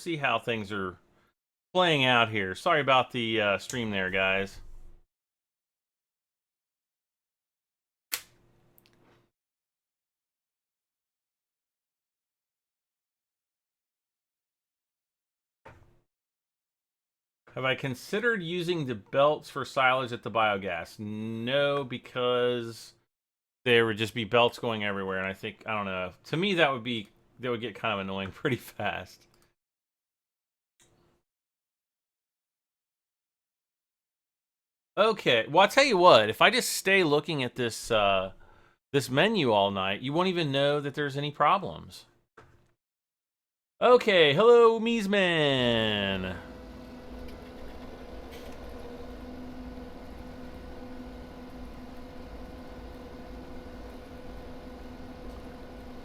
see how things are playing out here. Sorry about the stream there, guys. Have I considered using the belts for silage at the biogas? No, because there would just be belts going everywhere, and I don't know. To me, that would get kind of annoying pretty fast. Okay, well, I'll tell you what. If I just stay looking at this this menu all night, you won't even know that there's any problems. Okay, hello, Meesman.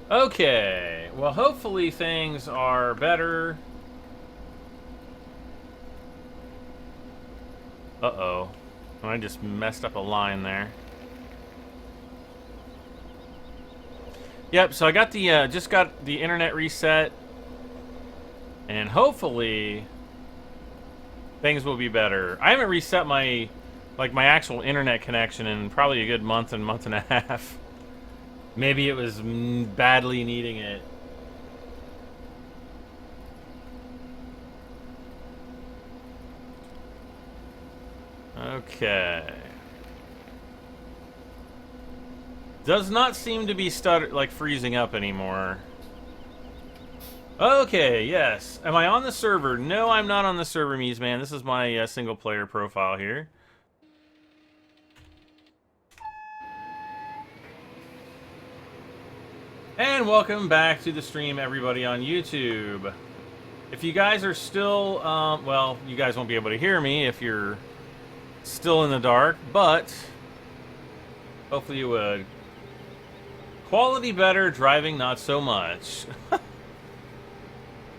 Okay, well, hopefully things are better. Uh-oh. I just messed up a line there. Yep, so I got the, just got the internet reset. And hopefully things will be better. I haven't reset my actual internet connection in probably a good month and a half. Maybe it was badly needing it. Okay. Does not seem to be freezing up anymore. Okay, yes. Am I on the server? No, I'm not on the server, Meesman. This is my single player profile here. And welcome back to the stream, everybody on YouTube. If you guys are still, well, you guys won't be able to hear me if you're still in the dark, but hopefully you would. Quality better, driving not so much.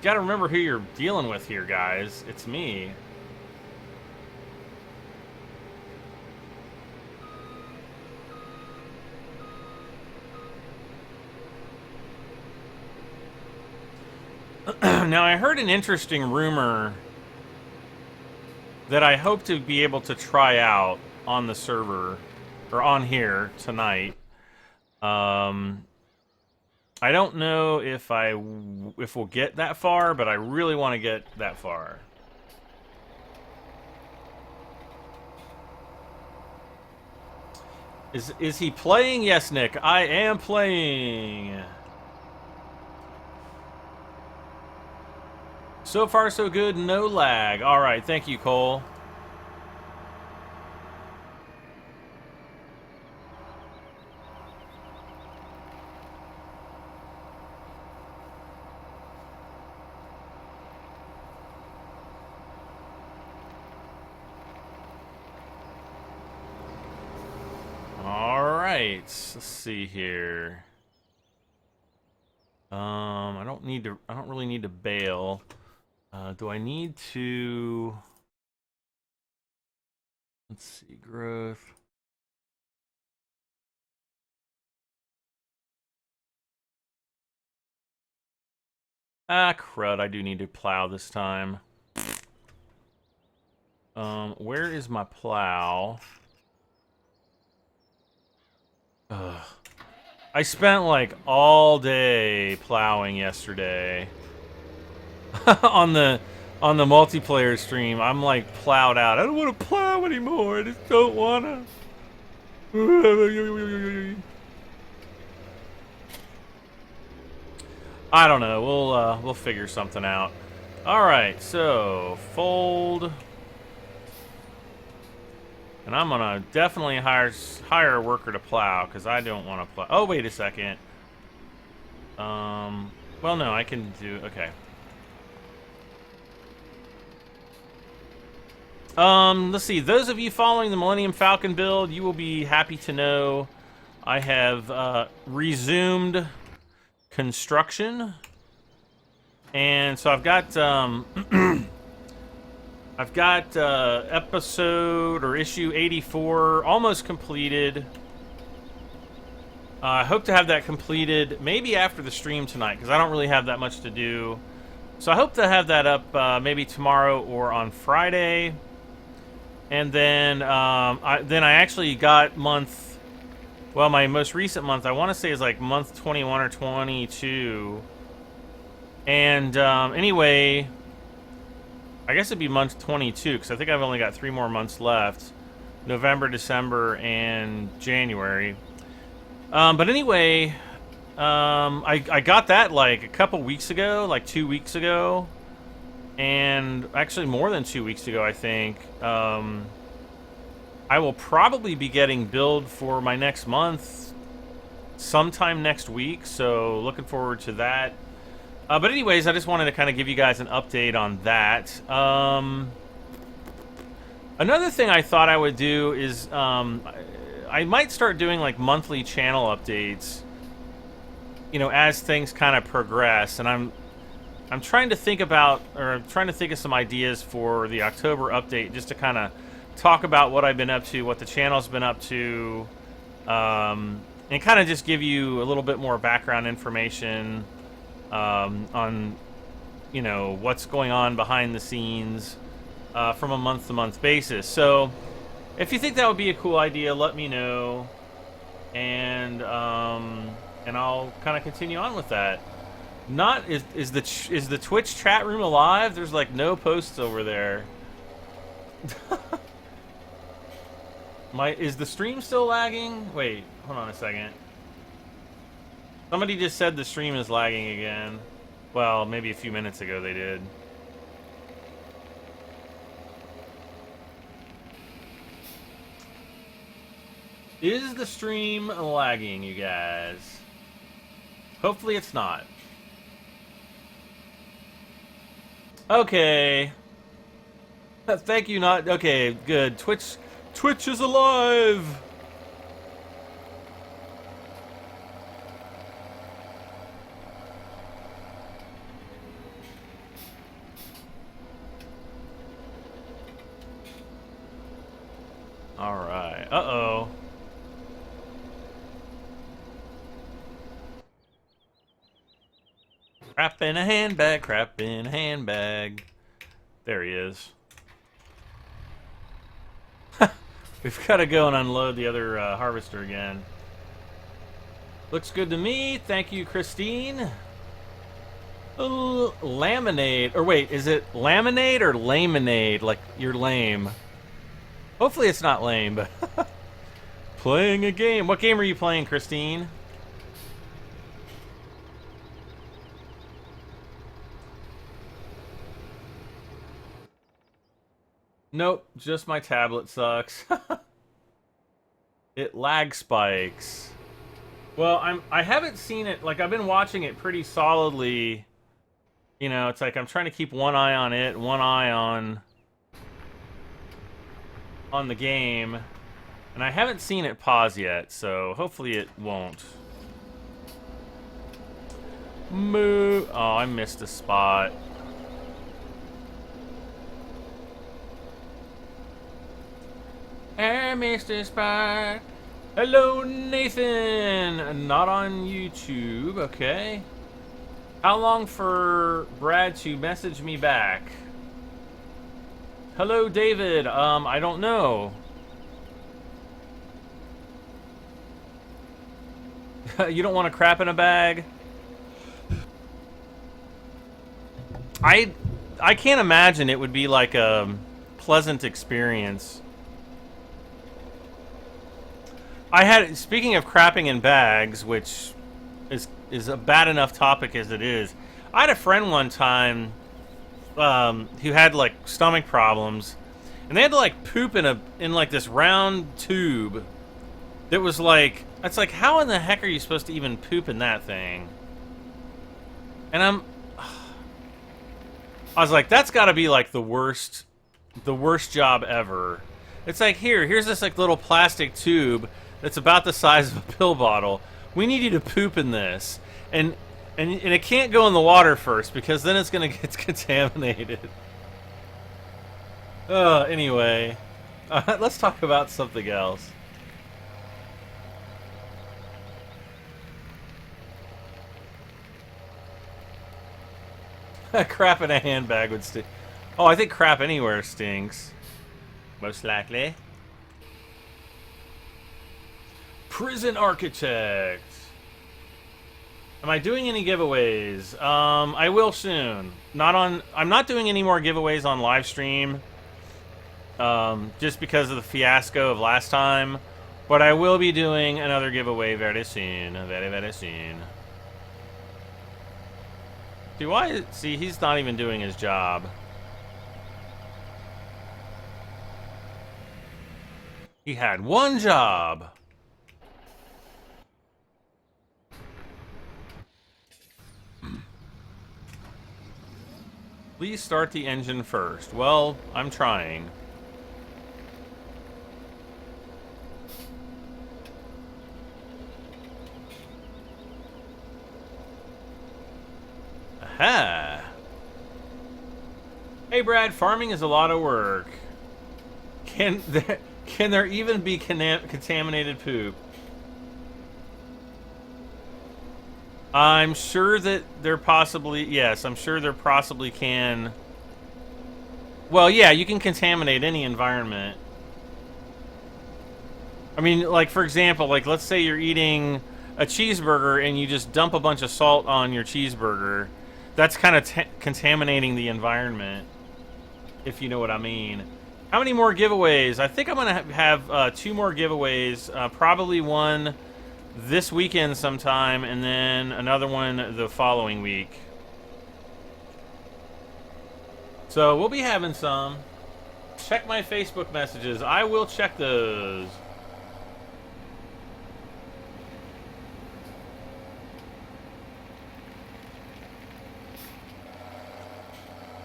Gotta remember who you're dealing with here, guys. It's me. Now, I heard an interesting rumor that I hope to be able to try out on the server, or on here tonight. I don't know if we'll get that far, but I really want to get that far. Is he playing? Yes, Nick, I am playing. So far, so good. No lag. All right. Thank you, Cole. All right. Let's see here. I don't really need to bail. Do I need to... Let's see, growth. Ah, crud, I do need to plow this time. Where is my plow? Ugh. I spent, like, all day plowing yesterday. on the multiplayer stream, I'm like plowed out. I don't want to plow anymore. I just don't wanna. I don't know. We'll figure something out. All right, so fold, and I'm gonna definitely hire a worker to plow because I don't want to plow. Oh, wait a second. Well, no, I can do. Okay. Let's see. Those of you following the Millennium Falcon build, you will be happy to know I have resumed construction, and so I've got episode or issue 84 almost completed. I hope to have that completed maybe after the stream tonight because I don't really have that much to do. So I hope to have that up maybe tomorrow or on Friday. And then I actually got month, well, my most recent month, I want to say is like month 21 or 22. And anyway, I guess it'd be month 22 because I think I've only got 3 more months left. November, December, and January. But anyway, I got that like a couple weeks ago, like 2 weeks ago. And actually more than 2 weeks ago, I think. I will probably be getting billed for my next month sometime next week, so looking forward to that. But anyways, I just wanted to kind of give you guys an update on that. Another thing I thought I would do is I might start doing like monthly channel updates, you know, as things kind of progress. And I'm trying to think about, or I'm trying to think of some ideas for the October update, just to kind of talk about what I've been up to, what the channel's been up to, and kind of just give you a little bit more background information on, you know, what's going on behind the scenes from a month-to-month basis. So if you think that would be a cool idea, let me know, and I'll kind of continue on with that. Not is the Twitch chat room alive? There's like no posts over there. Is the stream still lagging? Wait, hold on a second. Somebody just said the stream is lagging again. Well, maybe a few minutes ago they did. Is the stream lagging, you guys? Hopefully it's not. Okay. Thank you, not... Okay, good. Twitch is alive! Alright. Uh-oh. Crap in a handbag, crap in a handbag. There he is. We've got to go and unload the other harvester again. Looks good to me. Thank you, Christine. Laminate. Or wait, is it laminate or laminate? Like, you're lame. Hopefully it's not lame, but... Playing a game. What game are you playing, Christine? Nope, just my tablet sucks. It lag spikes. Well, I haven't seen it, like I've been watching it pretty solidly. You know, it's like I'm trying to keep one eye on it, one eye on the game. And I haven't seen it pause yet, so hopefully it won't. Moo. Oh, I missed a spot. I missed a spot. Hello, Nathan. Not on YouTube, okay. How long for Brad to message me back? Hello, David. I don't know. You don't want a crap in a bag? I can't imagine it would be like a pleasant experience. Speaking of crapping in bags, which is a bad enough topic as it is, I had a friend one time who had like stomach problems, and they had to like poop in like this round tube that was like, it's like, how in the heck are you supposed to even poop in that thing? And I was like, that's got to be like the worst job ever. It's like, here's this like little plastic tube that's about the size of a pill bottle. We need you to poop in this, and it can't go in the water first because then it's gonna get contaminated. Anyway, let's talk about something else. Crap in a handbag would stink. Oh, I think crap anywhere stinks. Most likely. Prison Architect. Am I doing any giveaways? I will soon. I'm not doing any more giveaways on Livestream. Just because of the fiasco of last time. But I will be doing another giveaway very soon. Very, very soon. See, he's not even doing his job. He had one job. Please start the engine first. Well, I'm trying. Aha! Hey Brad, farming is a lot of work. Can there even be contaminated poop? I'm sure that there possibly... Yes, I'm sure there possibly can... Well, yeah, you can contaminate any environment. I mean, like, for example, like, let's say you're eating a cheeseburger and you just dump a bunch of salt on your cheeseburger. That's kind of contaminating the environment, if you know what I mean. How many more giveaways? I think I'm going to have 2 more giveaways. Probably one this weekend sometime, and then another one the following week. So we'll be having some. Check my Facebook messages. I will check those.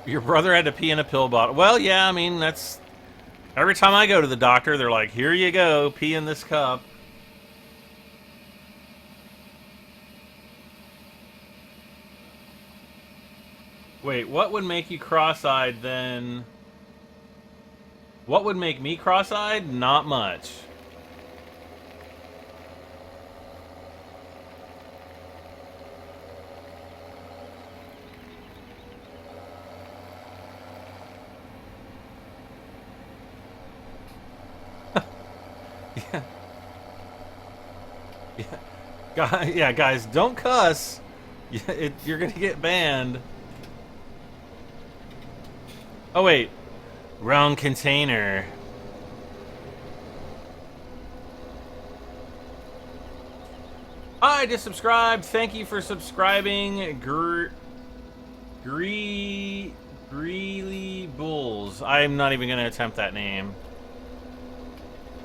Your brother had to pee in a pill bottle. Well, yeah, I mean, that's... Every time I go to the doctor, they're like, here you go, pee in this cup. Wait, what would make you cross-eyed then? What would make me cross-eyed? Not much. Yeah, guys, don't cuss. You're gonna get banned. Oh wait, wrong container. I just subscribed. Thank you for subscribing, Greely Bulls. I'm not even gonna attempt that name.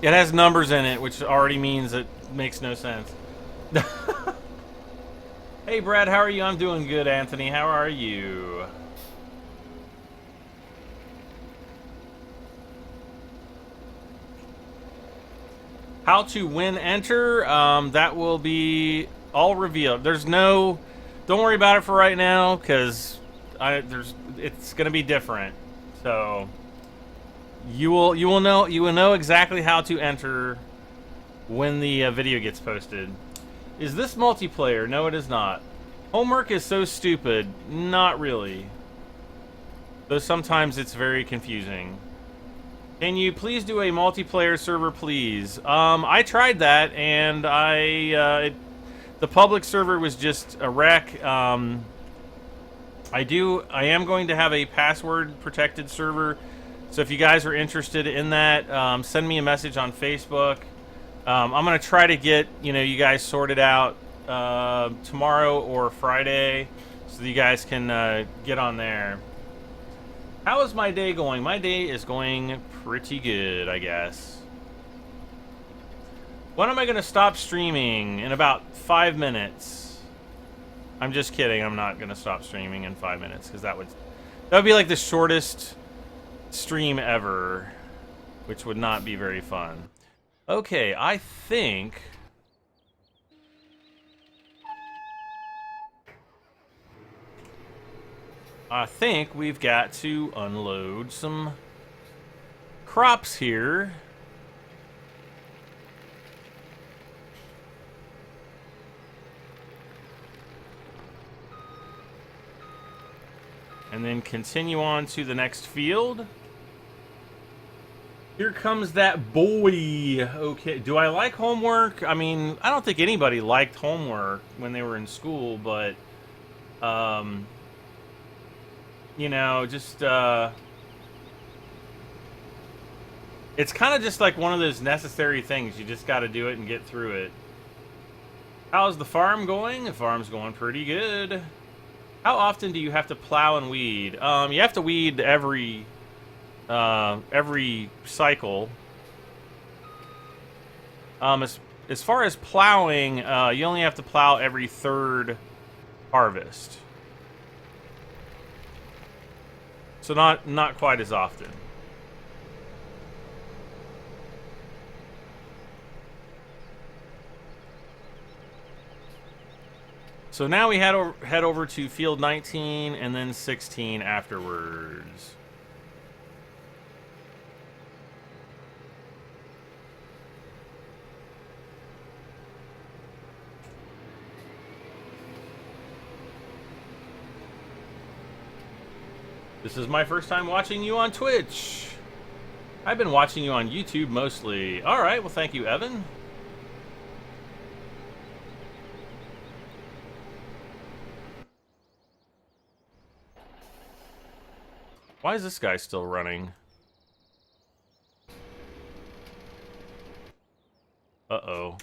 It has numbers in it, which already means it makes no sense. Hey Brad, how are you? I'm doing good, Anthony. How are you? How to win enter, that will be all revealed. There's no... Don't worry about it for right now, because it's going to be different. So you will know exactly how to enter when the video gets posted. Is this multiplayer? No, it is not. Homework is so stupid. Not really. Though sometimes it's very confusing. Can you please do a multiplayer server, please? I tried that, and the public server was just a wreck. I am going to have a password-protected server, so if you guys are interested in that, send me a message on Facebook. I'm going to try to get, you guys sorted out tomorrow or Friday so that you guys can get on there. How is my day going? My day is going pretty good, I guess. When am I going to stop streaming? In about 5 minutes. I'm just kidding. I'm not going to stop streaming in 5 minutes because that would be like the shortest stream ever, which would not be very fun. Okay, I think we've got to unload some crops here. And then continue on to the next field. Here comes that boy. Okay, do I like homework? I mean, I don't think anybody liked homework when they were in school, but, you know, just, it's kind of just like one of those necessary things. You just got to do it and get through it. How's the farm going? The farm's going pretty good. How often do you have to plow and weed? You have to weed every cycle. As far as plowing, you only have to plow every third harvest. So not quite as often. So now we head over to field 19 and then 16 afterwards. This is my first time watching you on Twitch. I've been watching you on YouTube mostly. All right, well, thank you, Evan. Why is this guy still running? Uh-oh.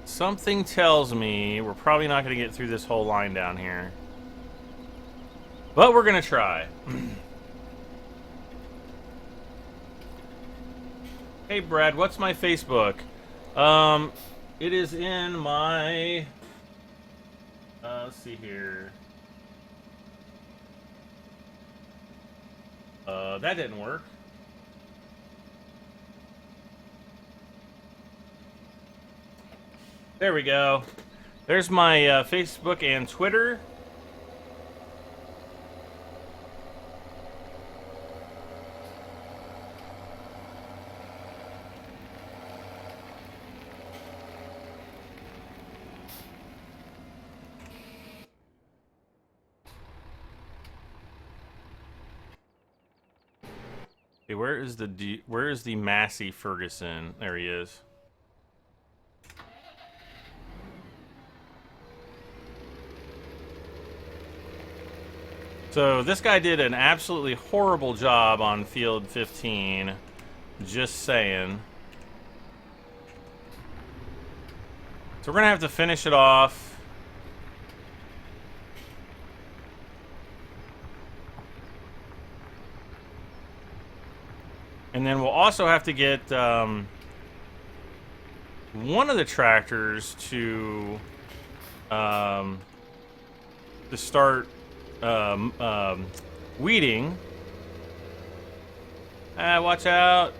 Something tells me we're probably not going to get through this whole line down here. But we're going to try. Hey, Brad, what's my Facebook? It is in my... let's see here. That didn't work. There we go. There's my Facebook and Twitter. Okay, where is the Massey Ferguson? There he is. So this guy did an absolutely horrible job on field 15. Just saying. So we're gonna have to finish it off. And then we'll also have to get one of the tractors to start weeding. Watch out.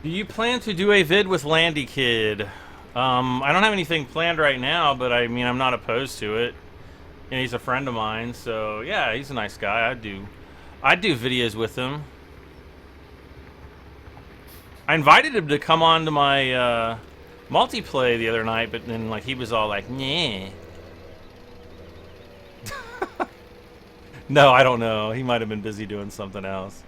Do you plan to do a vid with Landy Kid? I don't have anything planned right now, but I mean, I'm not opposed to it. And he's a friend of mine, so yeah, he's a nice guy. I'd do videos with him. I invited him to come on to my multiplay the other night, but then like he was all like, "Nah." No, I don't know. He might have been busy doing something else.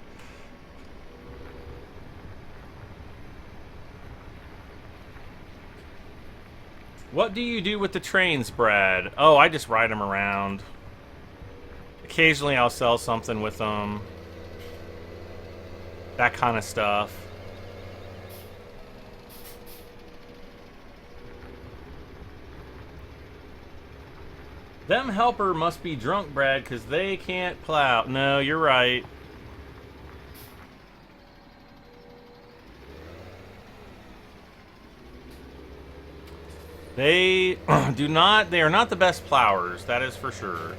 What do you do with the trains, Brad? Oh, I just ride them around. Occasionally I'll sell something with them. That kind of stuff. Them helper must be drunk, Brad, because they can't plow. No, you're right. They they are not the best plowers, that is for sure.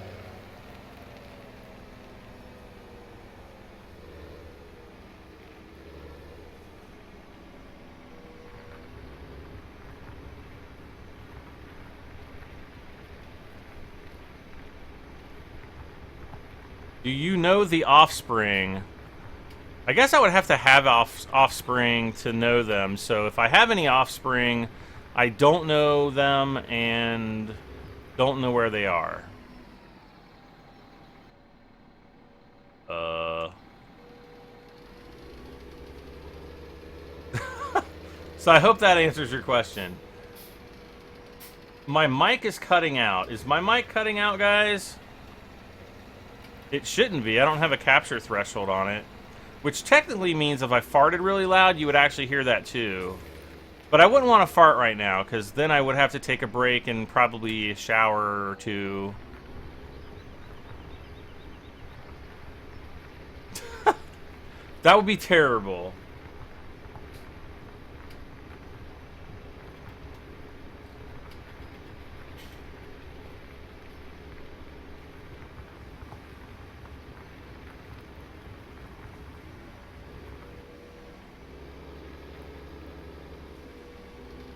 Do you know the offspring? I guess I would have to have offspring to know them. So if I have any offspring, I don't know them and don't know where they are. So I hope that answers your question. My mic is cutting out. Is my mic cutting out, guys? It shouldn't be. I don't have a capture threshold on it. Which technically means if I farted really loud, you would actually hear that too. But I wouldn't want to fart right now, because then I would have to take a break and probably a shower or two. That would be terrible.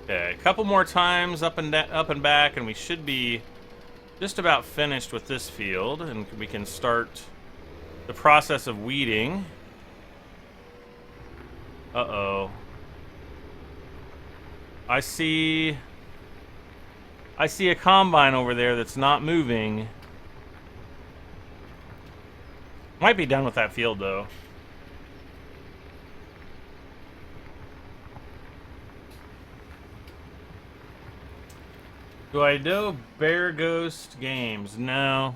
Okay, a couple more times up and back, and we should be just about finished with this field, and we can start the process of weeding. Uh-oh. I see a combine over there that's not moving. Might be done with that field, though. Do I know Bear Ghost Games? No.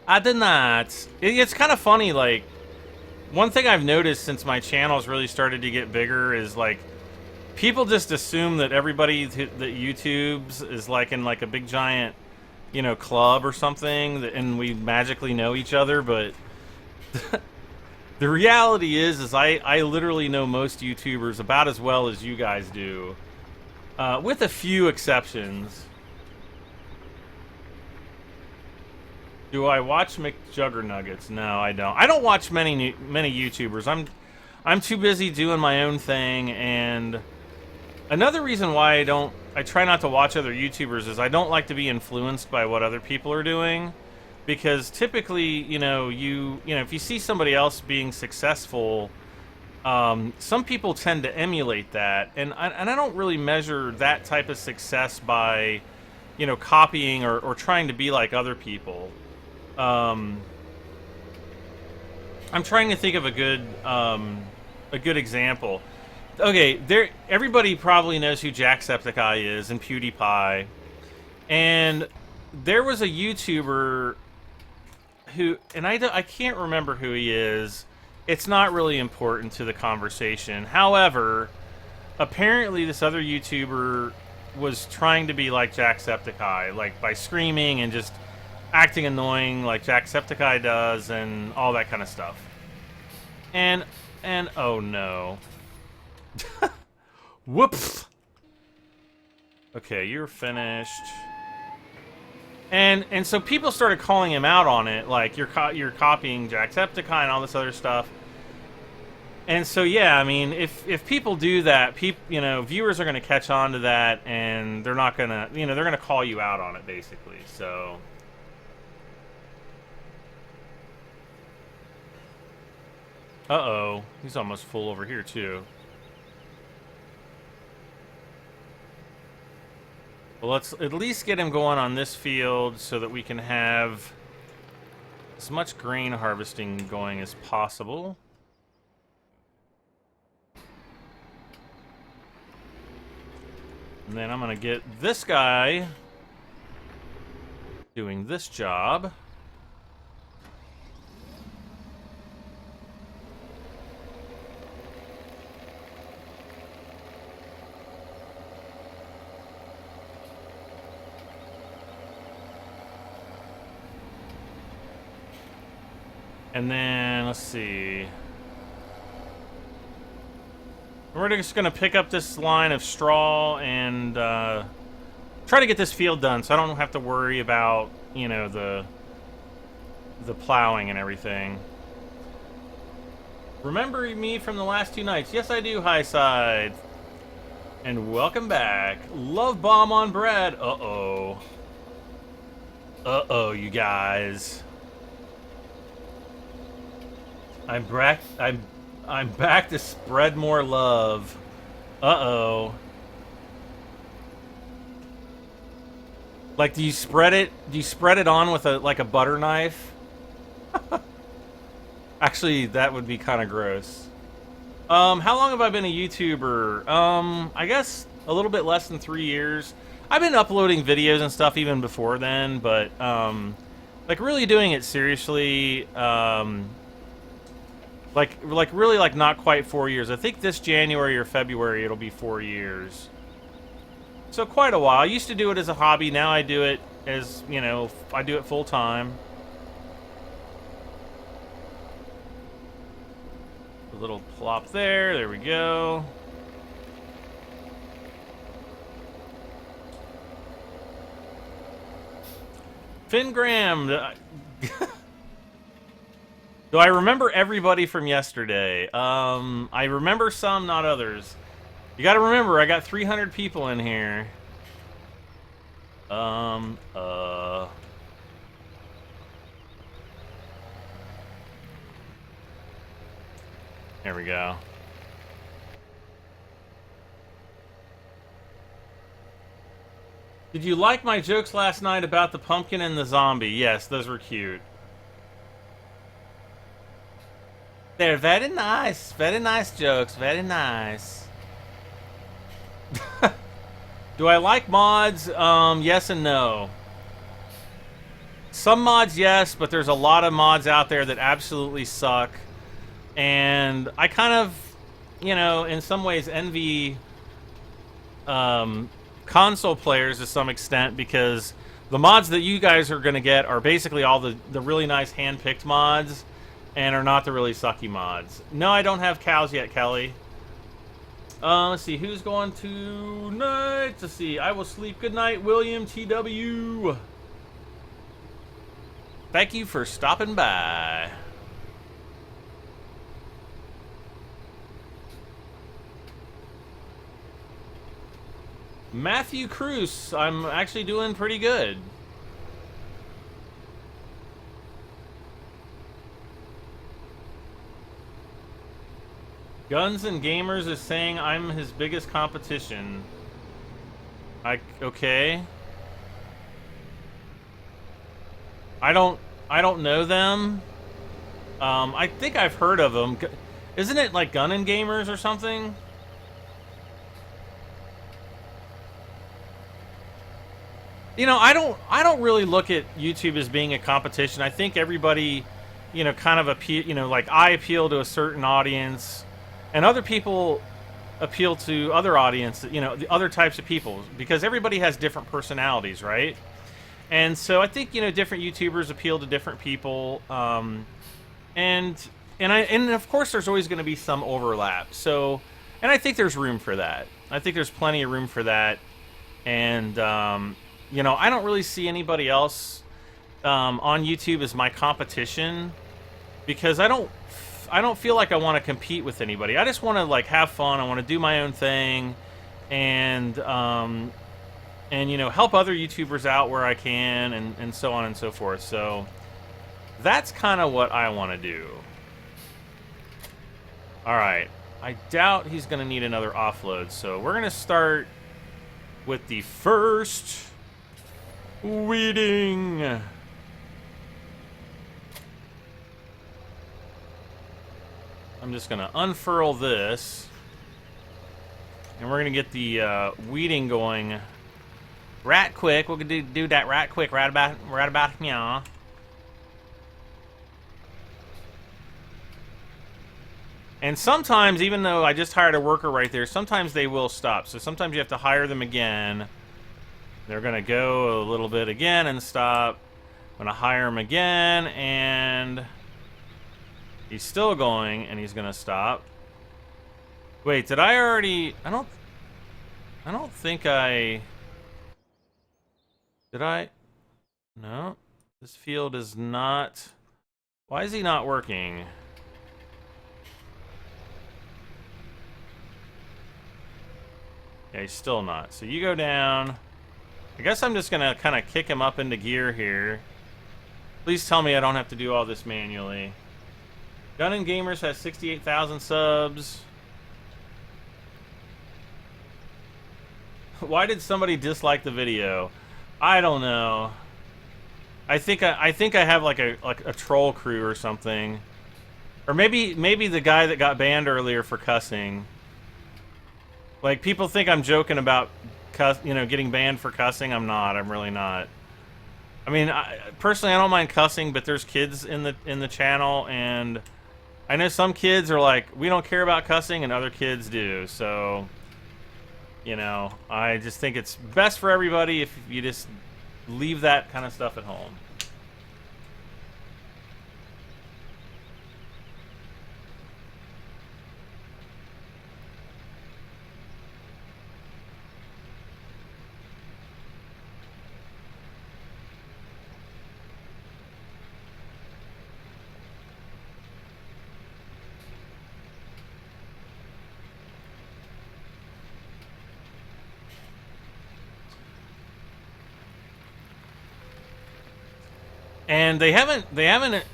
I did not. It's kind of funny, like, one thing I've noticed since my channel's really started to get bigger is, like, people just assume that everybody that YouTubes is, like, in, like, a big giant, you know, club or something, and we magically know each other, but the reality is I literally know most YouTubers about as well as you guys do. With a few exceptions. Do I watch McJuggernuggets? No, I don't. I don't watch many YouTubers. I'm too busy doing my own thing, and another reason why I try not to watch other YouTubers is I don't like to be influenced by what other people are doing, because typically, you know, if you see somebody else being successful, some people tend to emulate that, and I don't really measure that type of success by, you know, copying or trying to be like other people. I'm trying to think of a good example. Okay, everybody probably knows who Jacksepticeye is and PewDiePie, and there was a YouTuber who, and I can't remember who he is. It's not really important to the conversation. However, apparently this other YouTuber was trying to be like Jacksepticeye, like by screaming and just acting annoying like Jacksepticeye does and all that kind of stuff. And oh no. Whoops. Okay, you're finished. And so people started calling him out on it, like you're copying Jacksepticeye and all this other stuff. And so yeah, I mean, if people do that, you know, viewers are going to catch on to that, and they're not going to, you know, they're going to call you out on it basically. So uh-oh, he's almost full over here too. Well, let's at least get him going on this field so that we can have as much grain harvesting going as possible. And then I'm going to get this guy doing this job. And then, let's see. We're just going to pick up this line of straw and try to get this field done so I don't have to worry about, you know, the plowing and everything. Remember me from the last two nights? Yes, I do, Highside. And welcome back. Love bomb on bread. Uh-oh. Uh-oh, you guys. I'm back. I'm back to spread more love. Uh-oh. Like, do you spread it? Do you spread it on with a butter knife? Actually, that would be kind of gross. How long have I been a YouTuber? I guess a little bit less than 3 years. I've been uploading videos and stuff even before then, but like really doing it seriously, like really like not quite 4 years. I think this January or February it'll be 4 years. So quite a while. I used to do it as a hobby. Now I do it as, you know, I do it full time. A little plop there. There we go. Fingram. Do I remember everybody from yesterday? I remember some, not others. You gotta remember, I got 300 people in here. There we go. Did you like my jokes last night about the pumpkin and the zombie? Yes, those were cute. They're very nice jokes, very nice. Do I like mods? Yes and no. Some mods, yes, but there's a lot of mods out there that absolutely suck. And I kind of, you know, in some ways envy console players to some extent, because the mods that you guys are going to get are basically all the really nice hand-picked mods and are not the really sucky mods. No, I don't have cows yet, Kelly. Let's see, who's going tonight? Let's see, I will sleep. Good night, William TW. Thank you for stopping by. Matthew Cruz, I'm actually doing pretty good. Guns and Gamers is saying I'm his biggest competition. Okay. I don't know them. I think I've heard of them. Isn't it like Gun and Gamers or something? You know, I don't really look at YouTube as being a competition. I think everybody, you know, kind of appeal, you know, like I appeal to a certain audience and other people appeal to other audience, you know, the other types of people, because everybody has different personalities, right? And so I think, you know, different YouTubers appeal to different people, and of course there's always going to be some overlap. So, and I think there's room for that. I think there's plenty of room for that, and you know, I don't really see anybody else on YouTube as my competition, because I don't feel like I want to compete with anybody. I just want to like have fun. I want to do my own thing, and you know, help other YouTubers out where I can, and so on and so forth. So that's kind of what I want to do. All right, I doubt he's going to need another offload, so we're going to start with the first weeding. I'm just going to unfurl this, and we're going to get the weeding going right quick. We're going to do that right quick, right about now. And sometimes, even though I just hired a worker right there, sometimes they will stop. So sometimes you have to hire them again. They're going to go a little bit again and stop. I'm going to hire him again, and he's still going, and he's going to stop. Wait, did I already... I don't think I... Did I... No. This field is not... Why is he not working? Yeah, he's still not. So you go down. I guess I'm just going to kind of kick him up into gear here. Please tell me I don't have to do all this manually. Gun and Gamers has 68,000 subs. Why did somebody dislike the video? I don't know. I think I have like a troll crew or something. Or maybe the guy that got banned earlier for cussing. Like, people think I'm joking about getting banned for cussing. I'm not. I'm really not. I mean, personally, I don't mind cussing, but there's kids in the channel, and I know some kids are like, we don't care about cussing, and other kids do. So, I just think it's best for everybody if you just leave that kind of stuff at home. And they haven't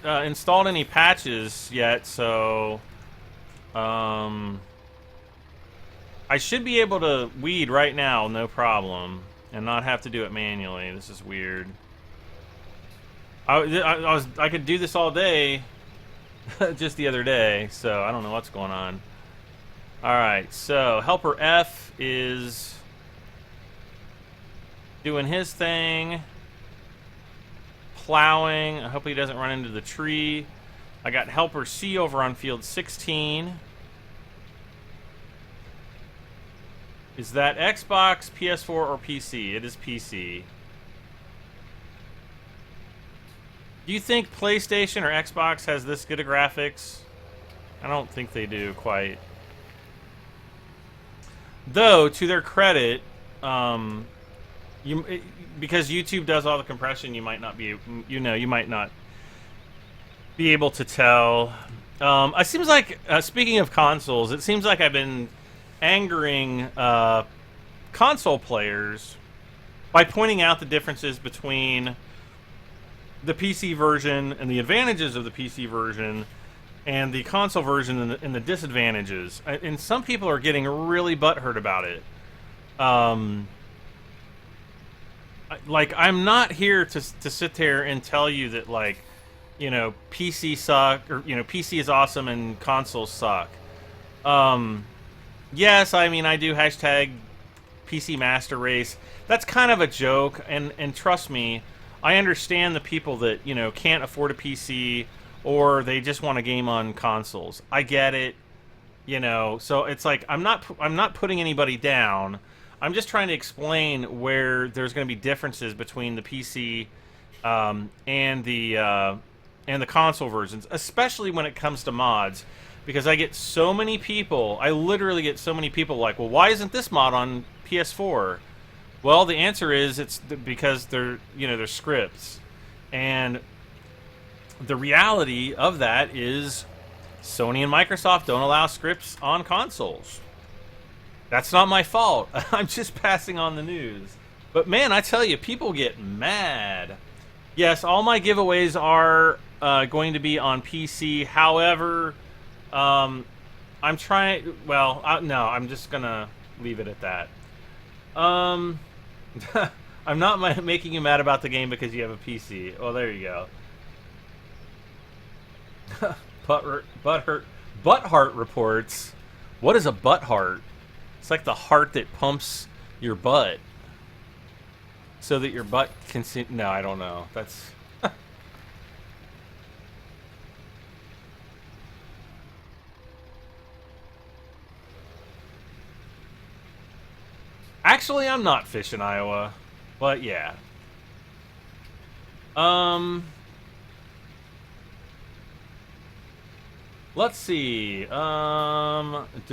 installed any patches yet, so I should be able to weed right now, no problem, and not have to do it manually. This is weird. I could do this all day, just the other day, so I don't know what's going on. All right, so Helper F is doing his thing. Plowing. I hope he doesn't run into the tree. I got Helper C over on field 16. Is that Xbox, PS4, or PC? It is PC. Do you think PlayStation or Xbox has this good of graphics? I don't think they do quite. Though, to their credit, because YouTube does all the compression, you might not be, you might not be able to tell. It seems like, speaking of consoles, it seems like I've been angering console players by pointing out the differences between the PC version and the advantages of the PC version and the console version and the disadvantages. And some people are getting really butthurt about it. Like, I'm not here to sit there and tell you that, like, PC suck, or, PC is awesome and consoles suck. Yes, I mean, I do hashtag PC Master Race. That's kind of a joke, and trust me, I understand the people that, can't afford a PC or they just want a game on consoles. I get it, so it's like, I'm not putting anybody down. I'm just trying to explain where there's going to be differences between the PC and the console versions, especially when it comes to mods, because I get so many people. I literally get so many people like, well, why isn't this mod on PS4? Well, the answer is it's because they're scripts, and the reality of that is Sony and Microsoft don't allow scripts on consoles. That's not my fault. I'm just passing on the news. But man, I tell you, people get mad. Yes, all my giveaways are going to be on PC. However, I'm trying... Well, no, I'm just going to leave it at that. I'm not making you mad about the game because you have a PC. Well, there you go. Buttheart reports. What is a buttheart? It's like the heart that pumps your butt so that your butt can see... No, I don't know. That's... Actually, I'm not fishing Iowa, but yeah. Let's see. Do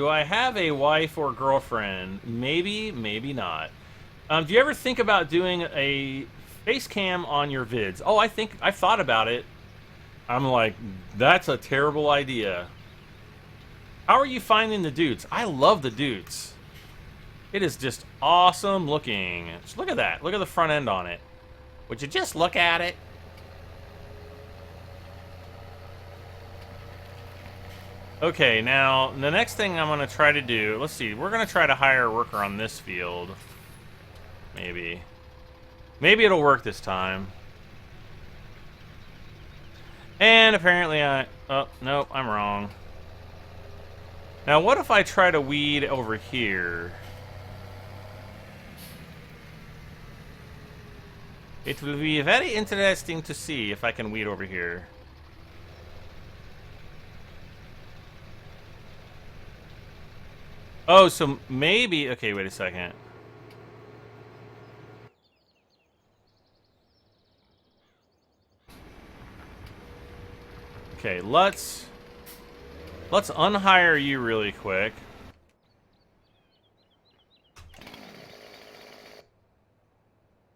I have a wife or girlfriend? Maybe, maybe not. Do you ever think about doing a face cam on your vids? Oh, I've thought about it. I'm like, that's a terrible idea. How are you finding the dudes? I love the dudes. It is just awesome looking. Just look at that. Look at the front end on it. Would you just look at it? Okay, now, the next thing I'm going to try to do... Let's see, we're going to try to hire a worker on this field. Maybe. Maybe it'll work this time. And apparently I... Oh, nope, I'm wrong. Now, what if I try to weed over here? It will be very interesting to see if I can weed over here. Oh, so maybe... Okay, wait a second. Okay, let's unhire you really quick.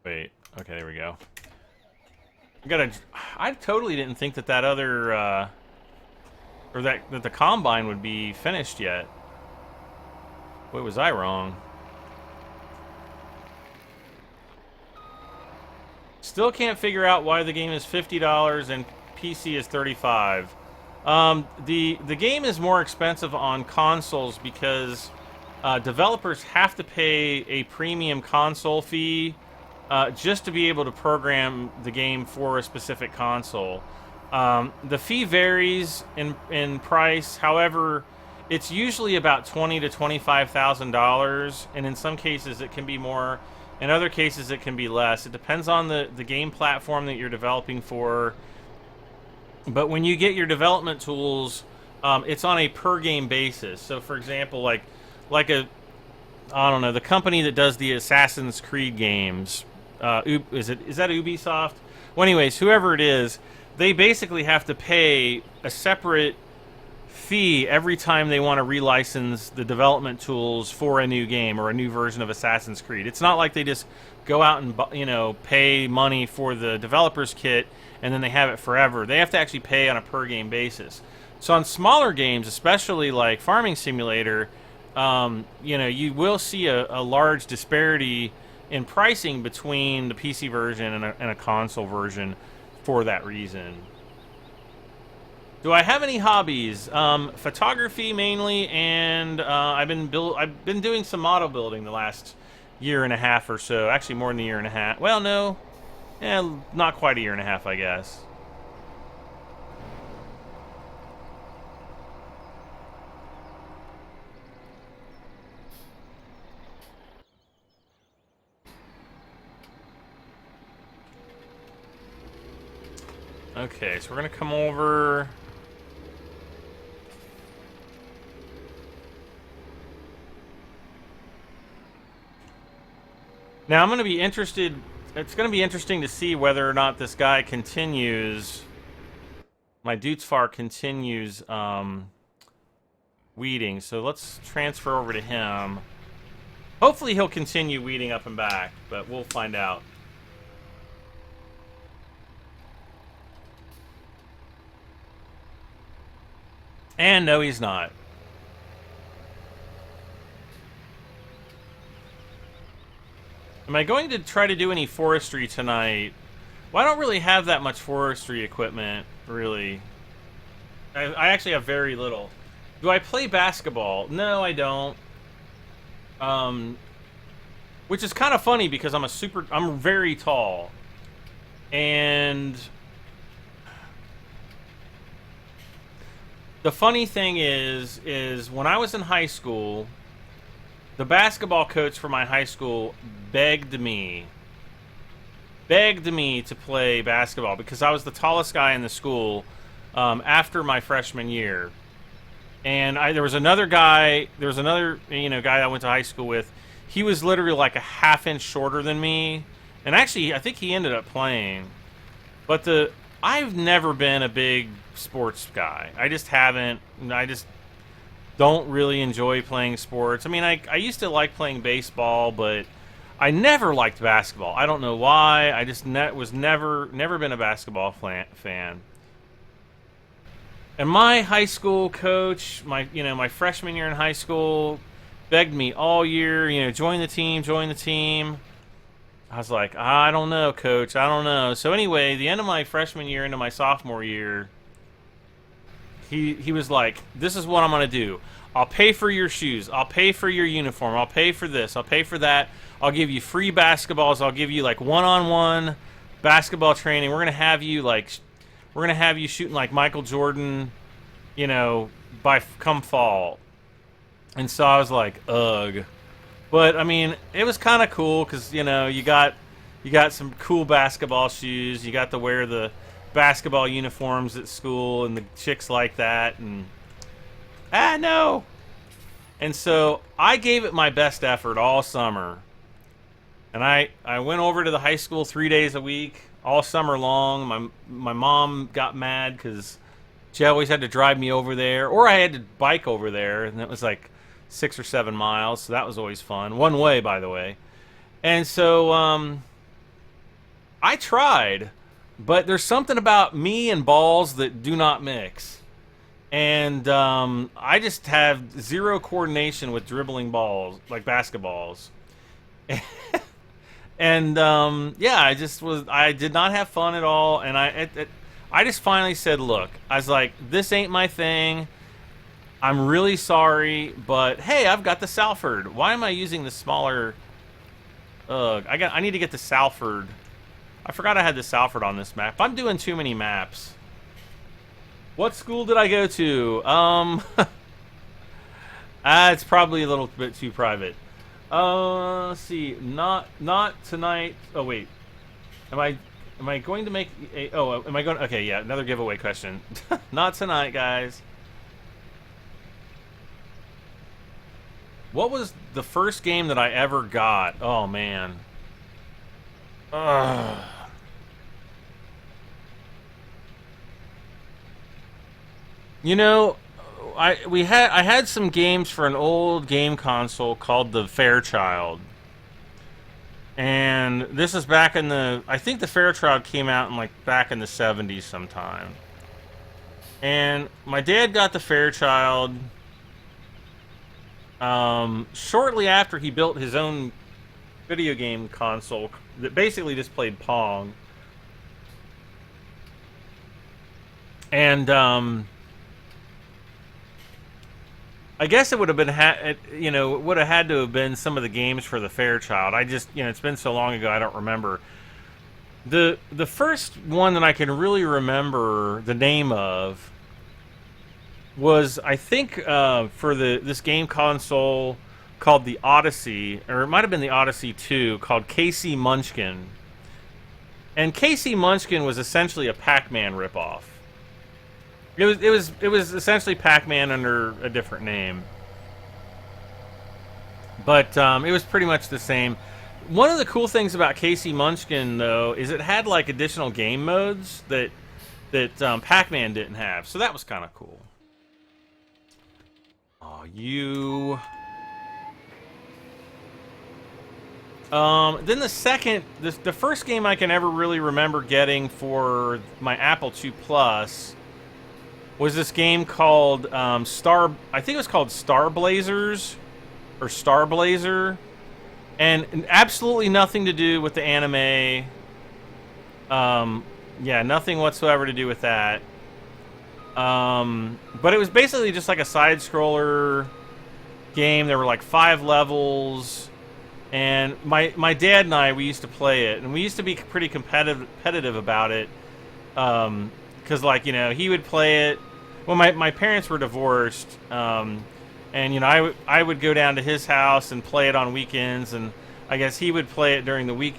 Wait, okay, there we go. I totally didn't think that other, or that the combine would be finished yet. Wait, was I wrong? Still can't figure out why the game is $50 and PC is $35. The game is more expensive on consoles because developers have to pay a premium console fee just to be able to program the game for a specific console. The fee varies in price. However, it's usually about $20,000 to $25,000, and in some cases it can be more. In other cases it can be less. It depends on the game platform that you're developing for. But when you get your development tools, it's on a per game basis. So, for example, like I don't know, the company that does the Assassin's Creed games, is that Ubisoft? Well, anyways, whoever it is, they basically have to pay a separate fee every time they want to relicense the development tools for a new game or a new version of Assassin's Creed. It's not like they just go out and, you know, pay money for the developer's kit and then they have it forever. They have to actually pay on a per game basis. So on smaller games, especially like Farming Simulator, you know, you will see a large disparity in pricing between the PC version and a console version for that reason. Do I have any hobbies? Photography mainly, and I've been doing some model building the last year and a half or so. Actually, more than a year and a half. Well, no, not quite a year and a half, I guess. Okay, so we're gonna come over. Now I'm going to be interested, it's going to be interesting to see whether or not this guy continues, my Dutesfar continues weeding. So let's transfer over to him. Hopefully he'll continue weeding up and back, but we'll find out. And no, he's not. Am I going to try to do any forestry tonight? Well, I don't really have that much forestry equipment, really. I actually have very little. Do I play basketball? No, I don't. Which is kind of funny because I'm very tall. And the funny thing is when I was in high school, the basketball coach for my high school begged me to play basketball because I was the tallest guy in the school after my freshman year. And there was another guy guy I went to high school with. He was literally like a half-inch shorter than me. And actually, I think he ended up playing. But I've never been a big sports guy. I just haven't. I just don't really enjoy playing sports. I mean, I used to like playing baseball, but I never liked basketball. I don't know why. I just was never been a basketball fan. And my high school coach, my freshman year in high school, begged me all year, join the team. I was like, I don't know, coach, I don't know. So anyway, the end of my freshman year into my sophomore year, he was like, this is what I'm gonna do. I'll pay for your shoes. I'll pay for your uniform. I'll pay for this. I'll pay for that. I'll give you free basketballs. I'll give you like one-on-one basketball training. We're gonna have you shooting like Michael Jordan, you know, by come fall. And so I was like, ugh. But I mean, it was kind of cool because, you know, you got some cool basketball shoes. You got to wear the basketball uniforms at school, and the chicks like that. And no. And so I gave it my best effort all summer. And I went over to the high school 3 days a week, all summer long. My mom got mad because she always had to drive me over there, or I had to bike over there, and it was like 6 or 7 miles, so that was always fun. One way, by the way. And so I tried, but there's something about me and balls that do not mix. And I just have zero coordination with dribbling balls, like basketballs. And yeah, I did not have fun at all. And I just finally said, look, I was like, this ain't my thing. I'm really sorry, but hey, I've got the Salford. Why am I using the smaller? I need to get the Salford. I forgot I had the Salford on this map. I'm doing too many maps. What school did I go to? It's probably a little bit too private. Let's see. Not tonight. Oh wait. Am I going to make a? Oh, am I going? Okay, yeah. Another giveaway question. Not tonight, guys. What was the first game that I ever got? Oh man. Ugh. You know, I had some games for an old game console called the Fairchild. And this is back in I think the Fairchild came out in like back in the 70s sometime. And my dad got the Fairchild shortly after he built his own video game console that basically just played Pong. And I guess it would have been, it would have had to have been some of the games for the Fairchild. I just, it's been so long ago, I don't remember. The first one that I can really remember the name of was, I think, for this game console called the Odyssey, or it might have been the Odyssey 2, called KC Munchkin. And KC Munchkin was essentially a Pac-Man ripoff. It was essentially Pac-Man under a different name, but it was pretty much the same. One of the cool things about KC Munchkin, though, is it had like additional game modes that Pac-Man didn't have, so that was kind of cool. Oh, you. Then the first game I can ever really remember getting for my Apple II Plus was this game called I think it was called Star Blazers or Star Blazer, and absolutely nothing to do with the anime. Yeah, nothing whatsoever to do with that. But it was basically just like a side scroller game. There were like 5 levels, and my dad and I, we used to play it, and we used to be pretty competitive about it. Because, like, he would play it. Well, my parents were divorced, and, I would go down to his house and play it on weekends, and I guess he would play it during the week,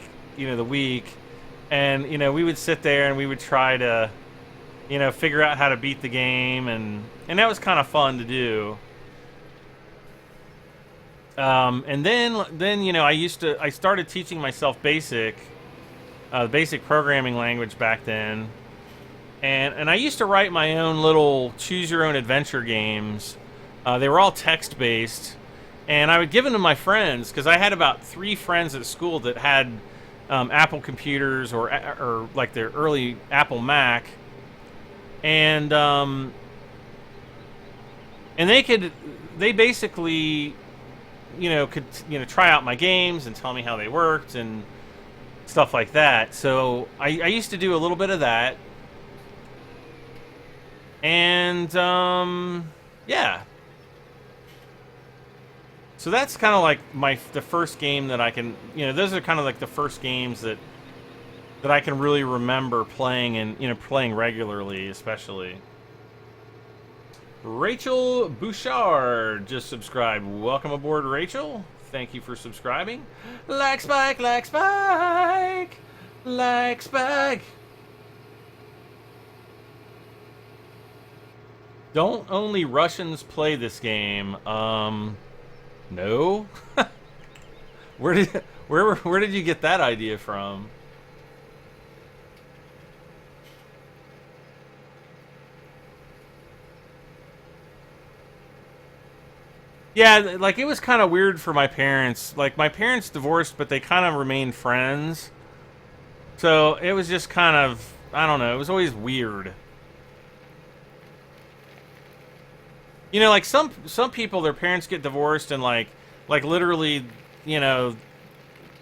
and, we would sit there and we would try to, figure out how to beat the game, and that was kind of fun to do. And then, I started teaching myself basic programming language back then. And I used to write my own little choose-your-own-adventure games. They were all text-based. And I would give them to my friends, because I had about 3 friends at school that had Apple computers or like their early Apple Mac. And they basically, could try out my games and tell me how they worked and stuff like that. So I used to do a little bit of that. And, yeah. So that's kind of like the first game that I can, you know, those are kind of like the first games that I can really remember playing and, you know, playing regularly, especially. Rachel Bouchard just subscribed. Welcome aboard, Rachel. Thank you for subscribing. Like Spike, like Spike, like Spike. Don't only Russians play this game? No. Where did you get that idea from? Yeah, like it was kind of weird for my parents. Like my parents divorced, but they kind of remained friends. So it was just kind of, I don't know, it was always weird. You know, like some people, their parents get divorced and like literally, you know,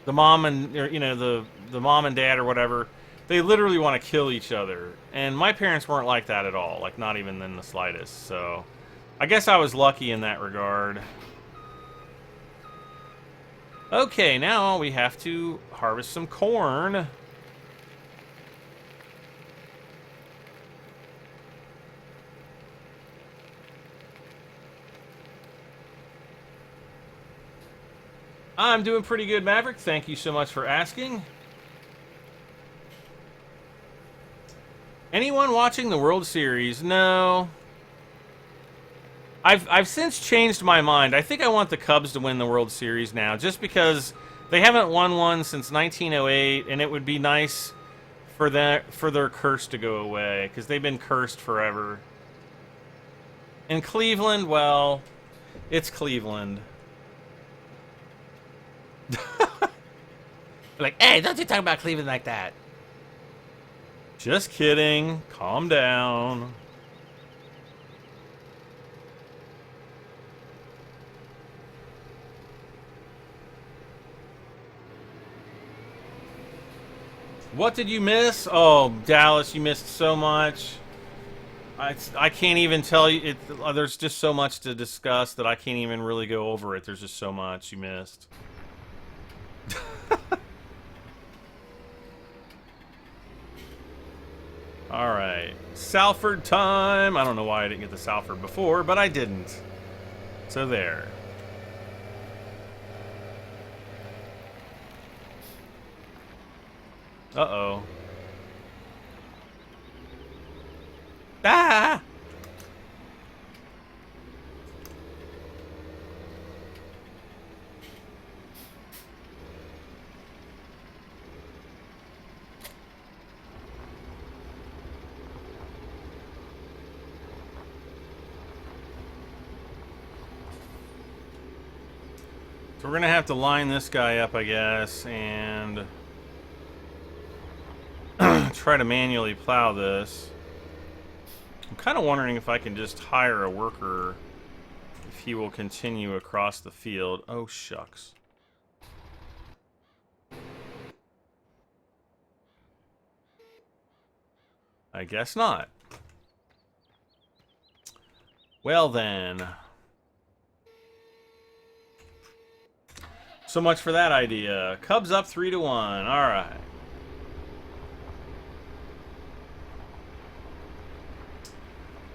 the mom and, or, you know, the mom and dad or whatever, they literally want to kill each other. And my parents weren't like that at all, like not even in the slightest. So I guess I was lucky in that regard. Okay, now we have to harvest some corn. I'm doing pretty good, Maverick. Thank you so much for asking. Anyone watching the World Series? No. I've since changed my mind. I think I want the Cubs to win the World Series now, just because they haven't won one since 1908, and it would be nice for their curse to go away, because they've been cursed forever. And Cleveland, well, it's Cleveland. Like, hey, don't you talk about Cleveland like that. Just kidding. Calm down. What did you miss? Oh, Dallas, you missed so much. I can't even tell you. There's just so much to discuss that I can't even really go over it. There's just so much you missed. Alright. Salford time. I don't know why I didn't get the Salford before, but I didn't. So there. Uh-oh. Ah! So we're gonna have to line this guy up, I guess, and try to manually plow this. I'm kind of wondering if I can just hire a worker, if he will continue across the field. Oh, shucks. I guess not. Well then. So much for that idea. Cubs up 3-1. All right.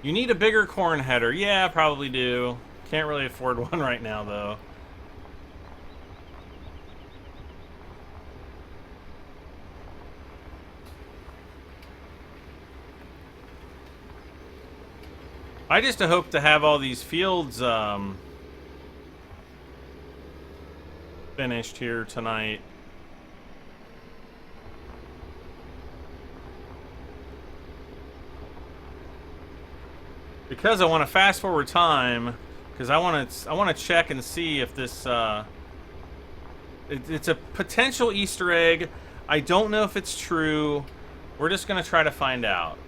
You need a bigger corn header. Yeah, I probably do. Can't really afford one right now, though. I just hope to have all these fields finished here tonight. Because I want to fast forward time, because I want to check and see if this it's a potential Easter egg. I don't know if it's true. We're just gonna try to find out.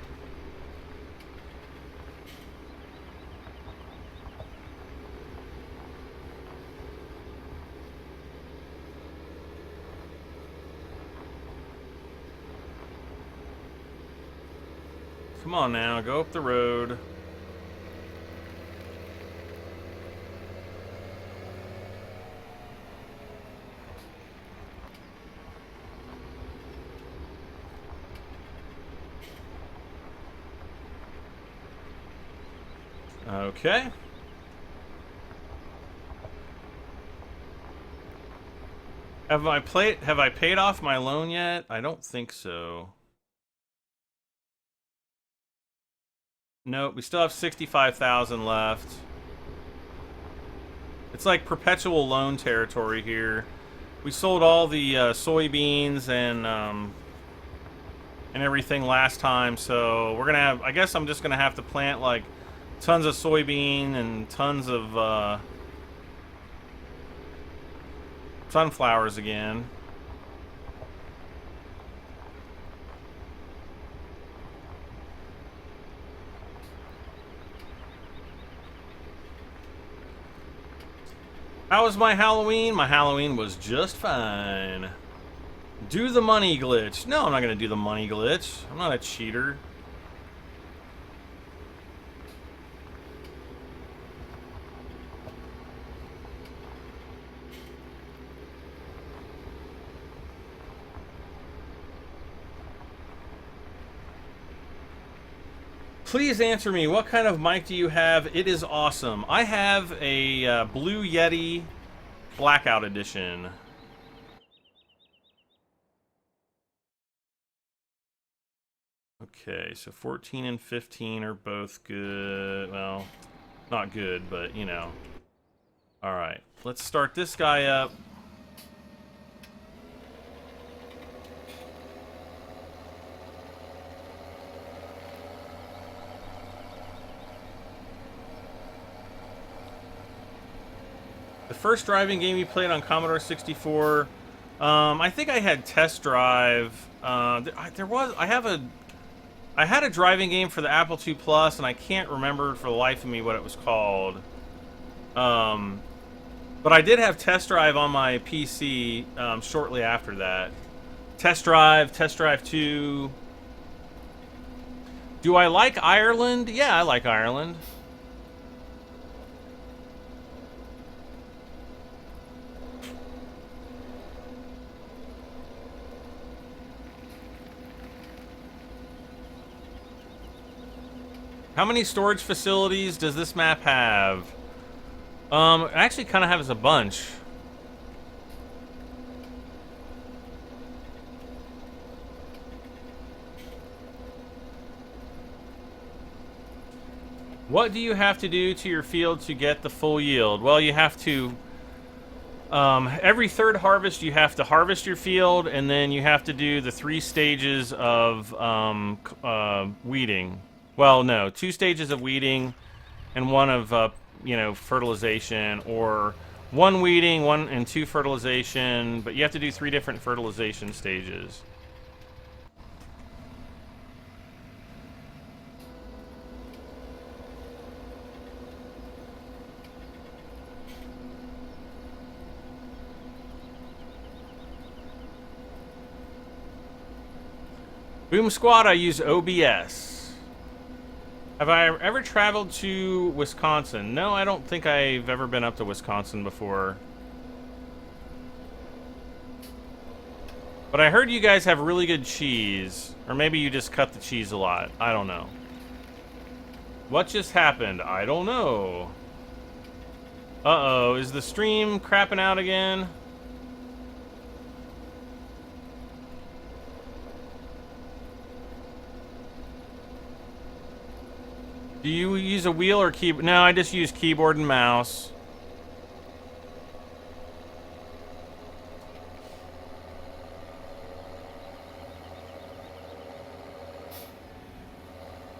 Come on now, go up the road. Okay. Have I paid off my loan yet? I don't think so. Nope, we still have 65,000 left. It's like perpetual loan territory here. We sold all the soybeans and everything last time, so we're gonna have. I guess I'm just gonna have to plant like tons of soybean and tons of sunflowers again. How was my Halloween? My Halloween was just fine. Do the money glitch. No, I'm not going to do the money glitch. I'm not a cheater. Please answer me. What kind of mic do you have? It is awesome. I have a Blue Yeti Blackout Edition. Okay, so 14 and 15 are both good. Well, not good, but you know. All right, let's start this guy up. The first driving game you played on Commodore 64, I think I had Test Drive. I had a driving game for the Apple II Plus, and I can't remember for the life of me what it was called. But I did have Test Drive on my PC shortly after that. Test Drive 2. Do I like Ireland? Yeah, I like Ireland. How many storage facilities does this map have? It actually kind of has a bunch. What do you have to do to your field to get the full yield? Well, you have to... every third harvest, you have to harvest your field, and then you have to do the 3 stages of weeding. Well, no, 2 stages of weeding and 1 of, fertilization, or 1 weeding, 1 and 2 fertilization, but you have to do 3 different fertilization stages. Boom Squad, I use OBS. Have I ever traveled to Wisconsin? No, I don't think I've ever been up to Wisconsin before. But I heard you guys have really good cheese. Or maybe you just cut the cheese a lot. I don't know. What just happened? I don't know. Uh-oh, is the stream crapping out again? Do you use a wheel or keyboard? No, I just use keyboard and mouse.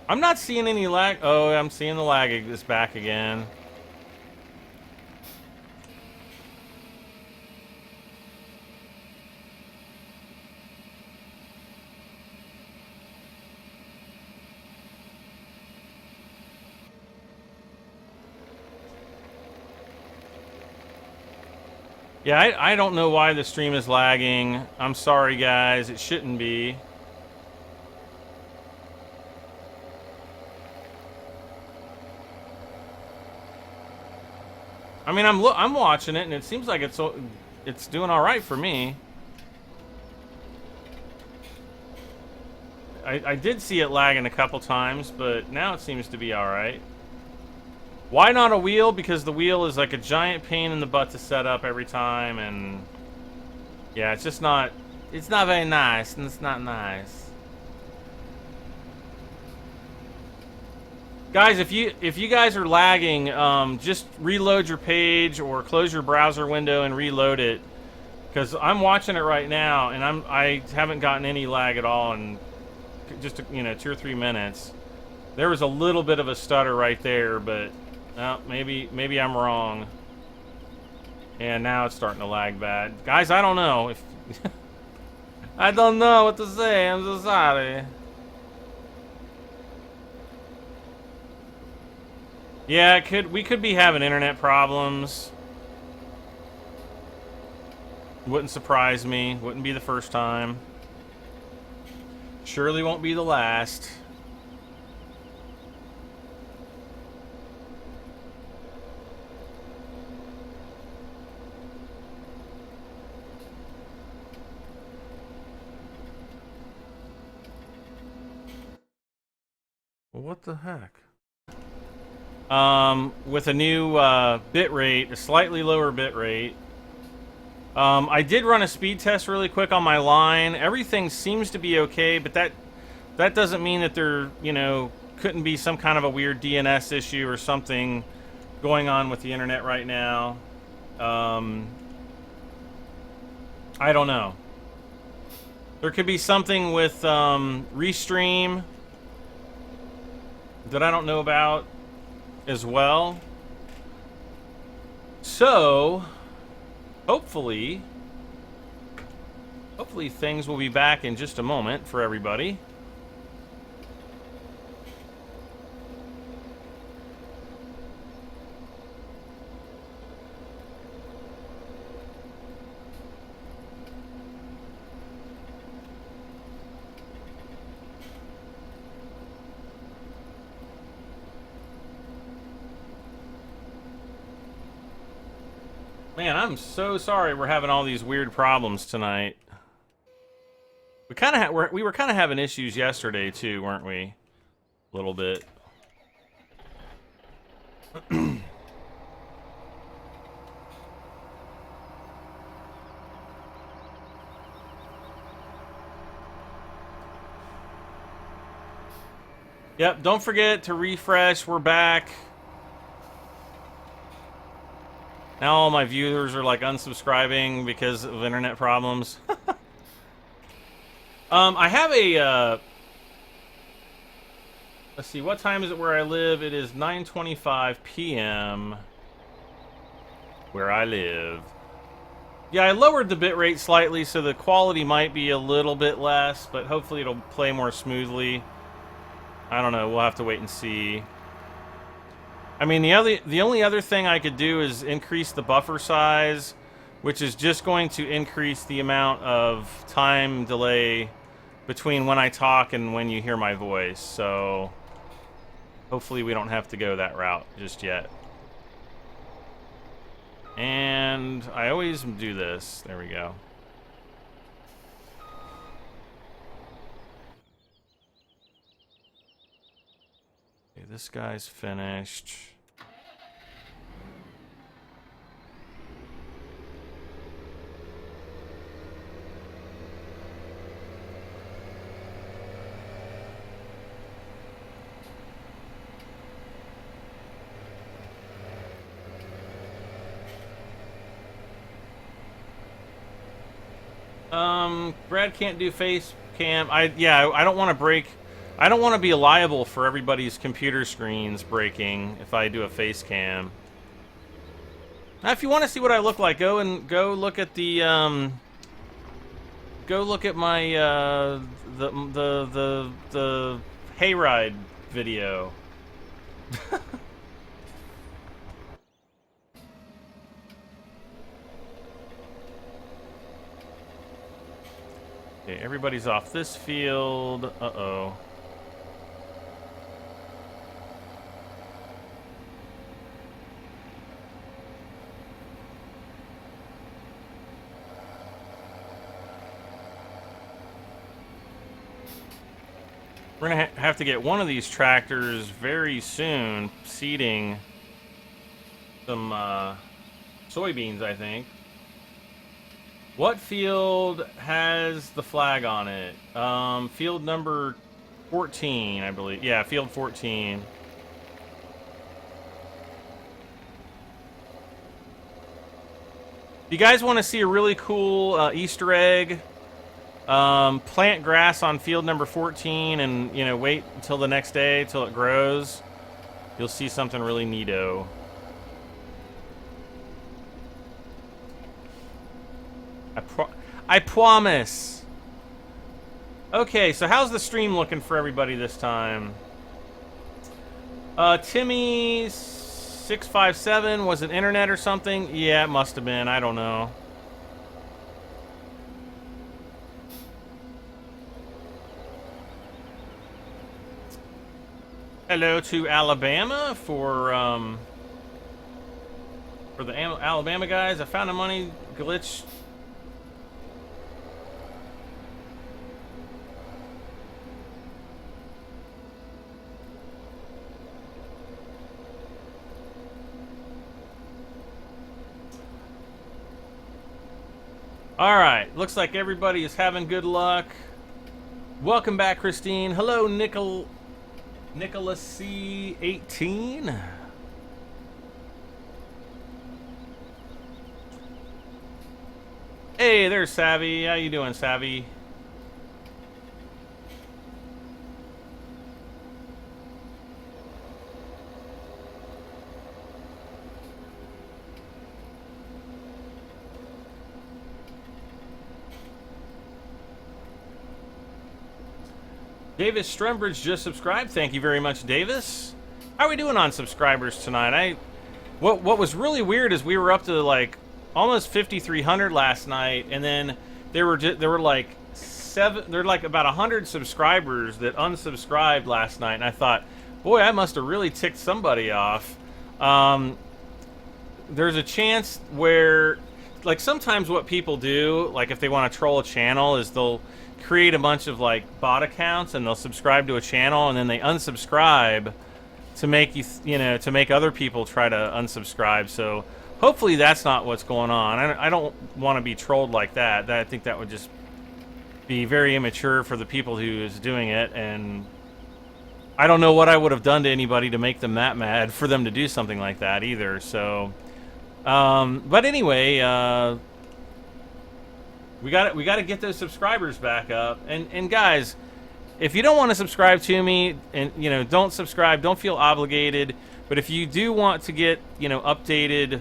I'm not seeing any lag. Oh, I'm seeing the lag is back again. Yeah, I don't know why the stream is lagging. I'm sorry, guys. It shouldn't be. I mean, I'm watching it, and it seems like it's doing all right for me. I did see it lagging a couple times, but now it seems to be all right. Why not a wheel? Because the wheel is like a giant pain in the butt to set up every time, and yeah, it's just not. It's not very nice, and it's not nice. Guys, if you guys are lagging, just reload your page or close your browser window and reload it, because I'm watching it right now, and I haven't gotten any lag at all in just 2 or 3 minutes. There was a little bit of a stutter right there, but maybe I'm wrong. And now it's starting to lag bad, guys. I don't know if I don't know what to say. I'm so sorry. Yeah, we could be having internet problems. Wouldn't surprise me. Wouldn't be the first time. Surely won't be the last. What the heck? With a new bit rate, a slightly lower bit rate. I did run a speed test really quick on my line. Everything seems to be okay, but that doesn't mean that there, couldn't be some kind of a weird DNS issue or something going on with the internet right now. I don't know. There could be something with Restream that I don't know about as well. So hopefully things will be back in just a moment for everybody. Man, I'm so sorry we're having all these weird problems tonight. We were kind of having issues yesterday too, weren't we? A little bit. Yep, don't forget to refresh. We're back. Now all my viewers are like unsubscribing because of internet problems. I have a, let's see, what time is it where I live? It is 9:25 p.m. where I live. Yeah, I lowered the bitrate slightly, so the quality might be a little bit less, but hopefully it'll play more smoothly. I don't know, we'll have to wait and see. I mean, the only other thing I could do is increase the buffer size, which is just going to increase the amount of time delay between when I talk and when you hear my voice. So hopefully we don't have to go that route just yet. And I always do this. There we go. Okay, this guy's finished. Brad can't do face cam. I don't want to break. I don't want to be liable for everybody's computer screens breaking if I do a face cam. Now, if you want to see what I look like, go look at the go look at my the hayride video. Okay, everybody's off this field. Uh-oh. We're gonna have to get one of these tractors very soon, seeding some soybeans, I think. What field has the flag on it? Field number 14, I believe. Yeah, field 14. If you guys want to see a really cool Easter egg, plant grass on field number 14 and, you know, wait until the next day till it grows. You'll see something really neato. I promise. Okay, so how's the stream looking for everybody this time? Timmy657, was it internet or something? Yeah, it must have been. I don't know. Hello to Alabama for the Alabama guys. I found a money glitch. Alright, looks like everybody is having good luck. Welcome back, Christine. Hello, Nicholas C18. Hey, there's Savvy. How you doing, Savvy? Davis Strumbridge just subscribed. Thank you very much, Davis. How are we doing on subscribers tonight? What was really weird is we were up to like almost 5,300 last night, and then there were like about 100 subscribers that unsubscribed last night, and I thought, boy, I must have really ticked somebody off. There's a chance where, like, sometimes what people do, like if they want to troll a channel, is they'll create a bunch of like bot accounts and they'll subscribe to a channel and then they unsubscribe to make to make other people try to unsubscribe. So hopefully that's not what's going on. I don't want to be trolled like that. I think that would just be very immature for the people who is doing it, and I don't know what I would have done to anybody to make them that mad for them to do something like that either. So but anyway, we got to get those subscribers back up. And guys, if you don't want to subscribe to me, and don't subscribe, don't feel obligated. But if you do want to get updated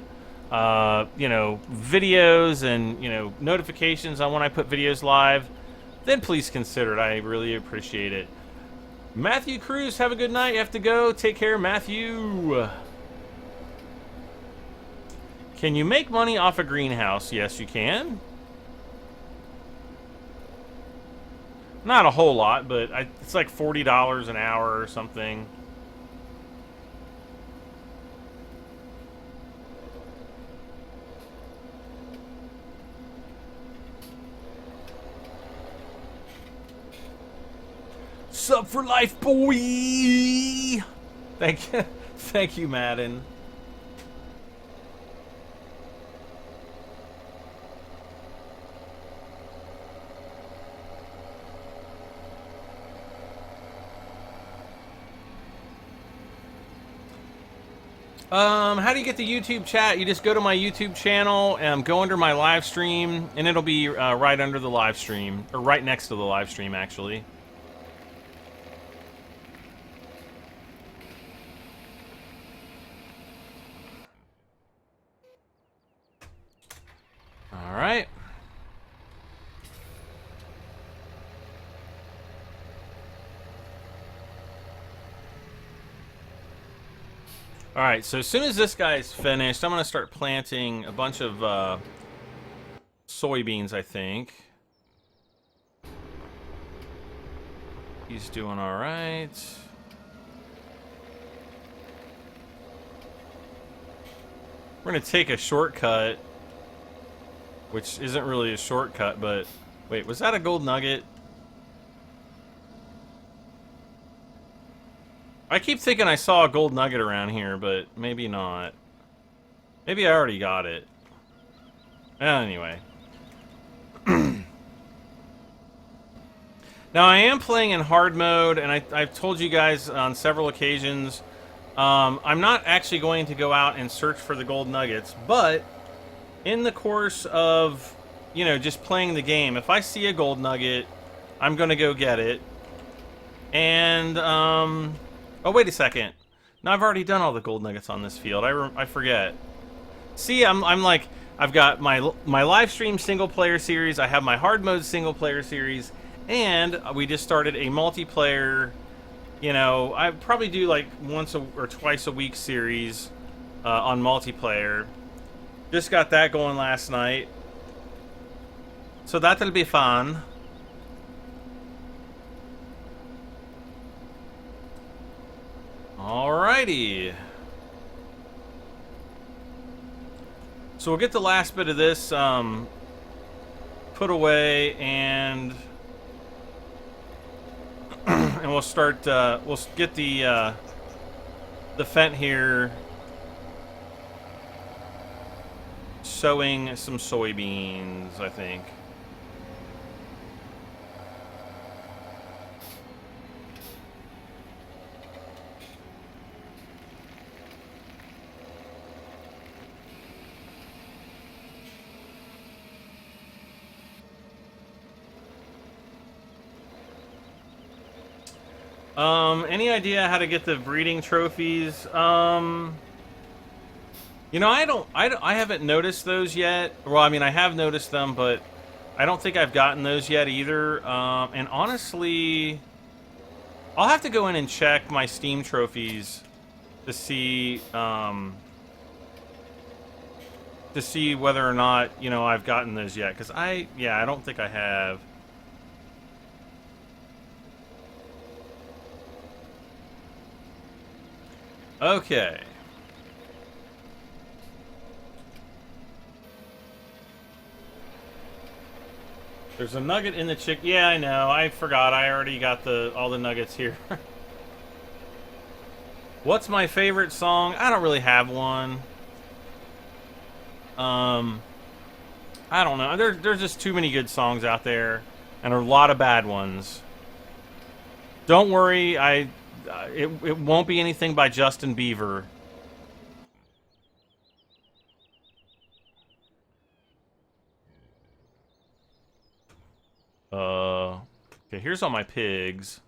videos and notifications on when I put videos live, then please consider it. I really appreciate it. Matthew Cruz, have a good night. You have to go. Take care, Matthew. Can you make money off a greenhouse? Yes, you can. Not a whole lot, but it's like $40 an hour or something. Sub for life, boy! Thank you, Madden. How do you get the YouTube chat? You just go to my YouTube channel and go under my live stream, and it'll be right under the live stream, or right next to the live stream, actually. All right. Alright, so as soon as this guy's finished, I'm going to start planting a bunch of soybeans, I think. He's doing alright. We're going to take a shortcut, which isn't really a shortcut, but... Wait, was that a gold nugget? I keep thinking I saw a gold nugget around here, but maybe not. Maybe I already got it. Anyway. Now, I am playing in hard mode, and I've told you guys on several occasions, I'm not actually going to go out and search for the gold nuggets, but in the course of, you know, just playing the game, if I see a gold nugget, I'm going to go get it. And, oh, wait a second. No, I've already done all the gold nuggets on this field. I forget. See, I'm like, I've got my live stream single player series, I have my hard mode single player series, and we just started a multiplayer, you know, I probably do like once or twice a week series on multiplayer. Just got that going last night. So that'll be fun. Alrighty. So we'll get the last bit of this put away, and and we'll start. We'll get the Fent here sowing some soybeans, I think. Any idea how to get the breeding trophies? You know, I haven't noticed those yet. Well, I mean, I have noticed them, but I don't think I've gotten those yet either. And honestly, I'll have to go in and check my Steam trophies to see whether or not, you know, I've gotten those yet. Because I don't think I have. Okay. There's a nugget in the chick. Yeah, I know. I forgot. I already got all the nuggets here. What's my favorite song? I don't really have one. I don't know. There's just too many good songs out there, and a lot of bad ones. Don't worry. It won't be anything by Justin Bieber. Okay, here's all my pigs.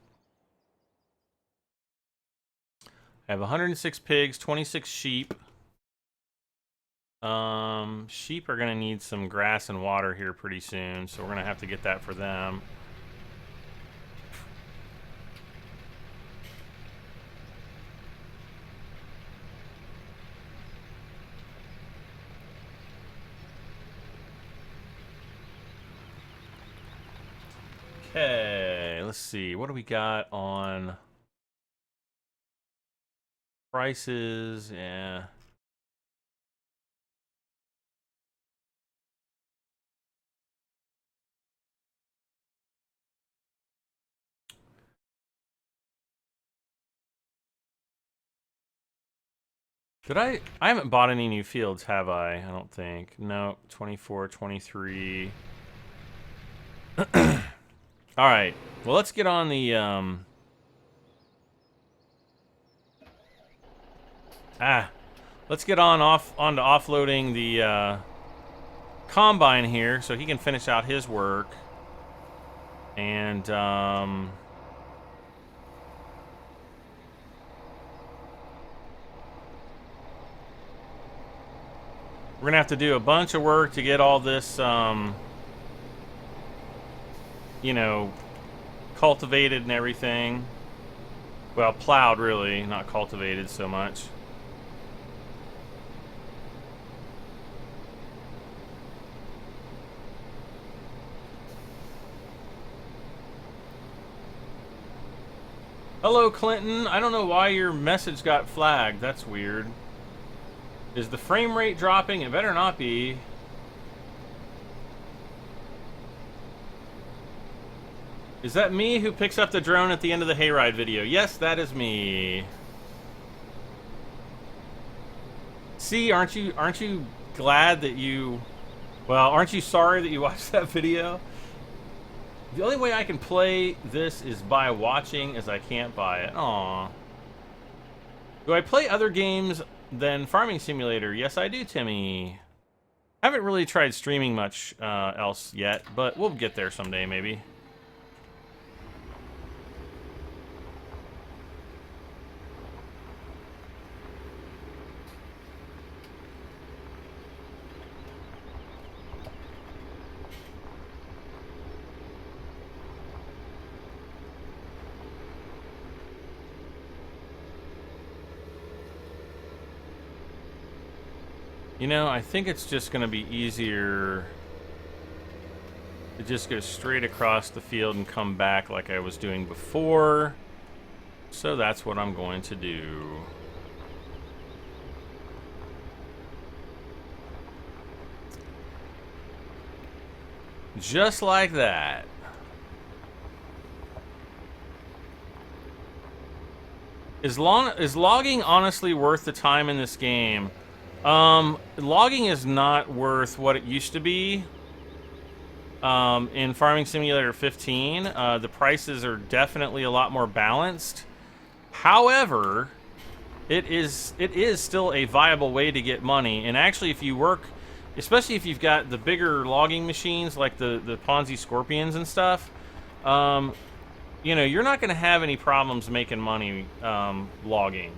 I have 106 pigs, 26 sheep. Sheep are gonna need some grass and water here pretty soon, so we're gonna have to get that for them. Okay, let's see. What do we got on prices? Yeah. I haven't bought any new fields, have I? I don't think. No, 24, 23. All right. Well, let's get on the let's get onto offloading the combine here so he can finish out his work. And we're gonna have to do a bunch of work to get all this you know, cultivated and everything. Well, plowed, really, not cultivated so much. Hello, Clinton. I don't know why your message got flagged. That's weird. Is the frame rate dropping? It better not be. Is that me who picks up the drone at the end of the hayride video? Yes, that is me. See, aren't you glad that you... Well, aren't you sorry that you watched that video? The only way I can play this is by watching, as I can't buy it. Aww. Do I play other games than Farming Simulator? Yes, I do, Timmy. I haven't really tried streaming much else yet, but we'll get there someday, maybe. You know, I think it's just going to be easier to just go straight across the field and come back like I was doing before. So that's what I'm going to do. Just like that. Is logging honestly worth the time in this game? Logging is not worth what it used to be. In Farming Simulator 15, the prices are definitely a lot more balanced. However, it is still a viable way to get money. And actually, if you work, especially if you've got the bigger logging machines like the Ponzi Scorpions and stuff, you know, you're not going to have any problems making money logging.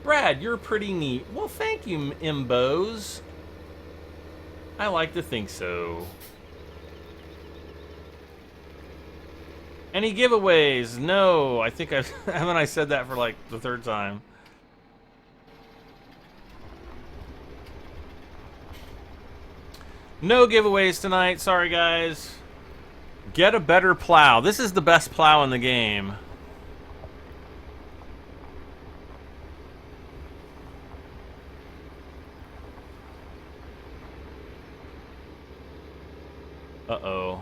Brad, you're pretty neat. Well, thank you, Imbos. I like to think so. Any giveaways? No, I think haven't I said that for like the third time. No giveaways tonight. Sorry, guys. Get a better plow. This is the best plow in the game. Uh-oh.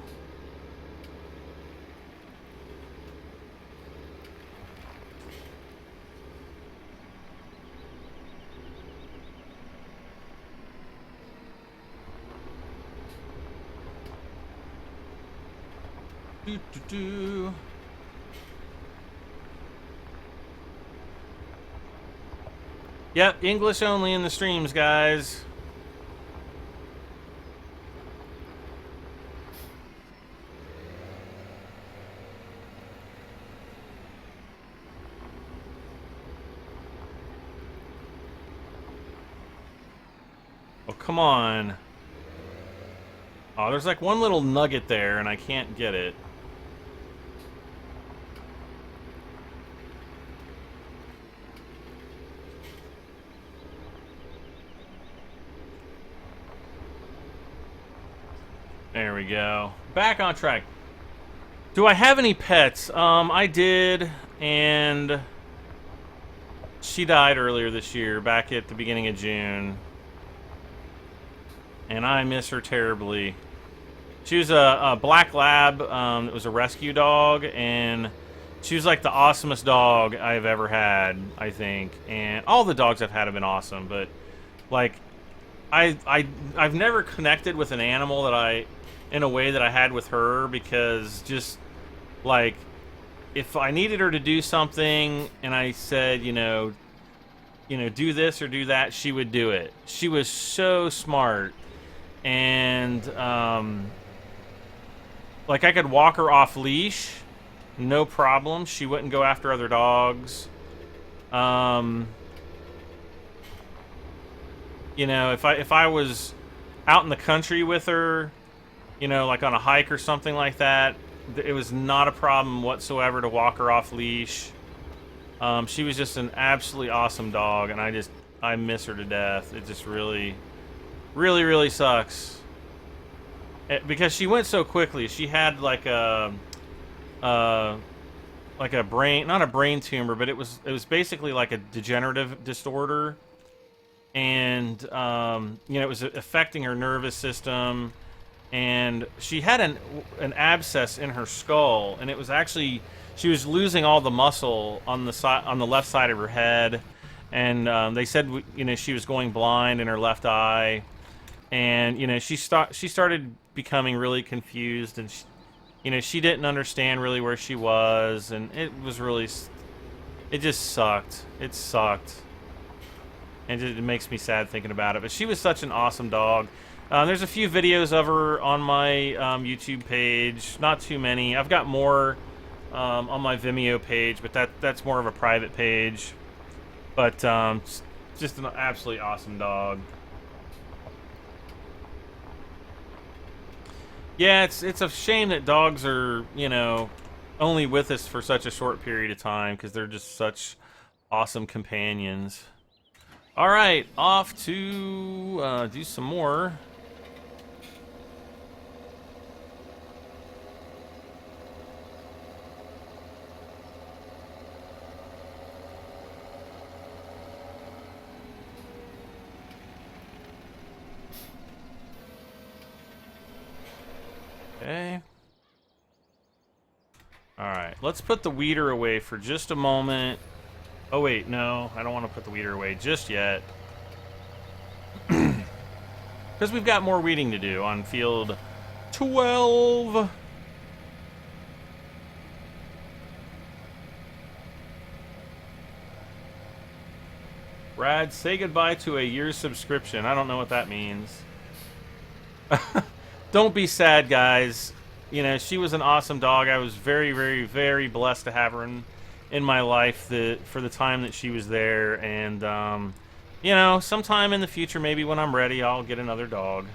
Do. Yep, English only in the streams, guys. Oh, come on. Oh, there's like one little nugget there, and I can't get it. There we go. Back on track. Do I have any pets? I did, and she died earlier this year, back at the beginning of June. And I miss her terribly. She was a black lab. It was a rescue dog, and she was like the awesomest dog I've ever had, I think. And all the dogs I've had have been awesome, but like I've never connected with an animal that in a way that I had with her, because just like if I needed her to do something and I said, you know, do this or do that, she would do it. She was so smart. And like I could walk her off leash, no problem. She wouldn't go after other dogs. You know, if I was out in the country with her, you know, like on a hike or something like that, it was not a problem whatsoever to walk her off leash. She was just an absolutely awesome dog, and I miss her to death. It just really sucks. Because she went so quickly. She had like a brain, not a brain tumor, but it was basically like a degenerative disorder. And you know, it was affecting her nervous system. and she had an abscess in her skull, and it was actually, she was losing all the muscle on the side, on the left side of her head, and they said, you know, she was going blind in her left eye, and you know, she started becoming really confused, and you know, she didn't understand really where she was, and it was really, it just sucked. It sucked. And it makes me sad thinking about it. But she was such an awesome dog. There's a few videos of her on my YouTube page. Not too many. I've got more on my Vimeo page, but that's more of a private page. But just an absolutely awesome dog. Yeah, it's a shame that dogs are, you know, only with us for such a short period of time, because they're just such awesome companions. All right, off to do some more. Okay. All right, let's put the weeder away for just a moment. Oh wait, no, I don't want to put the weeder away just yet. Because we've got more weeding to do on field 12. Brad, say goodbye to a year's subscription. I don't know what that means. Don't be sad, guys. You know, she was an awesome dog. I was very, very, very blessed to have her in my life for the time that she was there. And, you know, sometime in the future, maybe when I'm ready, I'll get another dog.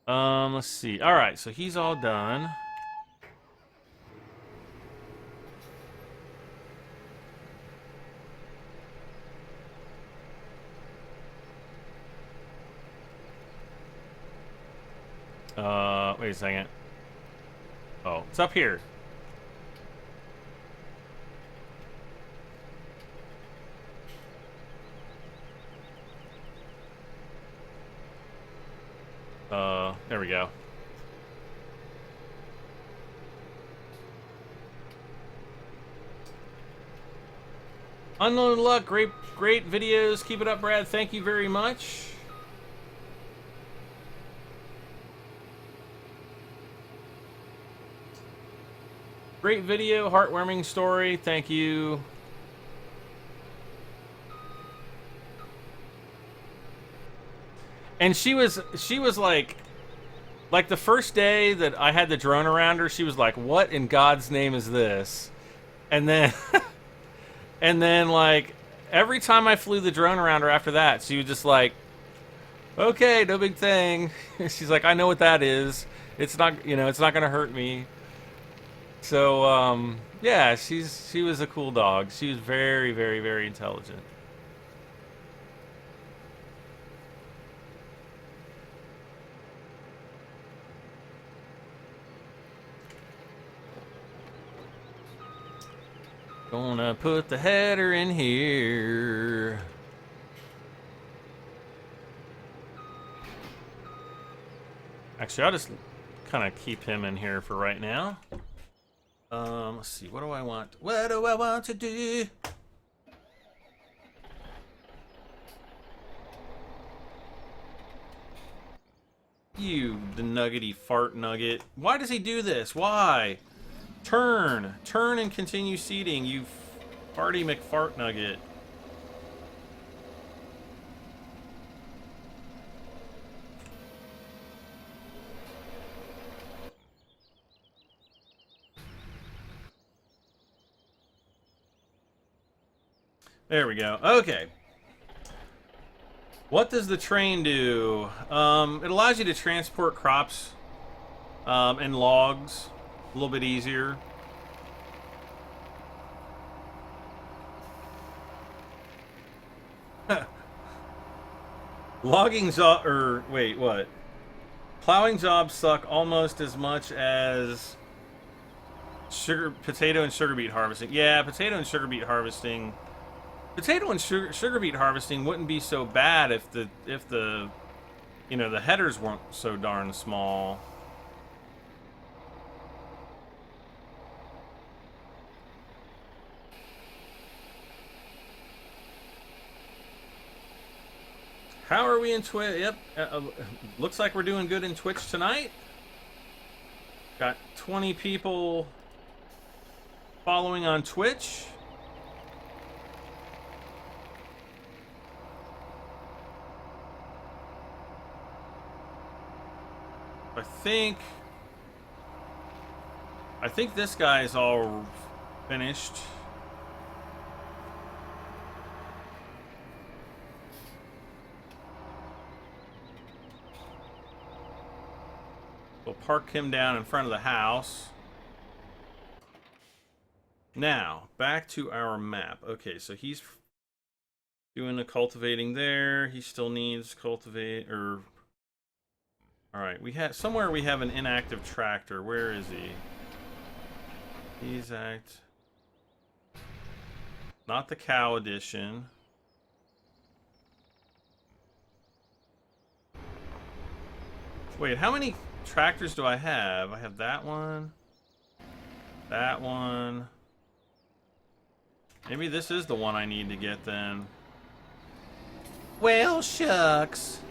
Let's see. All right, so he's all done. Wait a second. Oh, it's up here. There we go. Unload luck, great videos. Keep it up, Brad. Thank you very much. Great video, heartwarming story. Thank you. And she was like the first day that I had the drone around her, she was like, "What in God's name is this?" And then and then like every time I flew the drone around her after that, she was just like, "Okay, no big thing." She's like, "I know what that is. It's not, you know, it's not going to hurt me." So, yeah, she was a cool dog. She was very, very, very intelligent. Gonna put the header in here. Actually, I'll just kind of keep him in here for right now. Let's see. What do I want? What do I want to do? You, the nuggety fart nugget. Why does he do this? Why? Turn and continue seating, you farty McFart nugget. There we go. Okay. What does the train do? It allows you to transport crops and logs a little bit easier. Logging job, or wait, what? Plowing jobs suck almost as much as potato and sugar beet harvesting. Yeah, potato and sugar beet harvesting. Potato and sugar beet harvesting wouldn't be so bad if the you know, the headers weren't so darn small. How are we in Twitch? Yep, looks like we're doing good in Twitch tonight. Got 20 people following on Twitch. I think this guy's all finished. We'll park him down in front of the house. Now, back to our map. Okay, so he's doing the cultivating there. He still needs cultivate, or... Alright, we have somewhere we have an inactive tractor. Where is he? He's not the cow edition. Wait, how many tractors do I have? I have that one. That one. Maybe this is the one I need to get then. Well, shucks.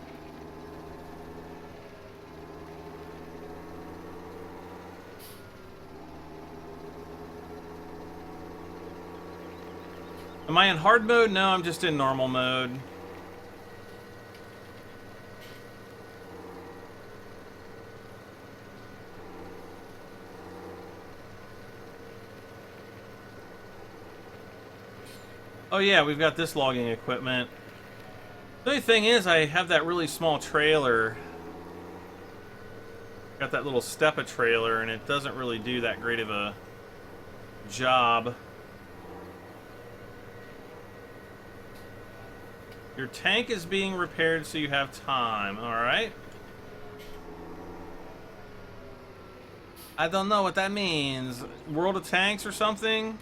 Am I in hard mode? No, I'm just in normal mode. Oh yeah, we've got this logging equipment. The only thing is, I have that really small trailer. Got that little Stepa trailer, and it doesn't really do that great of a job. Your tank is being repaired so you have time, alright? I don't know what that means. World of Tanks or something?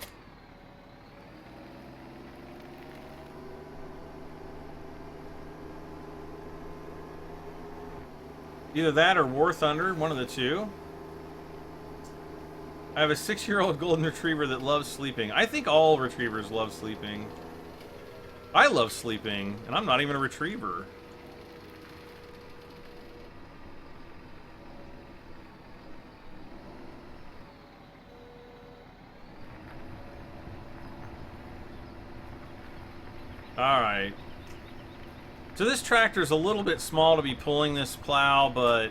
Either that or War Thunder, one of the two. I have a 6-year-old golden retriever that loves sleeping. I think all retrievers love sleeping. I love sleeping, and I'm not even a retriever. Alright. So this tractor's a little bit small to be pulling this plow, but,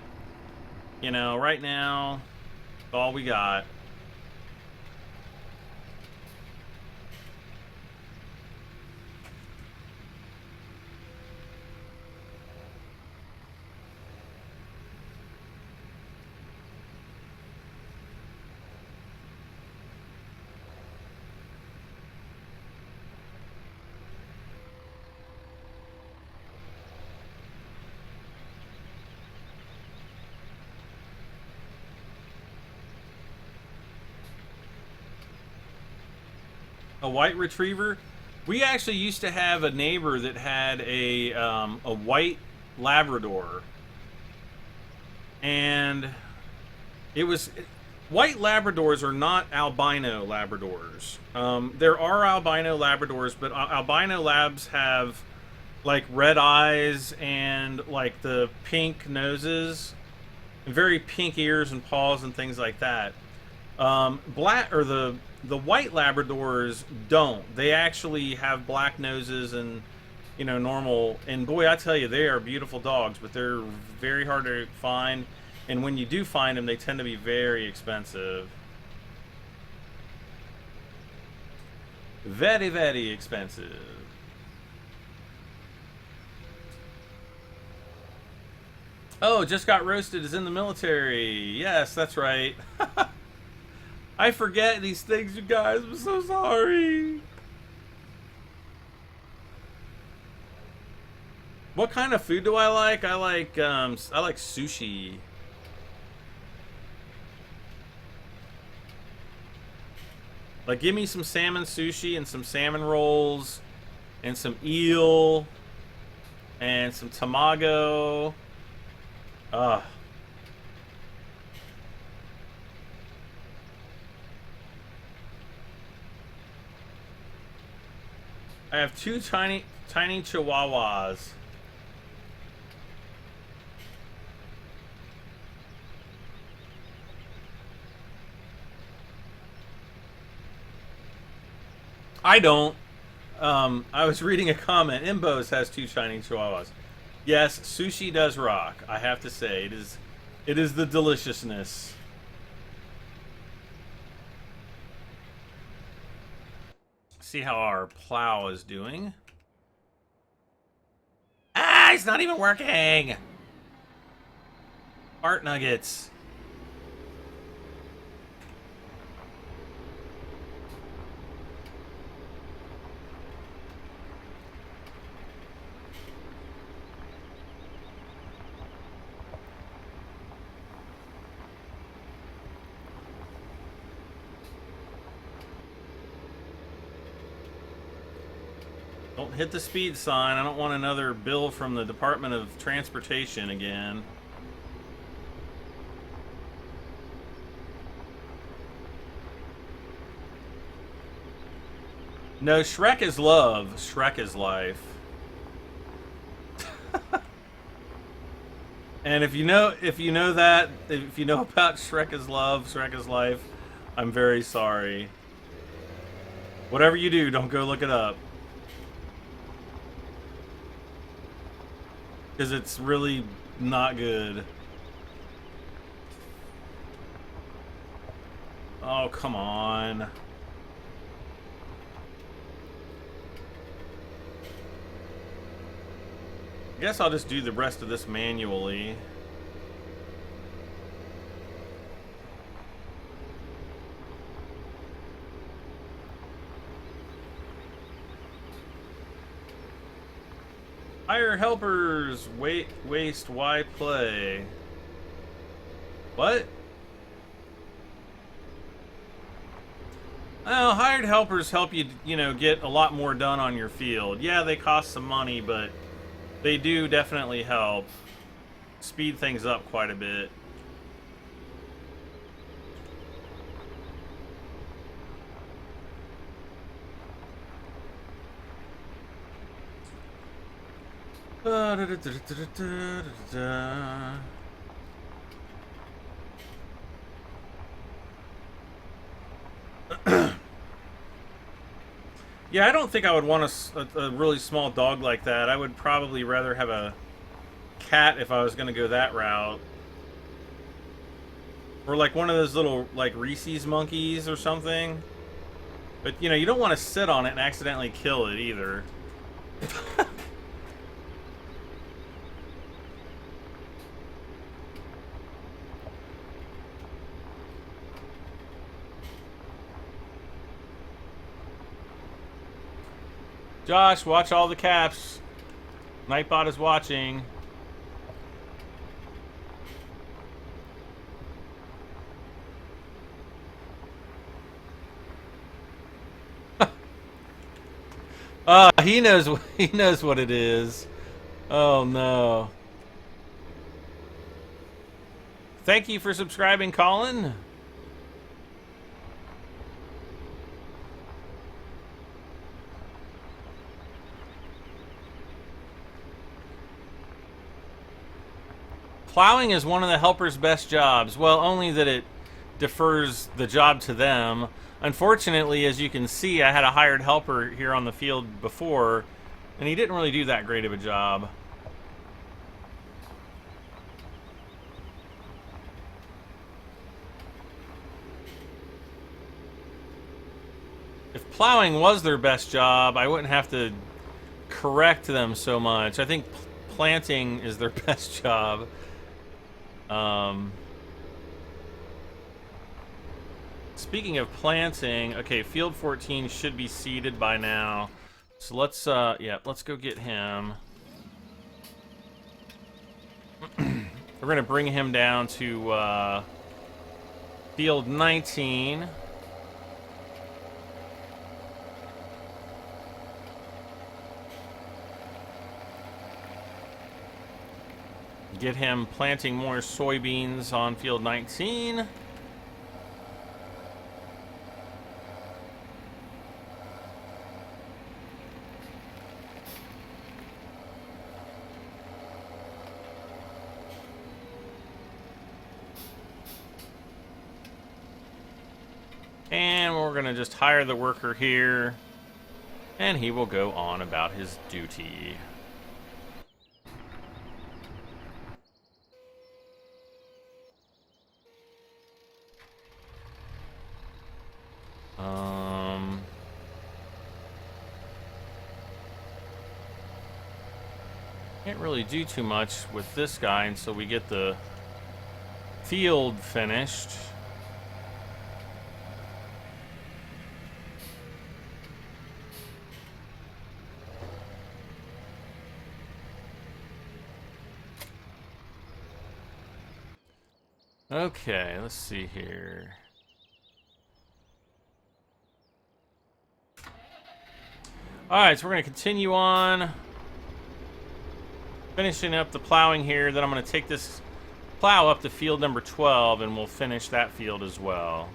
you know, right now, it's all we got. A white retriever? We actually used to have a neighbor that had a white Labrador, and it was white Labradors are not albino Labradors. There are albino Labradors, but albino Labs have like red eyes and like the pink noses, and very pink ears and paws and things like that. Black or the white Labradors don't. They actually have black noses and, you know, normal. And boy, I tell you, they are beautiful dogs, but they're very hard to find. And when you do find them, they tend to be very expensive. Very, very expensive. Oh, just got roasted is in the military. Yes, that's right. I forget these things, you guys. I'm so sorry. What kind of food do I like? I like sushi. Like, give me some salmon sushi and some salmon rolls and some eel and some tamago Ugh. I have two tiny chihuahuas. I don't. I was reading a comment. Imbos has two tiny chihuahuas. Yes, sushi does rock. I have to say, it is the deliciousness. See how our plow is doing. Ah, it's not even working. Art nuggets. Don't hit the speed sign. I don't want another bill from the Department of Transportation again. No, Shrek is love. Shrek is life. And if you know about Shrek is love, Shrek is life, I'm very sorry. Whatever you do, don't go look it up. Because it's really not good. Oh, come on. I guess I'll just do the rest of this manually. Hire helpers, waste, why play? What? Oh, hired helpers help you, get a lot more done on your field. Yeah, they cost some money, but they do definitely help speed things up quite a bit. Yeah, I don't think I would want a really small dog like that. I would probably rather have a cat if I was going to go that route. Or like one of those little, like, Reese's monkeys or something. But, you don't want to sit on it and accidentally kill it either. Josh, watch all the caps. Nightbot is watching. He knows what it is. Oh no. Thank you for subscribing, Colin. Plowing is one of the helpers' best jobs. Well, only that it defers the job to them. Unfortunately, as you can see, I had a hired helper here on the field before, and he didn't really do that great of a job. If plowing was their best job, I wouldn't have to correct them so much. I think planting is their best job. Speaking of planting, okay, field 14 should be seeded by now. So let's go get him. We're gonna bring him down to field 19. get him planting more soybeans on field 19. And we're going to just hire the worker here, and he will go on about his duty. Can't really do too much with this guy until we get the field finished. Okay, let's see here. Alright, so we're going to continue on. Finishing up the plowing here, then I'm going to take this plow up to field number 12, and we'll finish that field as well.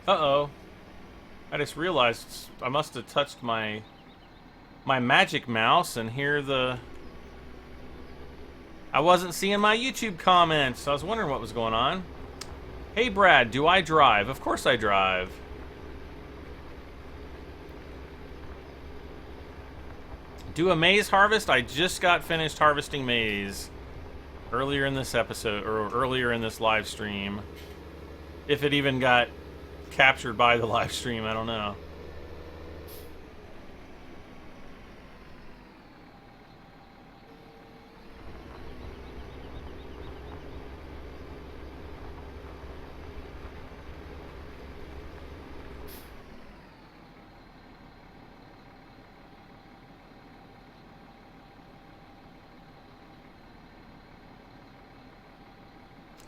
Uh-oh. I just realized I must have touched my magic mouse, and here I wasn't seeing my YouTube comments. I was wondering what was going on. Hey Brad, do I drive? Of course I drive. Do a maize harvest? I just got finished harvesting maize earlier in this episode, or earlier in this live stream. If it even got captured by the live stream, I don't know.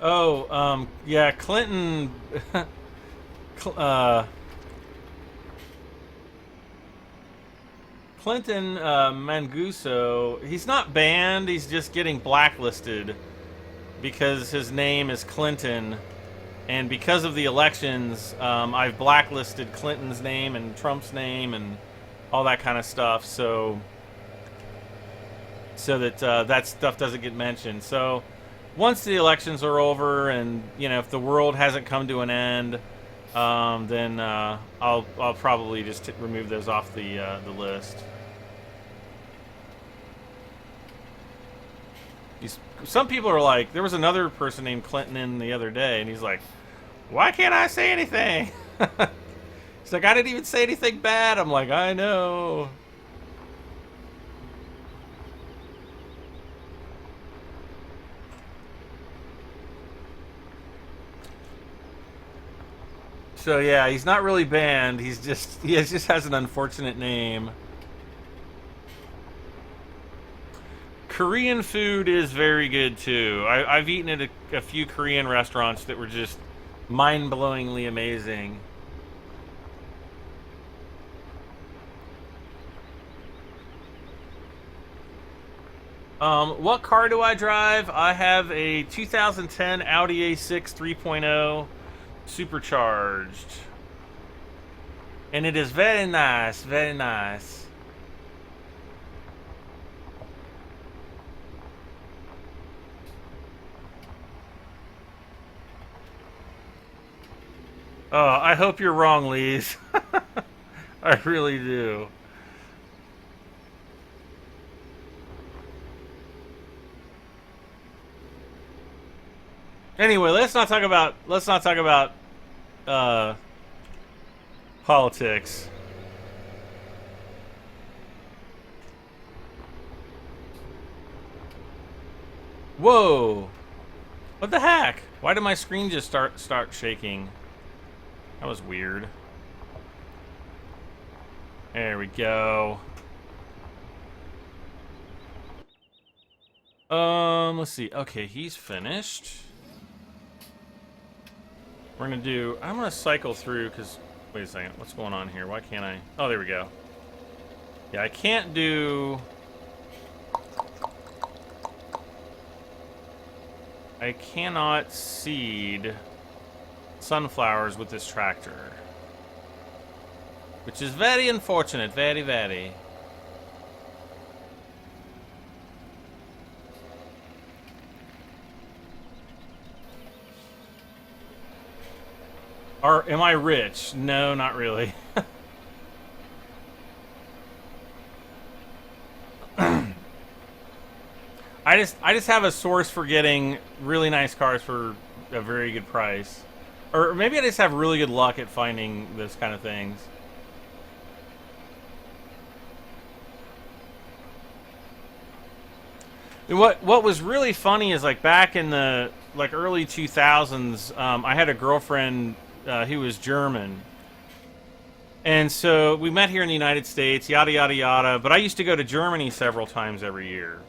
Oh, yeah, Clinton, Clinton, Manguso, he's not banned, he's just getting blacklisted because his name is Clinton, and because of the elections, I've blacklisted Clinton's name and Trump's name and all that kind of stuff, so that that stuff doesn't get mentioned. So once the elections are over, and you know, if the world hasn't come to an end, then I'll probably just remove those off the list. Some people are like, there was another person named Clinton in the other day, and he's like, why can't I say anything? He's like, I didn't even say anything bad. I'm like, I know. So yeah, he's not really banned. He just has an unfortunate name. Korean food is very good too. I've eaten at a few Korean restaurants that were just mind-blowingly amazing. What car do I drive? I have a 2010 Audi A6 3.0 supercharged, and it is very nice, very nice. Oh, I hope you're wrong, Lise. I really do. Anyway, let's not talk about politics. Whoa! What the heck? Why did my screen just start shaking? That was weird. There we go. Let's see. Okay, he's finished. We're gonna do. I'm gonna cycle through because. Wait a second. What's going on here? Why can't I? Oh, there we go. Yeah, I can't do. I cannot seed sunflowers with this tractor, which is very unfortunate. Very, very. Am I rich? No, not really. I just have a source for getting really nice cars for a very good price. Or maybe I just have really good luck at finding those kind of things. And what was really funny is like back in the early 2000s, I had a girlfriend who was German. And so we met here in the United States, yada, yada, yada. But I used to go to Germany several times every year.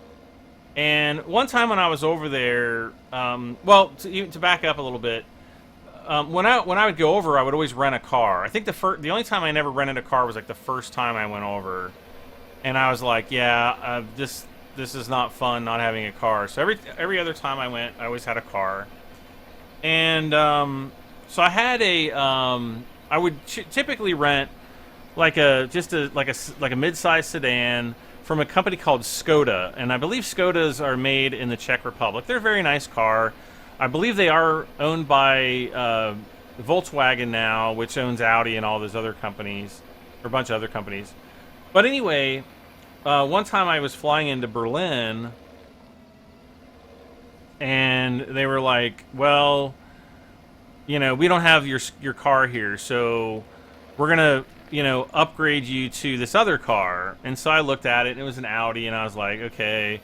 And one time when I was over there, well, to back up a little bit, when I would go over, I would always rent a car. I think the only time I never rented a car was like the first time I went over, and I was like, yeah, this is not fun not having a car. So every other time I went, I always had a car, and so I had I would typically rent like a mid-sized sedan from a company called Skoda, and I believe Skodas are made in the Czech Republic. They're a very nice car. I believe they are owned by Volkswagen now, which owns Audi and all those other companies, or a bunch of other companies. But anyway, one time I was flying into Berlin, and they were like, well, you know, we don't have your car here, so we're gonna, you know, upgrade you to this other car. And so I looked at it, and it was an Audi, and I was like, okay.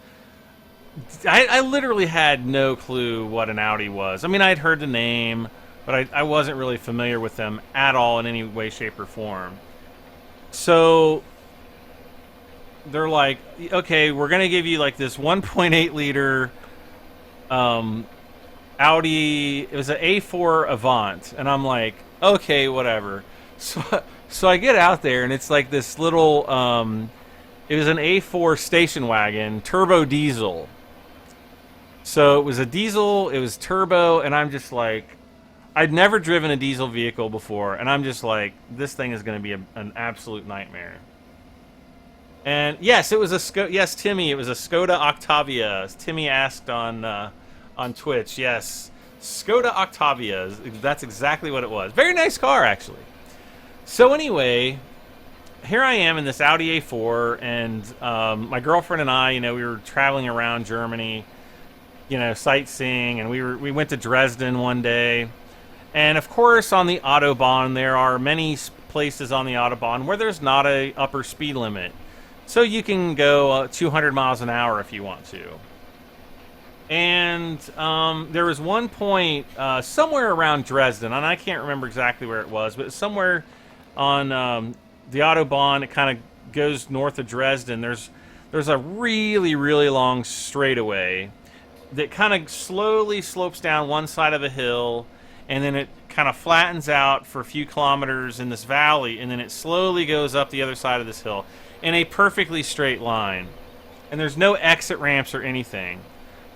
I literally had no clue what an Audi was. I mean, I had heard the name, but I wasn't really familiar with them at all in any way, shape, or form. So they're like, okay, we're going to give you like this 1.8 liter Audi. It was an A4 Avant. And I'm like, okay, whatever. So I get out there, and it's like this little, it was an A4 station wagon, turbo diesel. So it was a diesel, it was turbo, and I'm just like, I'd never driven a diesel vehicle before, and I'm just like, this thing is going to be an absolute nightmare. And yes, it was yes, Timmy, it was a Skoda Octavia. Timmy asked on Twitch. Yes, Skoda Octavia. That's exactly what it was. Very nice car, actually. So anyway, here I am in this Audi A4, and my girlfriend and I, you know, we were traveling around Germany, you know, sightseeing, and we went to Dresden one day. And of course, on the Autobahn, there are many places on the Autobahn where there's not a upper speed limit. So you can go 200 miles an hour if you want to. And there was one point somewhere around Dresden, and I can't remember exactly where it was, but somewhere on the Autobahn, it kind of goes north of Dresden. There's a really, really long straightaway that kind of slowly slopes down one side of a hill, and then it kind of flattens out for a few kilometers in this valley, and then it slowly goes up the other side of this hill in a perfectly straight line. And there's no exit ramps or anything.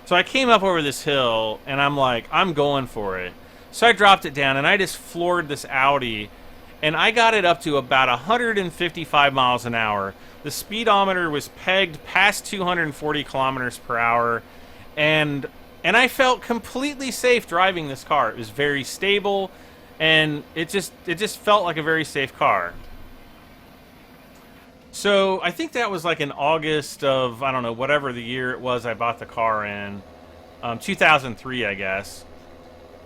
So I came up over this hill, and I'm like, I'm going for it. So I dropped it down, and I just floored this Audi, and I got it up to about 155 miles an hour. The speedometer was pegged past 240 kilometers per hour, and I felt completely safe driving this car. It was very stable, and it just felt like a very safe car. So I think that was like in August of, I don't know, whatever the year it was I bought the car in, 2003, I guess.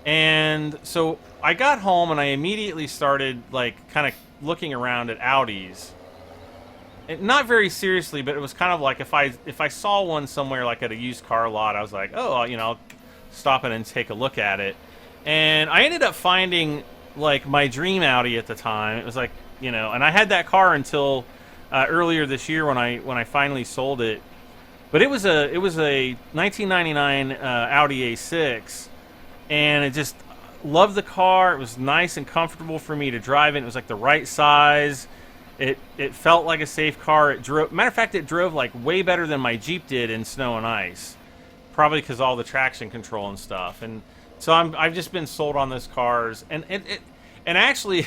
And so I got home, and I immediately started like kind of looking around at Audis. Not very seriously, but it was kind of like if I saw one somewhere like at a used car lot, I was like, oh, you know, I'll stop in and take a look at it. And I ended up finding like my dream Audi at the time. It was like, you know, and I had that car until earlier this year when I finally sold it. But it was a 1999 Audi A6, and it just, loved the car. It was nice and comfortable for me to drive in. It was like the right size. It felt like a safe car. It drove. Matter of fact, it drove like way better than my Jeep did in snow and ice. Probably because all the traction control and stuff. And so I've just been sold on those cars. And actually,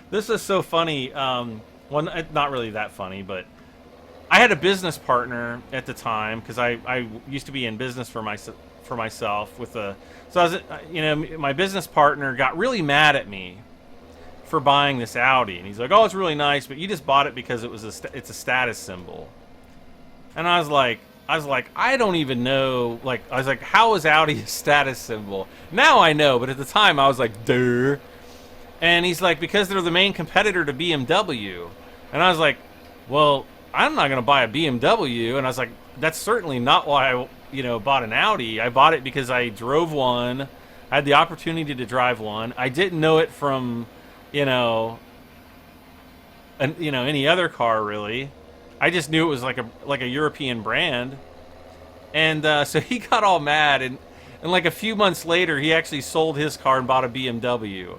this is so funny. Well, not really that funny, but I had a business partner at the time because I used to be in business for myself with a. So I was, my business partner got really mad at me for buying this Audi, and he's like, "Oh, it's really nice, but you just bought it because it's a status symbol." And I was like, I don't even know. Like, I was like, how is Audi a status symbol? Now I know, but at the time I was like, duh. And he's like, because they're the main competitor to BMW. And I was like, well, I'm not going to buy a BMW. And I was like, that's certainly not why I, bought an Audi. I bought it because I drove one. I had the opportunity to drive one. I didn't know it from, any other car really. I just knew it was like a European brand. And so he got all mad, and like a few months later, he actually sold his car and bought a BMW.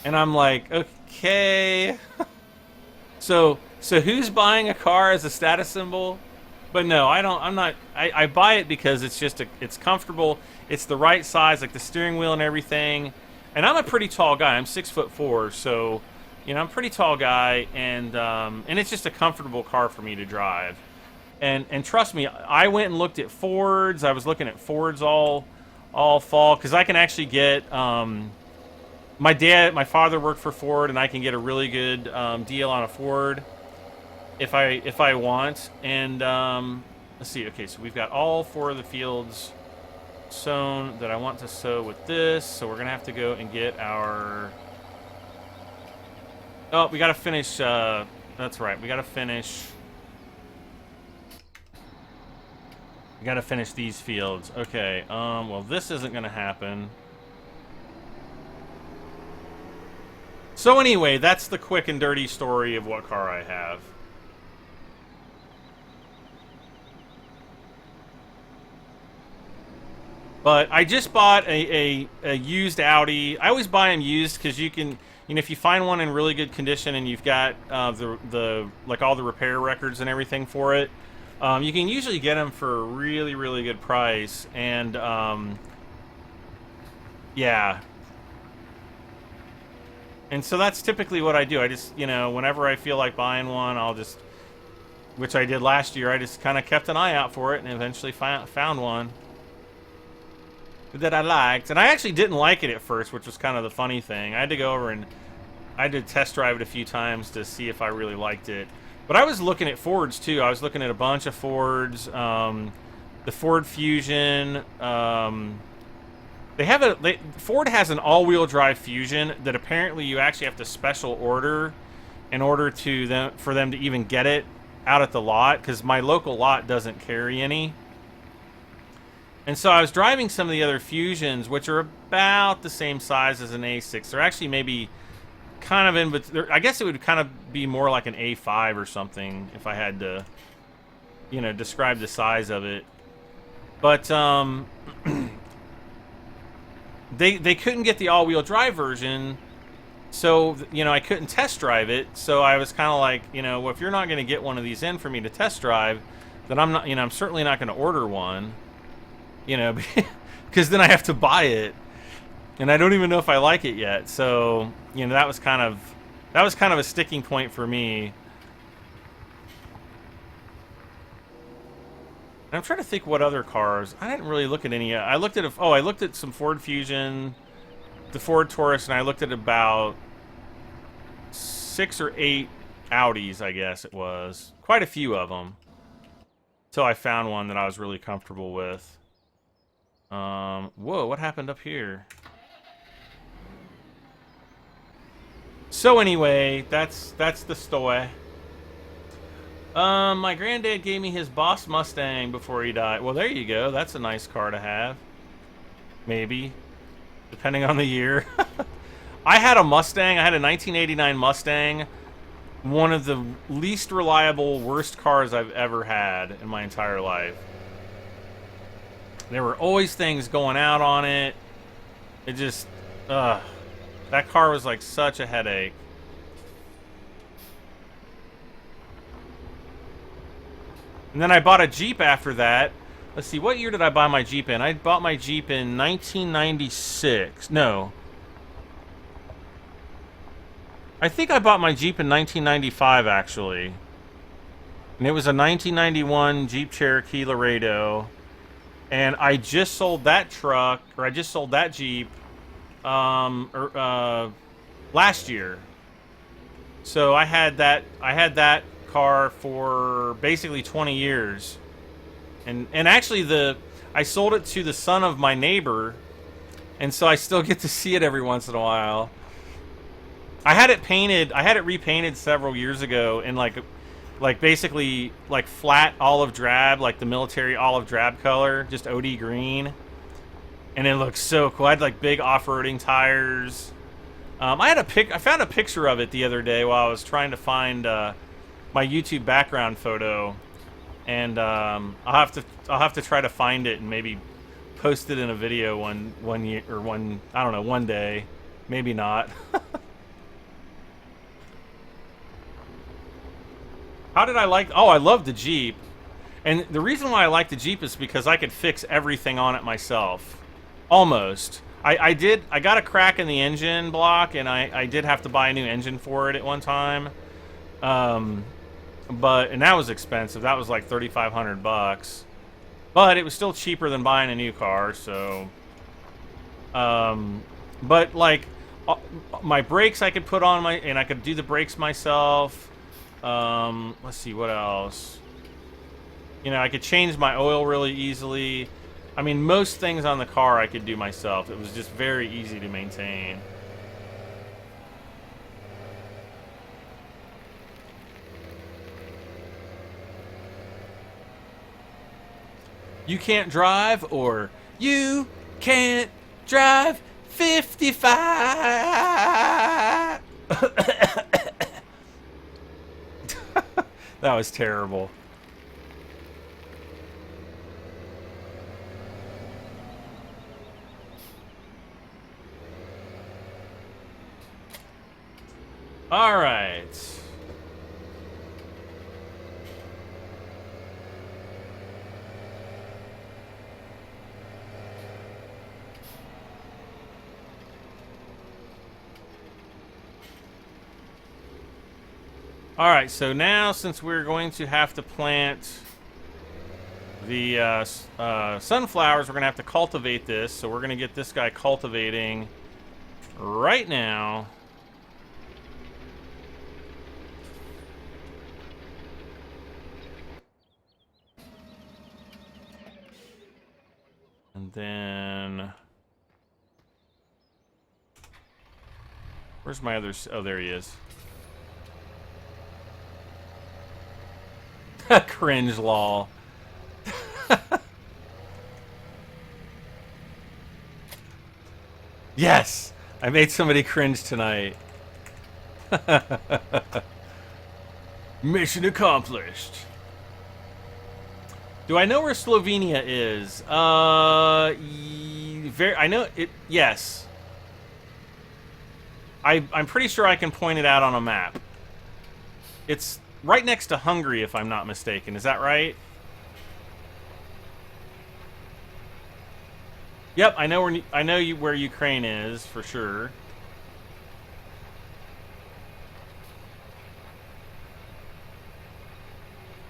And I'm like, okay. So who's buying a car as a status symbol? But no, I buy it because it's just it's comfortable. It's the right size, like the steering wheel and everything. And I'm a pretty tall guy. I'm 6'4", so I'm a pretty tall guy, and it's just a comfortable car for me to drive. And trust me, I went and looked at Fords. I was looking at Fords all fall because I can actually get. My father worked for Ford, and I can get a really good deal on a Ford if I want. And let's see. Okay, so we've got all 4 of the fields sown that I want to sow with this. So we're gonna have to go and get our. Oh, we gotta finish. That's right. We gotta finish. We gotta finish these fields. Okay. Well, this isn't gonna happen. So anyway, that's the quick and dirty story of what car I have. But I just bought a used Audi. I always buy them used because you can, if you find one in really good condition and you've got the like all the repair records and everything for it, you can usually get them for a really, really good price. And yeah. And so that's typically what I do. I just, whenever I feel like buying one, I'll just, which I did last year, I just kind of kept an eye out for it and eventually found one that I liked. And I actually didn't like it at first, which was kind of the funny thing. I had to go over and I did test drive it a few times to see if I really liked it. But I was looking at Fords too. I was looking at a bunch of Fords. The Ford Fusion. Ford has an all-wheel drive Fusion that apparently you actually have to special order in order for them to even get it out at the lot, because my local lot doesn't carry any. And so I was driving some of the other Fusions, which are about the same size as an A6. They're actually maybe kind of in, but I guess it would kind of be more like an A5 or something if I had to, describe the size of it. But they couldn't get the all-wheel drive version, so I couldn't test drive it. So I was kind of like, well, if you're not going to get one of these in for me to test drive, then I'm not, I'm certainly not going to order one. Because then I have to buy it, and I don't even know if I like it yet. So, that was kind of a sticking point for me. And I'm trying to think what other cars. I didn't really look at any. I looked at some Ford Fusion, the Ford Taurus, and I looked at about 6 or 8 Audis, I guess it was. Quite a few of them. Until I found one that I was really comfortable with. Whoa, what happened up here? So anyway, that's the story. My granddad gave me his Boss Mustang before he died. Well, there you go. That's a nice car to have. Maybe. Depending on the year. I had a Mustang. I had a 1989 Mustang. One of the least reliable, worst cars I've ever had in my entire life. There were always things going out on it. It just, that car was like such a headache. And then I bought a Jeep after that. Let's see, what year did I buy my Jeep in? I bought my Jeep in 1996. No. I think I bought my Jeep in 1995, actually. And it was a 1991 Jeep Cherokee Laredo. And I just sold that truck, or I just sold that Jeep, last year. So I had that car for basically 20 years. And actually I sold it to the son of my neighbor, and so I still get to see it every once in a while. I had it repainted several years ago in like basically like flat olive drab, like the military olive drab color, just OD green. And it looks so cool. I had like big off-roading tires. I found a picture of it the other day while I was trying to find my YouTube background photo, and I'll have to try to find it and maybe post it in a video one year or one day, maybe not. How did I like? Oh, I love the Jeep, and the reason why I like the Jeep is because I could fix everything on it myself, almost. I got a crack in the engine block, and I did have to buy a new engine for it at one time. And that was expensive. That was like $3,500, but it was still cheaper than buying a new car. So, but like my brakes, I could put on and I could do the brakes myself. Let's see what else. You know, I could change my oil really easily. I mean, most things on the car I could do myself. It was just very easy to maintain. You can't drive, or you can't drive 55. That was terrible. All right. All right, so now since we're going to have to plant the sunflowers, we're going to have to cultivate this. So we're going to get this guy cultivating right now. And then... where's my other... oh, there he is. Cringe lol. Yes! I made somebody cringe tonight. Mission accomplished. Do I know where Slovenia is? I know it. Yes. I'm pretty sure I can point it out on a map. It's right next to Hungary, if I'm not mistaken. Is that right? Yep, I know where Ukraine is for sure.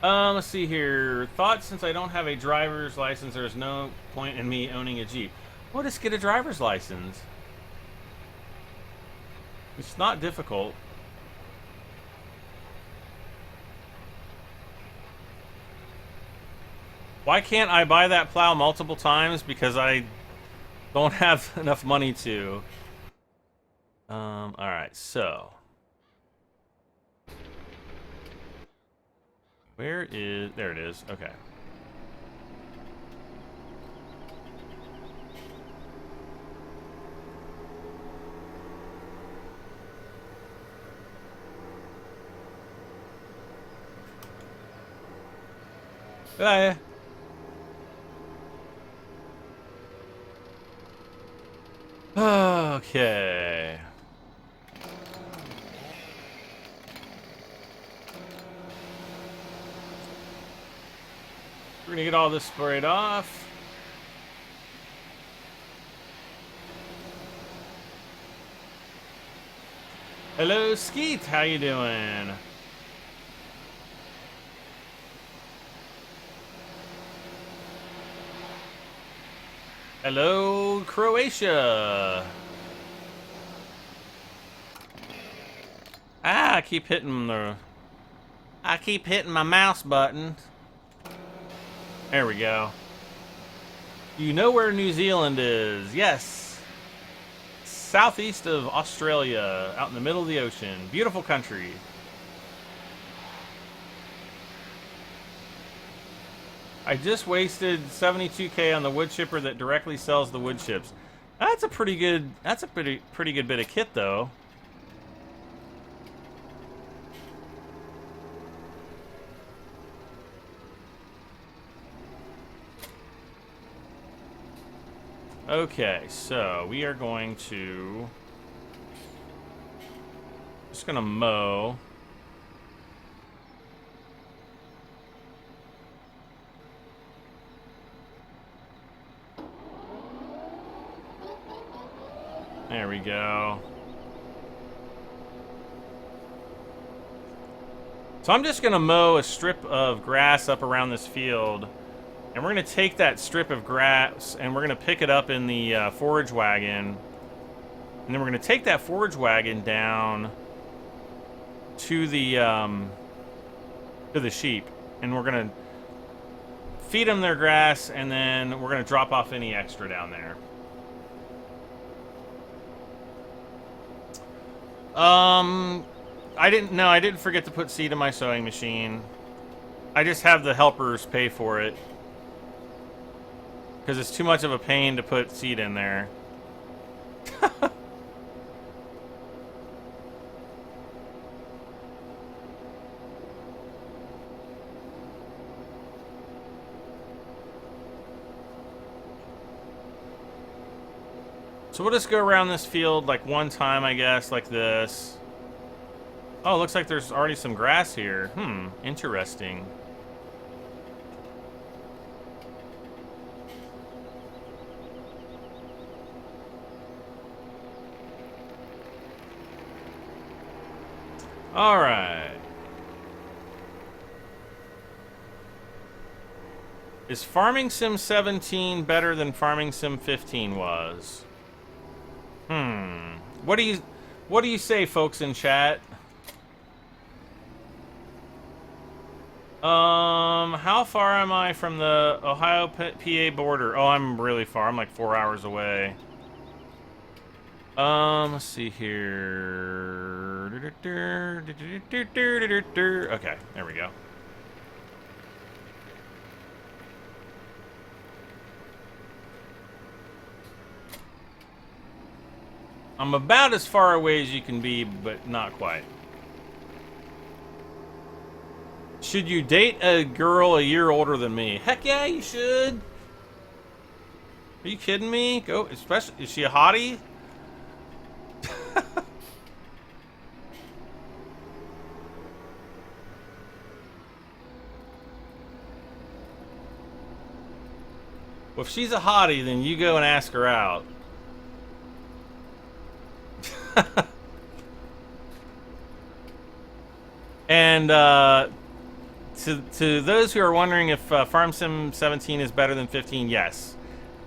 Let's see here. Thoughts: since I don't have a driver's license, there's no point in me owning a Jeep. Well, just get a driver's license. It's not difficult. Why can't I buy that plow multiple times? Because I don't have enough money to. Alright, so. Where is... there it is. Okay. Bye. Okay. We're gonna get all this sprayed off. Hello, Skeet. How you doing? Hello, Croatia. I keep hitting my mouse button. There we go. You know where New Zealand is? Yes. Southeast of Australia, out in the middle of the ocean. Beautiful country. I just wasted 72K on the wood chipper that directly sells the wood chips. That's a pretty good bit of kit though. Okay, so we are going to just gonna mow. There we go. So I'm just gonna mow a strip of grass up around this field. And we're going to take that strip of grass and we're going to pick it up in the forage wagon. And then we're going to take that forage wagon down to the sheep. And we're going to feed them their grass and then we're going to drop off any extra down there. I didn't forget to put seed in my sewing machine. I just have the helpers pay for it. Because it's too much of a pain to put seed in there. So we'll just go around this field like one time, I guess, like this. Oh, looks like there's already some grass here. Interesting. All right. Is Farming Sim 17 better than Farming Sim 15 was? What do you say, folks in chat? How far am I from the Ohio PA border? Oh, I'm really far. I'm like 4 hours away. Let's see here. Okay, there we go. I'm about as far away as you can be, but not quite. Should you date a girl a year older than me? Heck yeah, you should. Are you kidding me? Go, especially, is she a hottie? Well, if she's a hottie, then you go and ask her out. And to those who are wondering if Farm Sim 17 is better than 15, yes,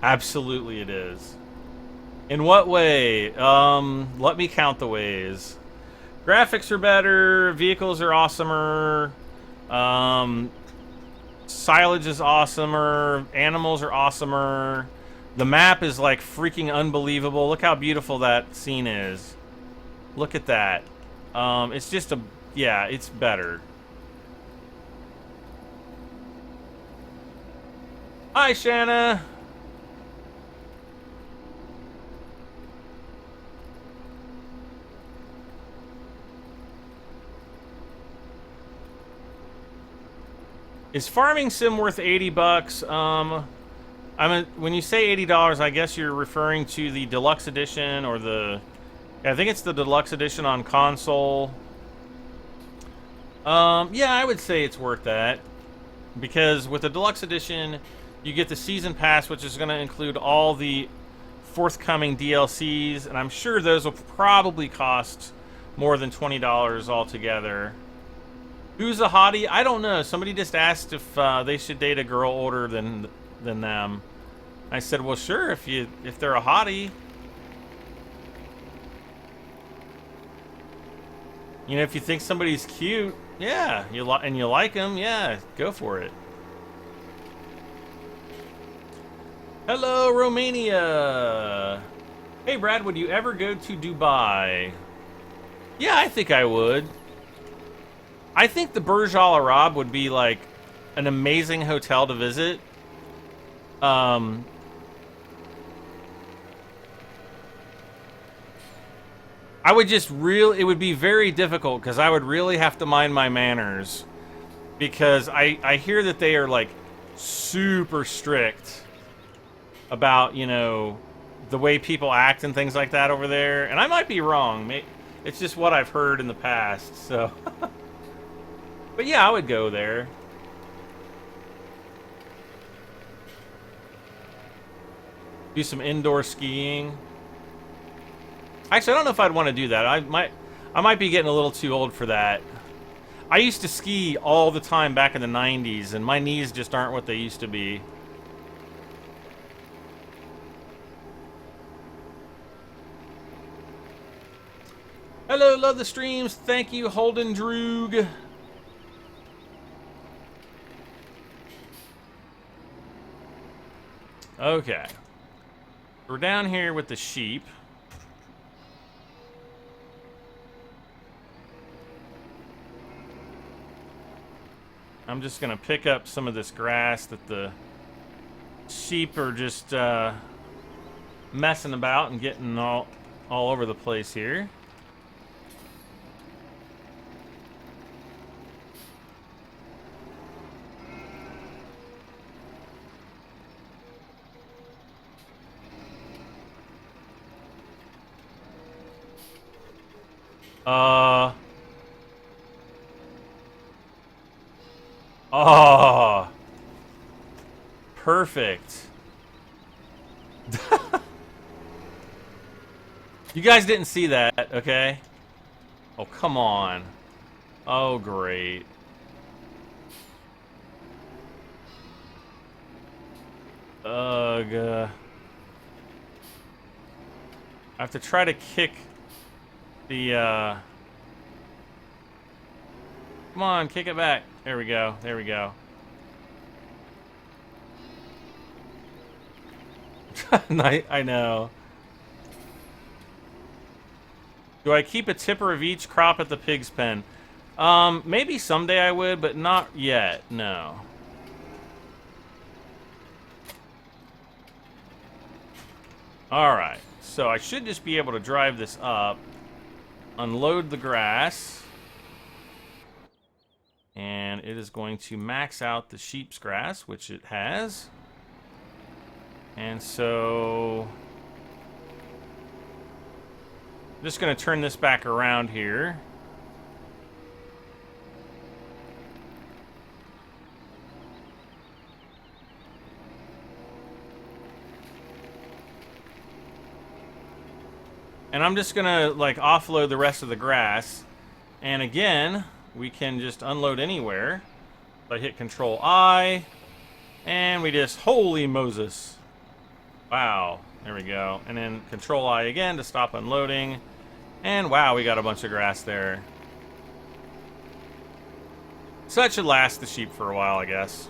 absolutely it is. In what way? Let me count the ways. Graphics are better. Vehicles are awesomer. Silage is awesomer. Animals are awesomer. The map is like freaking unbelievable. Look how beautiful that scene is. Look at that. It's just a... Yeah, it's better. Hi, Shanna. Is Farming Sim worth $80? When you say $80, I guess you're referring to the deluxe edition or the... I think it's the deluxe edition on console. Yeah, I would say it's worth that. Because with the deluxe edition, you get the season pass, which is going to include all the forthcoming DLCs, and I'm sure those will probably cost more than $20 altogether. Who's a hottie? I don't know. Somebody just asked if they should date a girl older than them. I said, well, sure, if they're a hottie. You know, if you think somebody's cute, yeah, you like them, yeah, go for it. Hello, Romania. Hey, Brad, would you ever go to Dubai? Yeah, I think I would. I think the Burj Al Arab would be like an amazing hotel to visit. I would just it would be very difficult because I would really have to mind my manners, because I hear that they are like super strict about, you know, the way people act and things like that over there, and I might be wrong. It's just what I've heard in the past, so. But yeah, I would go there. Do some indoor skiing. Actually, I don't know if I'd want to do that. I might be getting a little too old for that. I used to ski all the time back in the 90s, and my knees just aren't what they used to be. Hello, love the streams. Thank you, Holden Droog. Okay. We're down here with the sheep. I'm just gonna pick up some of this grass that the sheep are just messing about and getting all over the place here. Oh, perfect. You guys didn't see that, okay? Oh, come on. Oh, great. Ugh. I have to try to kick the, Come on, kick it back. There we go. There we go. I know. Do I keep a tipper of each crop at the pig's pen? Maybe someday I would, but not yet. No. Alright. So I should just be able to drive this up, unload the grass, and it is going to max out the sheep's grass, which it has. And so I'm just going to turn this back around here. And I'm just going to like offload the rest of the grass. And again, we can just unload anywhere. So I hit Control I, and we just, holy Moses. Wow, there we go. And then Control I again to stop unloading. And wow, we got a bunch of grass there. So that should last the sheep for a while, I guess.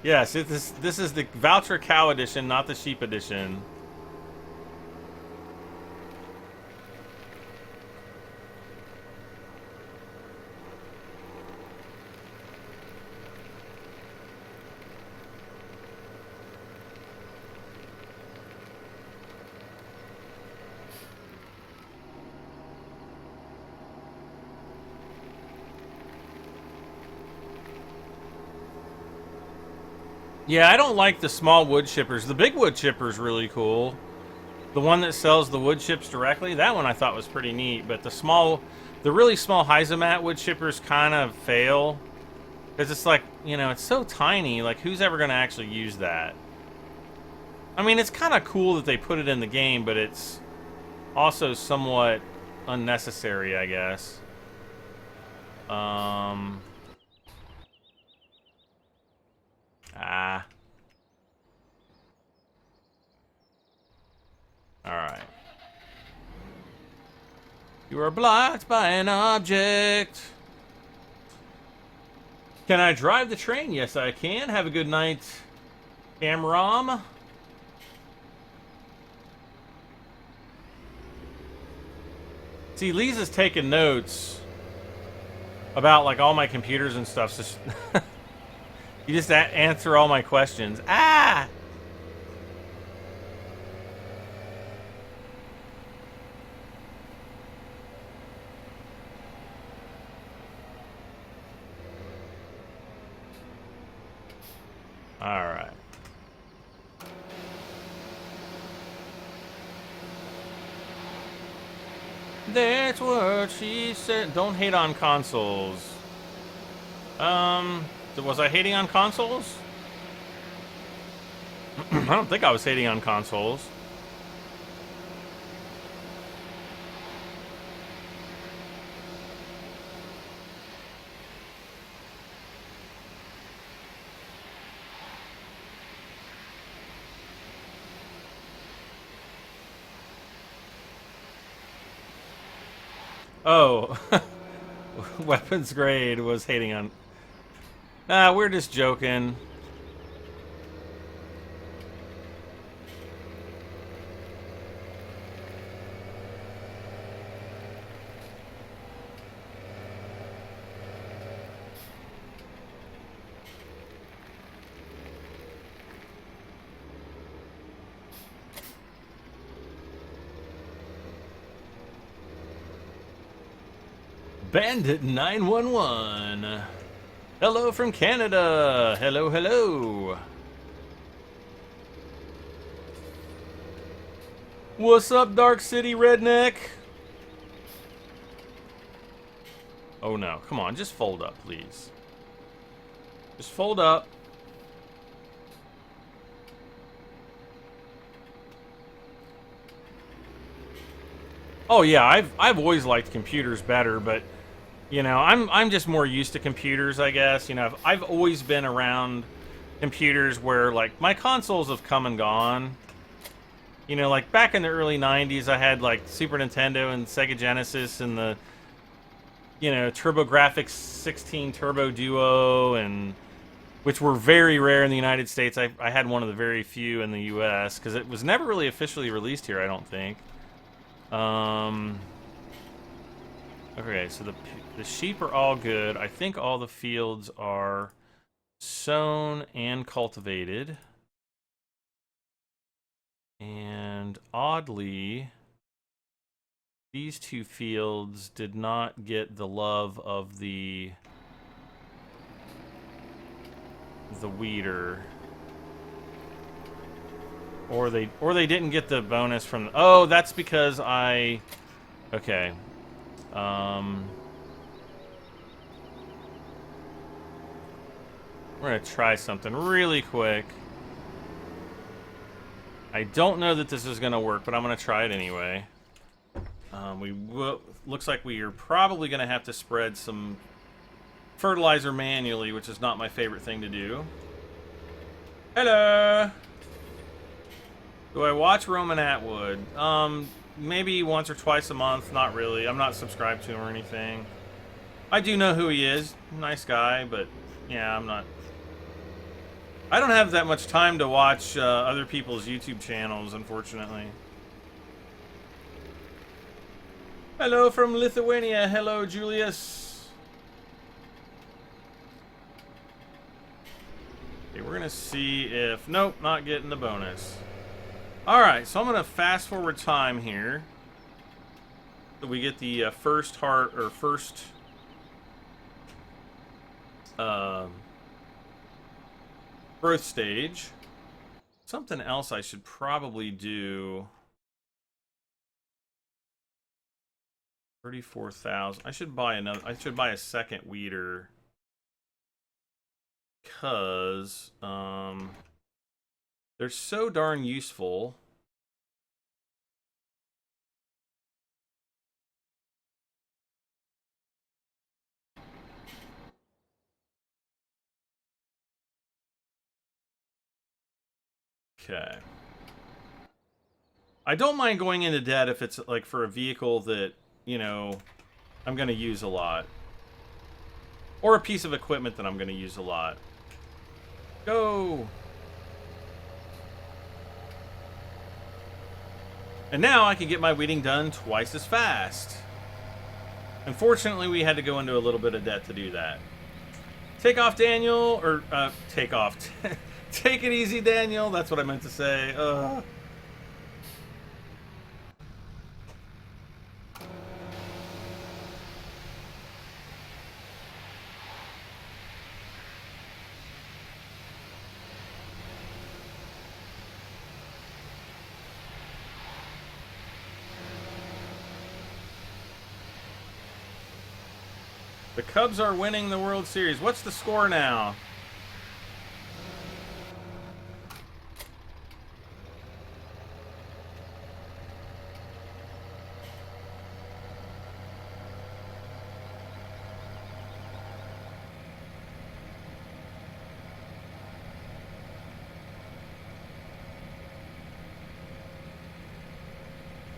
Yes, this is the voucher cow edition, not the sheep edition. Yeah, I don't like the small wood chippers. The big wood chipper's really cool. The one that sells the wood chips directly, that one I thought was pretty neat. But the really small Hyzomat wood chippers kind of fail. Because it's like, you know, it's so tiny. Like, who's ever going to actually use that? I mean, it's kind of cool that they put it in the game, but it's also somewhat unnecessary, I guess. Alright. You are blocked by an object. Can I drive the train? Yes, I can. Have a good night, Camrom. See, Lisa's taking notes about, like, all my computers and stuff. So you just answer all my questions. Ah! Alright. That's what she said. Don't hate on consoles. Was I hating on consoles? I don't think I was hating on consoles. Oh, weapons grade was hating on. Nah, we're just joking. Bandit 911. Hello from Canada. Hello, hello. What's up, Dark City Redneck? Oh no, come on, just fold up, please. Just fold up. Oh yeah, I've always liked computers better, but you know, I'm just more used to computers, I guess. You know, I've always been around computers where, like, my consoles have come and gone. You know, like, back in the early 90s, I had, like, Super Nintendo and Sega Genesis and the, you know, TurboGrafx 16 Turbo Duo, and which were very rare in the United States. I had one of the very few in the U.S., because it was never really officially released here, I don't think. Okay, so the sheep are all good. I think all the fields are sown and cultivated. And oddly, these two fields did not get the love of the weeder. Or they didn't get the bonus from... Oh, that's because I... Okay. We're gonna try something really quick. I don't know that this is gonna work, but I'm gonna try it anyway. Looks like we are probably gonna have to spread some fertilizer manually, which is not my favorite thing to do. Hello! Do I watch Roman Atwood? Maybe once or twice a month. Not really. I'm not subscribed to him or anything. I do know who he is. Nice guy, but yeah, I'm not... I don't have that much time to watch other people's YouTube channels, unfortunately. Hello from Lithuania. Hello, Julius. Okay, we're gonna see if... Nope, not getting the bonus. Alright, so I'm gonna fast forward time here. So we get the first heart, or first... growth stage. Something else I should probably do. 34,000. I should buy another. I should buy a second weeder. Because they're so darn useful. Okay. I don't mind going into debt if it's like for a vehicle that, you know, I'm going to use a lot. Or a piece of equipment that I'm going to use a lot. Go! And now I can get my weeding done twice as fast. Unfortunately, we had to go into a little bit of debt to do that. Take off, Daniel, or take off. Take it easy, Daniel. That's what I meant to say. The Cubs are winning the World Series. What's the score now?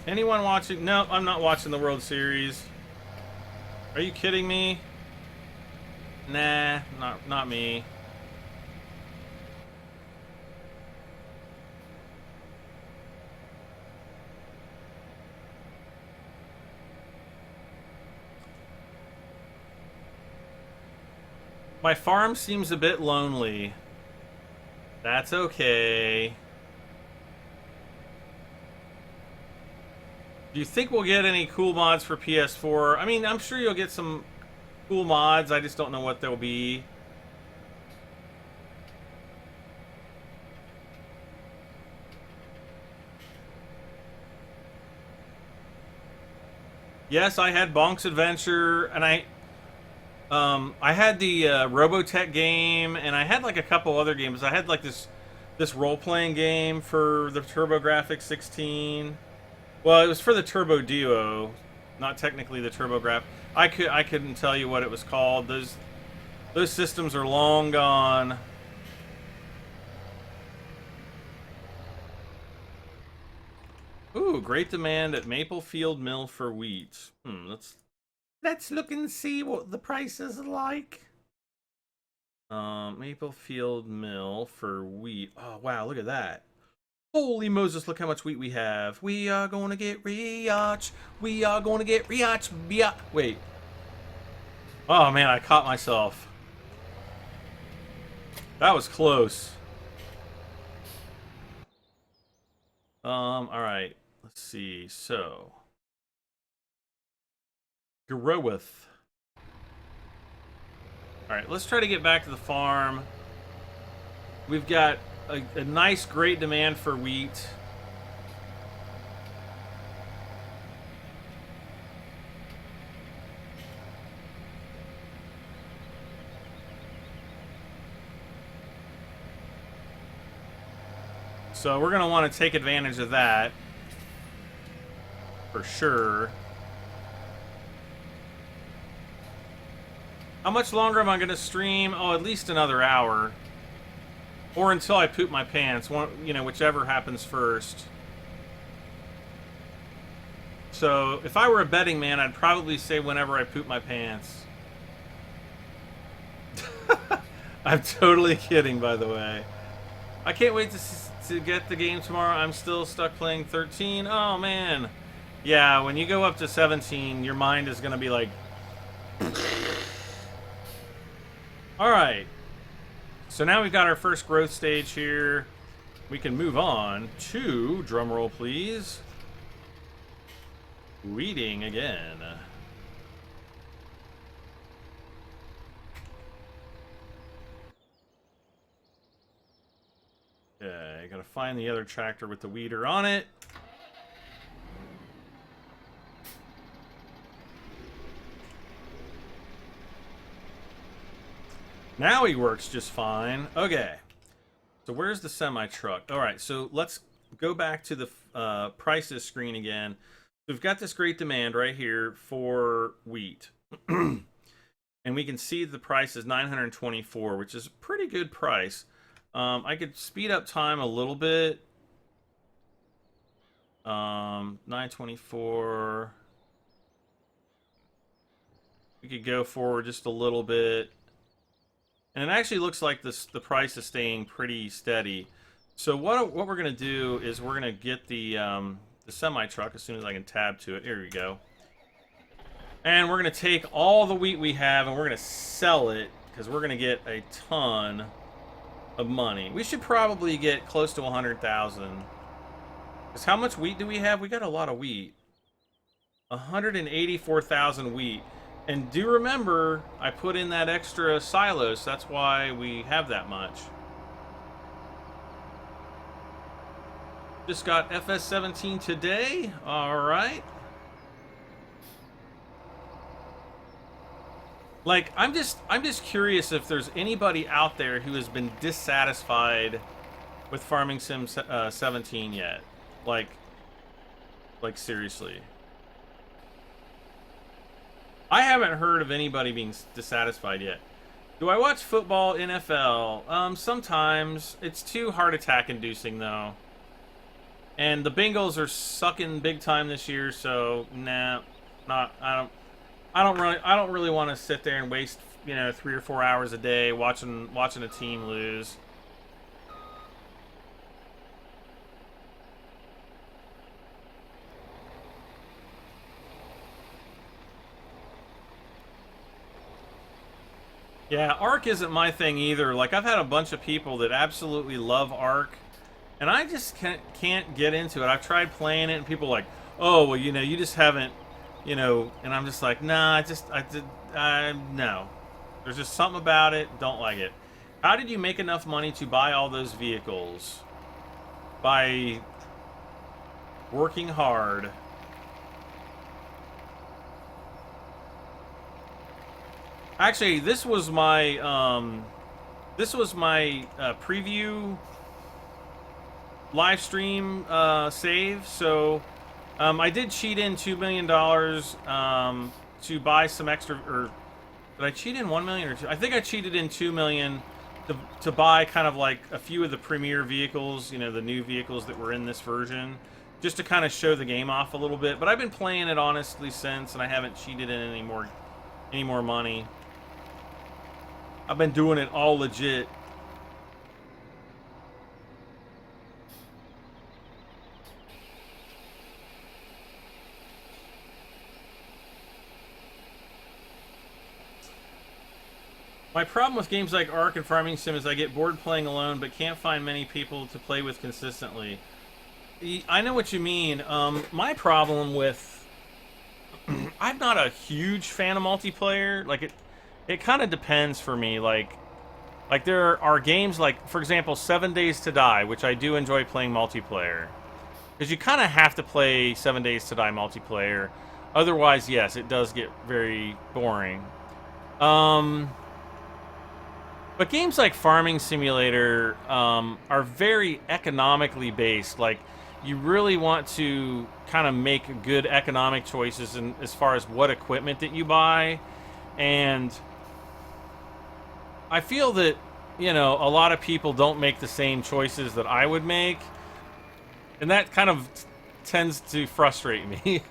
Anyone watching? No, I'm not watching the World Series. Are you kidding me? Nah, not me. My farm seems a bit lonely. That's okay. Do you think we'll get any cool mods for PS4? I mean, I'm sure you'll get some cool mods. I just don't know what they'll be. Yes, I had Bonk's Adventure, and I had the Robotech game, and I had like a couple other games. I had like this role-playing game for the TurboGrafx 16. Well, it was for the Turbo Duo, not technically the TurboGrafx. I couldn't tell you what it was called. Those systems are long gone. Ooh, great demand at Maplefield Mill for wheat. Let's look and see what the price is like. Maplefield Mill for wheat. Oh wow, look at that. Holy Moses, look how much wheat we have. We are going to get rich. We are going to get rich. Wait. Oh, man, I caught myself. That was close. All right. Let's see. So. Groweth. All right, let's try to get back to the farm. We've got a nice, great demand for wheat. So we're going to want to take advantage of that. For sure. How much longer am I going to stream? Oh, at least another hour. Or until I poop my pants. You know, whichever happens first. So, if I were a betting man, I'd probably say whenever I poop my pants. I'm totally kidding, by the way. I can't wait to get the game tomorrow. I'm still stuck playing 13. Oh, man. Yeah, when you go up to 17, your mind is going to be like... Alright. So now we've got our first growth stage here. We can move on to, drumroll please, weeding again. gotta find the other tractor with the weeder on it. Now he works just fine. Okay. So where's the semi-truck? All right, so let's go back to the prices screen again. We've got this great demand right here for wheat. And we can see the price is $924, which is a pretty good price. I could speed up time a little bit. 924. We could go forward just a little bit. And it actually looks like the price is staying pretty steady. So what we're going to do is we're going to get the semi-truck as soon as I can tab to it. Here we go. And we're going to take all the wheat we have and we're going to sell it because we're going to get a ton of money. We should probably get close to 100,000. Because how much wheat do we have? We got a lot of wheat. 184,000 wheat. And do remember, I put in that extra silos. That's why we have that much. Just got FS17 today. All right. Like, I'm just curious if there's anybody out there who has been dissatisfied with Farming Sim 17 yet. Like seriously. I haven't heard of anybody being dissatisfied yet. Do I watch football, NFL? Sometimes. It's too heart attack inducing though. And the Bengals are sucking big time this year, so nah, I don't really want to sit there and waste, 3 or 4 hours a day watching a team lose. Yeah, Arc isn't my thing either. Like, I've had a bunch of people that absolutely love Arc, and I just can't get into it. I've tried playing it, and people are like, oh, well, you just haven't, and I'm just like, nah, no. There's just something about it, don't like it. How did you make enough money to buy all those vehicles? By working hard. Actually, this was my preview live stream save. So I did cheat in $2 million to buy some extra. Or did I cheat in 1 million or 2? I think I cheated in 2 million to buy kind of like a few of the premier vehicles. The new vehicles that were in this version, just to kind of show the game off a little bit. But I've been playing it honestly since, and I haven't cheated in any more money. I've been doing it all legit. My problem with games like Ark and Farming Sim is I get bored playing alone, but can't find many people to play with consistently. I know what you mean. My problem with... I'm not a huge fan of multiplayer. Like, it kind of depends for me. Like there are games like, for example, 7 Days to Die, which I do enjoy playing multiplayer. Because you kind of have to play 7 Days to Die multiplayer. Otherwise, yes, it does get very boring. But games like Farming Simulator are very economically based. Like, you really want to kind of make good economic choices as far as what equipment that you buy. And I feel that, a lot of people don't make the same choices that I would make. And that kind of tends to frustrate me.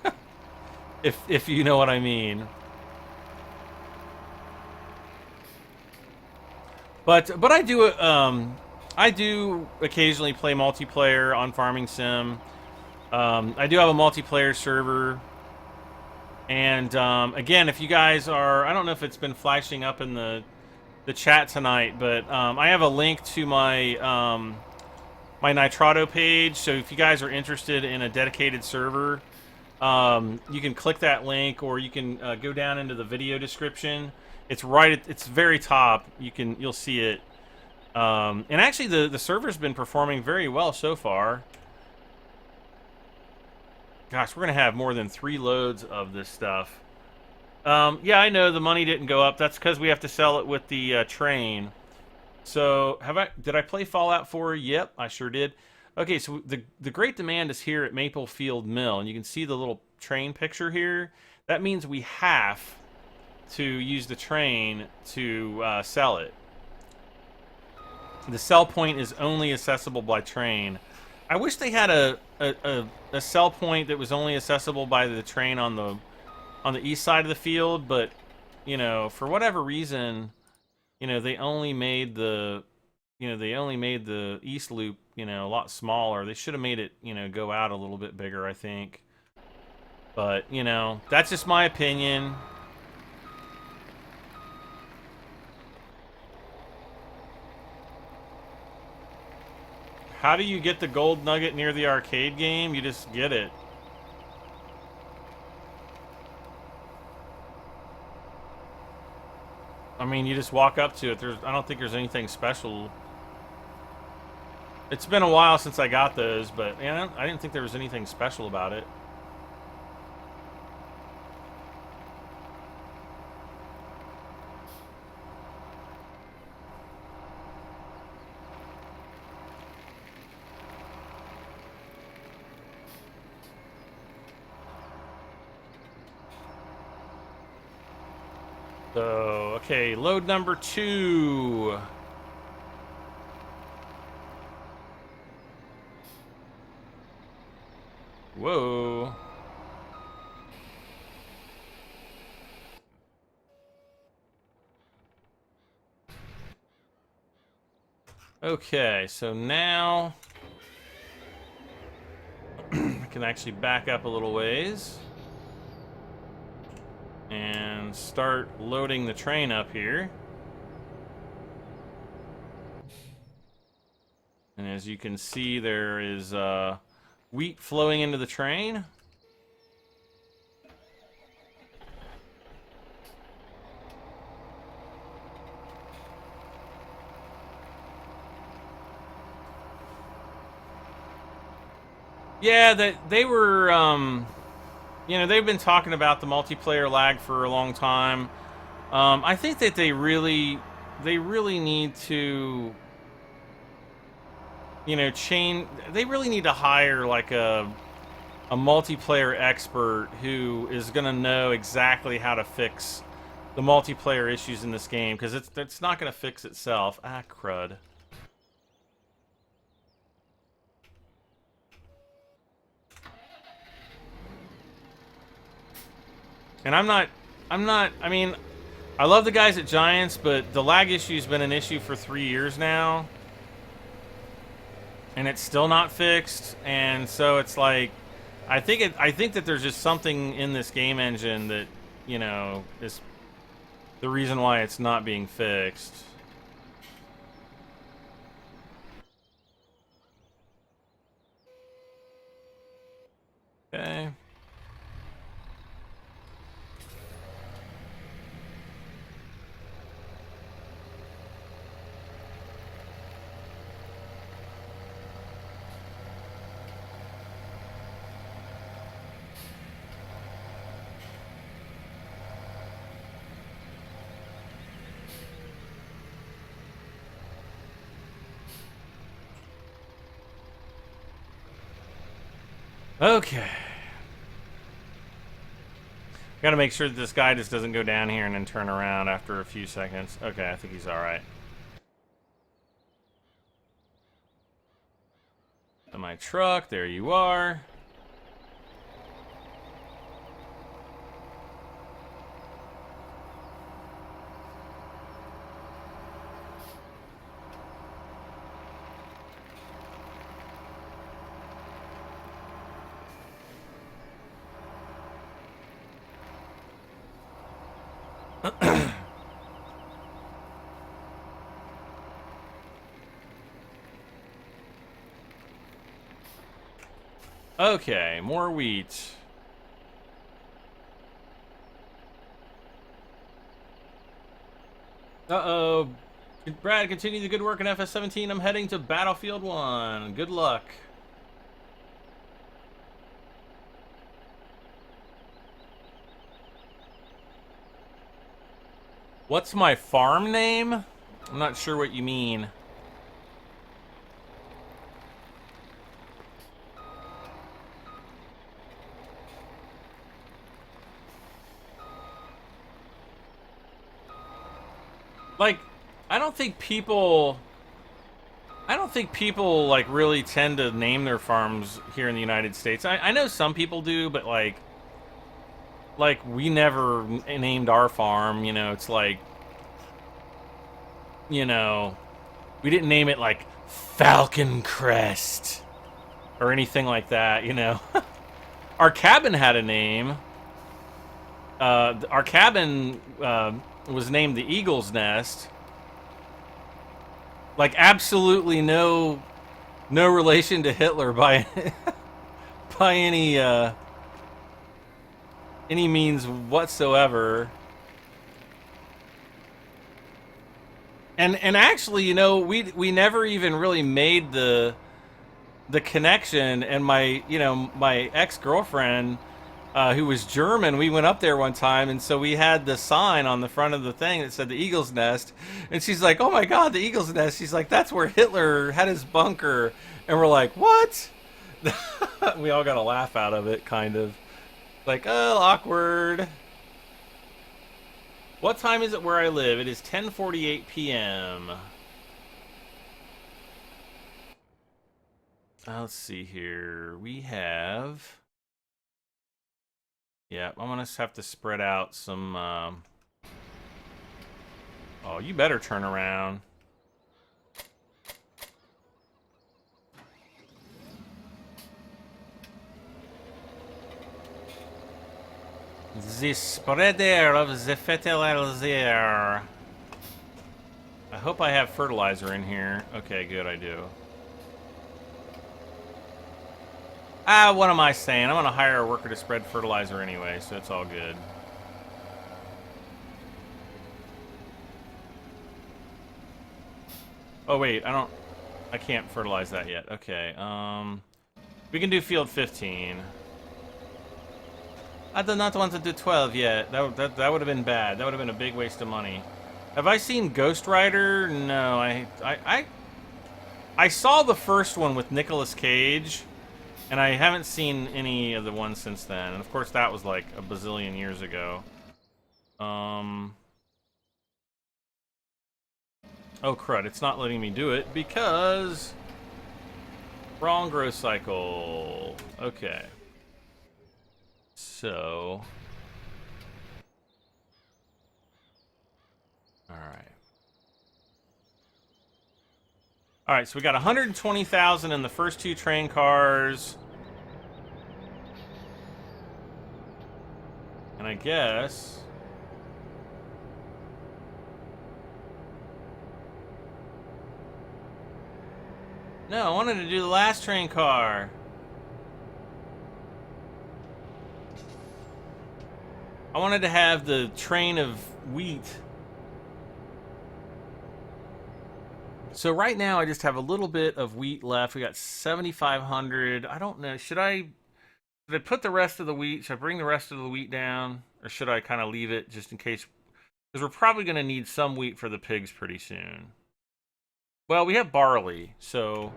if you know what I mean. But I do occasionally play multiplayer on Farming Sim. I do have a multiplayer server. And again, if you guys are, I don't know if it's been flashing up in the chat tonight, but I have a link to my my Nitrado page. So if you guys are interested in a dedicated server, you can click that link, or you can go down into the video description. It's right at, it's very top. You'll see it. And actually, the server's been performing very well so far. Gosh, we're going to have more than 3 loads of this stuff. Yeah, I know the money didn't go up. That's because we have to sell it with the train. So, did I play Fallout 4? Yep, I sure did. Okay, so the great demand is here at Maplefield Mill, and you can see the little train picture here. That means we have to use the train to sell it. The sell point is only accessible by train. I wish they had a sell point that was only accessible by the train on the east side of the field, but you know, for whatever reason, you know, they only made the east loop, you know, a lot smaller. They should have made it, you know, go out a little bit bigger, I think. But, you know, that's just my opinion. How do you get the gold nugget near the arcade game? You just get it. I mean, you just walk up to it. I don't think there's anything special. It's been a while since I got those, but you know, I didn't think there was anything special about it. So, okay, load number 2. Whoa. Okay, so now I can actually back up a little ways and start loading the train up here. And as you can see, there is wheat flowing into the train. Yeah, they were, you know, they've been talking about the multiplayer lag for a long time. I think that they really need to, you know, they really need to hire like a multiplayer expert who is going to know exactly how to fix the multiplayer issues in this game, because it's not going to fix itself. Ah, crud. And I mean, I love the guys at Giants, but the lag issue's been an issue for 3 years now. And it's still not fixed, and so it's like, I think that there's just something in this game engine that, you know, is the reason why it's not being fixed. Okay. Okay. Gotta make sure that this guy just doesn't go down here and then turn around after a few seconds. Okay, I think he's alright. My truck, there you are. Okay, more wheat. Uh-oh. Brad, continue the good work in FS17. I'm heading to Battlefield 1. Good luck. What's my farm name? I'm not sure what you mean. Like, I don't think people like really tend to name their farms here in the United States. I know some people do, but like we never named our farm, you know. It's like, you know, we didn't name it like Falcon Crest or anything like that, you know. Our cabin had a name. Our cabin was named the Eagle's Nest. Like, absolutely no relation to Hitler by by any means whatsoever. And actually, you know, we never even really made the connection. And my ex-girlfriend, who was German, we went up there one time, and so we had the sign on the front of the thing that said the Eagle's Nest, and she's like, "Oh my God, the Eagle's Nest!" She's like, "That's where Hitler had his bunker," and we're like, "What?" We all got a laugh out of it, kind of like, "Oh, awkward." What time is it where I live? It is 10:48 p.m. Let's see here. We have... Yeah, I'm gonna have to spread out some... Oh, you better turn around. The spreader of the fertilizer. I hope I have fertilizer in here. Okay, good, I do. What am I saying? I'm gonna hire a worker to spread fertilizer anyway, so it's all good. Oh wait, I can't fertilize that yet. Okay, we can do field 15. I do not want to do 12 yet. That would have been bad. That would have been a big waste of money. Have I seen Ghost Rider? No, I saw the first one with Nicolas Cage, and I haven't seen any of the ones since then. And of course, that was like a bazillion years ago. Oh crud! It's not letting me do it because wrong growth cycle. Okay. So, all right, so we got 120,000 in the first two train cars. And I guess... No, I wanted to do the last train car. I wanted to have the train of wheat. So right now I just have a little bit of wheat left. We got 7,500. I don't know. Should I put the rest of the wheat? Should I bring the rest of the wheat down? Or should I kind of leave it just in case? Because we're probably going to need some wheat for the pigs pretty soon. Well, we have barley. So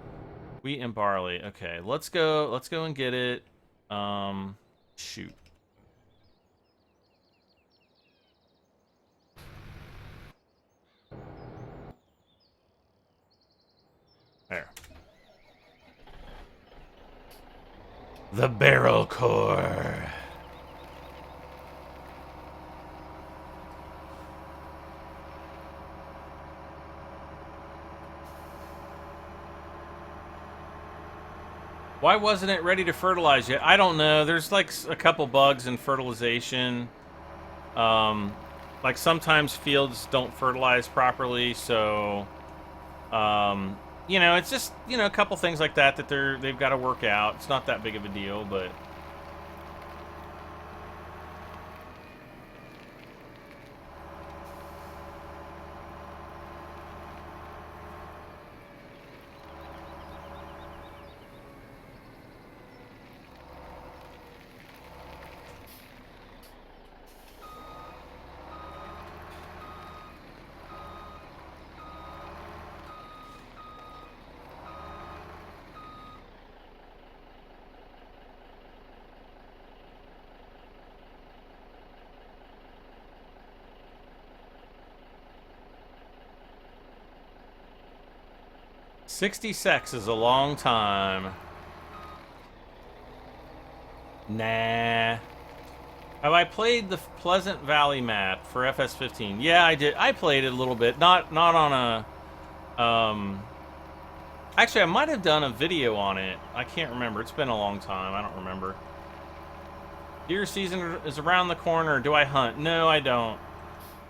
wheat and barley. Okay, let's go and get it. Shoot. There. The barrel core. Why wasn't it ready to fertilize yet? I don't know. There's like a couple bugs in fertilization. Like sometimes fields don't fertilize properly, so you know, it's just, you know, a couple things like that they've got to work out. It's not that big of a deal, but 60 secs is a long time. Nah. Have I played the Pleasant Valley map for FS15? Yeah, I did. I played it a little bit. Not on a... Actually, I might have done a video on it. I can't remember. It's been a long time. I don't remember. Deer season is around the corner. Do I hunt? No, I don't.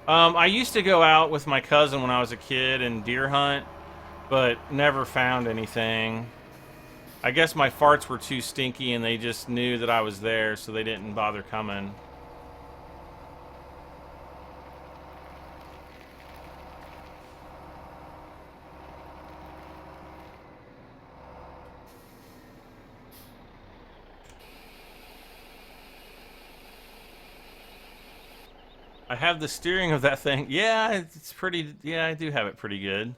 I used to go out with my cousin when I was a kid and deer hunt, but never found anything. I guess my farts were too stinky and they just knew that I was there, so they didn't bother coming. I have the steering of that thing. Yeah, it's pretty... Yeah, I do have it pretty good.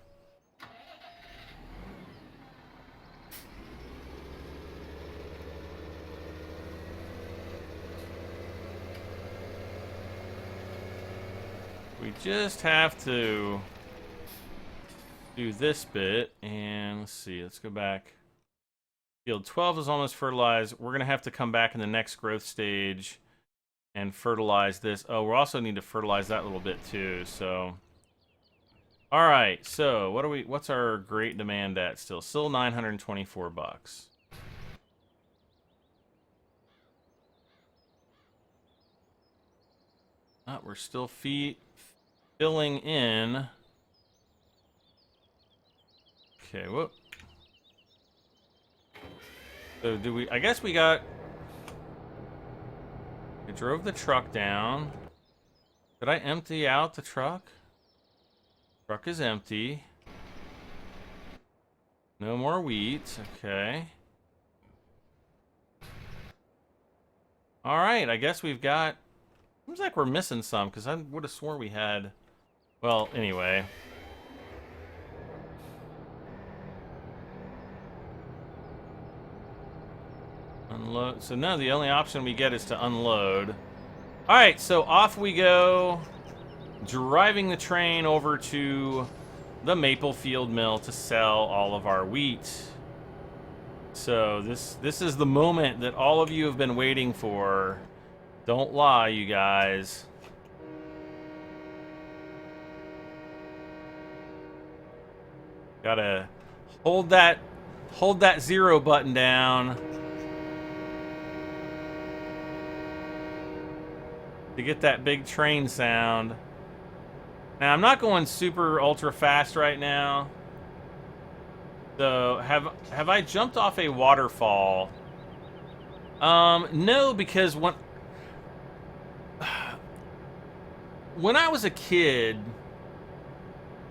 We just have to do this bit, and let's see, let's go back. Field 12 is almost fertilized. We're going to have to come back in the next growth stage and fertilize this. Oh, we also need to fertilize that little bit too, so. All right, so what's our great demand at still? Still 924 bucks. We're still filling in. Okay, whoop. So I guess we drove the truck down. Did I empty out the truck? Truck is empty. No more wheat, okay. All right, I guess we've got, seems like we're missing some, because I would have swore we had, well, anyway. Unload. So now the only option we get is to unload. All right, so off we go, driving the train over to the Maplefield mill to sell all of our wheat. So this is the moment that all of you have been waiting for. Don't lie, you guys. Gotta hold that zero button down to get that big train sound. Now, I'm not going super ultra fast right now. So, have I jumped off a waterfall? No, because when I was a kid,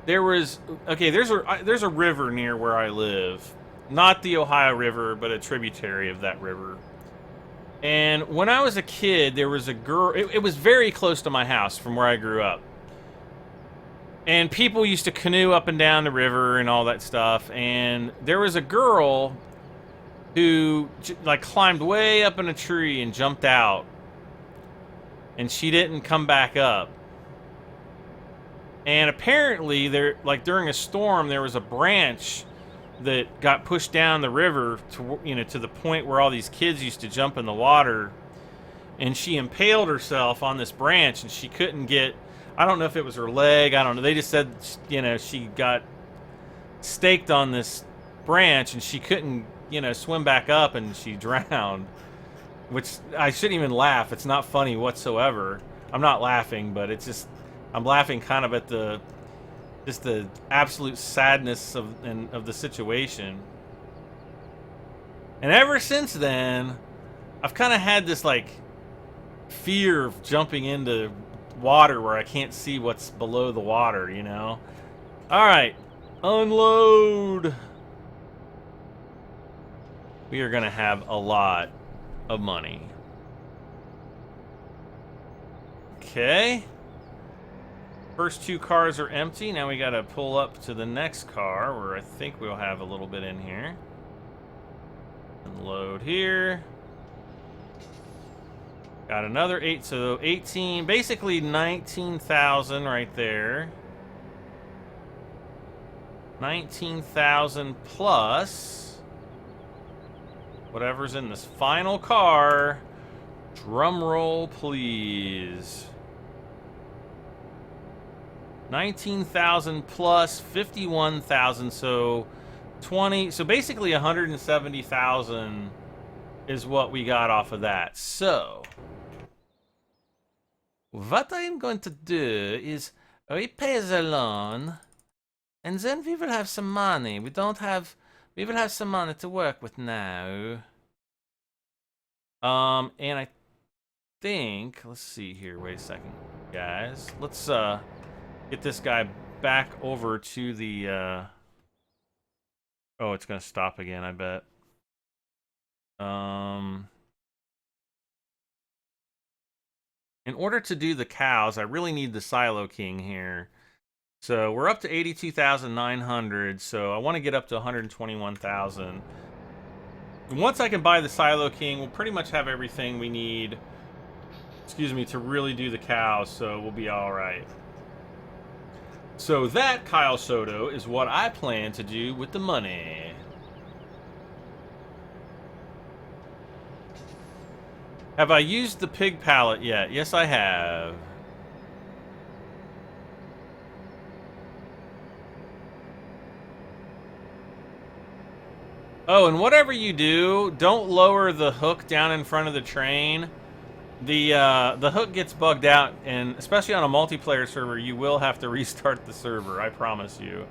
there was, okay, there's a river near where I live. Not the Ohio River, but a tributary of that river. And when I was a kid, there was a girl, it was very close to my house from where I grew up. And people used to canoe up and down the river and all that stuff. And there was a girl who like climbed way up in a tree and jumped out. And she didn't come back up. And apparently there, like during a storm, there was a branch that got pushed down the river to, you know, to the point where all these kids used to jump in the water, and she impaled herself on this branch, and she couldn't get, I don't know if it was her leg, I don't know, they just said, you know, she got staked on this branch and she couldn't, you know, swim back up, and she drowned. Which, I shouldn't even laugh, it's not funny whatsoever. I'm not laughing, but it's just, I'm laughing kind of at the just the absolute sadness of the situation. And ever since then, I've kind of had this like fear of jumping into water where I can't see what's below the water, you know? All right, unload. We are gonna have a lot of money. Okay. First two cars are empty. Now we gotta pull up to the next car where I think we'll have a little bit in here. Unload here. Got another 8, so 18, basically 19,000 right there. 19,000 plus whatever's in this final car. Drum roll, please. 19,000 plus 51,000, so 20. So basically 170,000 is what we got off of that. So what I'm going to do is repay the loan, and then we will have some money. We will have some money to work with now. And I think, let's see here. Wait a second, guys. Let's get this guy back over to the. Oh, it's gonna stop again, I bet. In order to do the cows, I really need the Silo King here. So we're up to 82,900. So I want to get up to 121,000. Once I can buy the Silo King, we'll pretty much have everything we need. Excuse me, to really do the cows. So we'll be all right. So that, Kyle Soto, is what I plan to do with the money. Have I used the pig palette yet? Yes, I have. Oh, and whatever you do, don't lower the hook down in front of the train. The hook gets bugged out, and especially on a multiplayer server, you will have to restart the server, I promise you.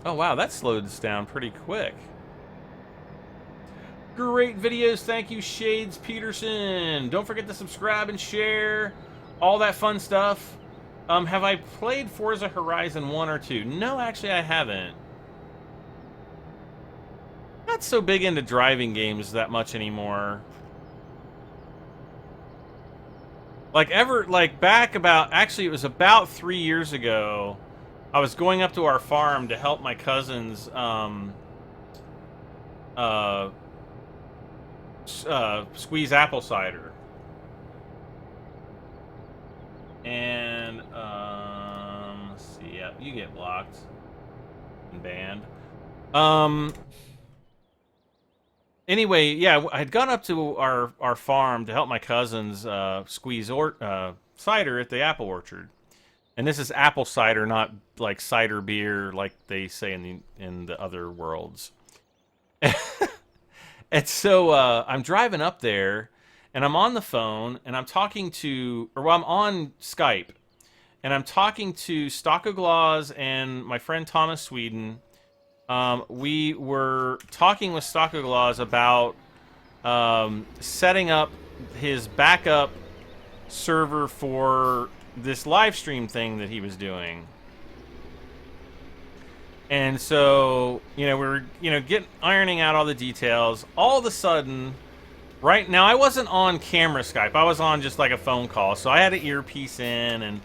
Oh wow, that slowed us down pretty quick. Great videos, thank you, Shades Peterson. Don't forget to subscribe and share, all that fun stuff. Have I played Forza Horizon 1 or 2? No, actually I haven't. Not so big into driving games that much anymore. Like back about, actually it was about 3 years ago, I was going up to our farm to help my cousins squeeze apple cider. And let's see, yeah, you get blocked and banned. Anyway, yeah, I had gone up to our farm to help my cousins squeeze cider at the apple orchard. And this is apple cider, not like cider beer like they say in the other worlds. And so I'm driving up there, and I'm on the phone, and I'm talking to, or well, I'm on Skype, and I'm talking to Stockoglaws and my friend Thomas Sweden. We were talking with Stockoglaws about setting up his backup server for this live stream thing that he was doing. And so, you know, we were, ironing out all the details. All of a sudden, right now, I wasn't on camera Skype. I was on just like a phone call. So I had an earpiece in, and,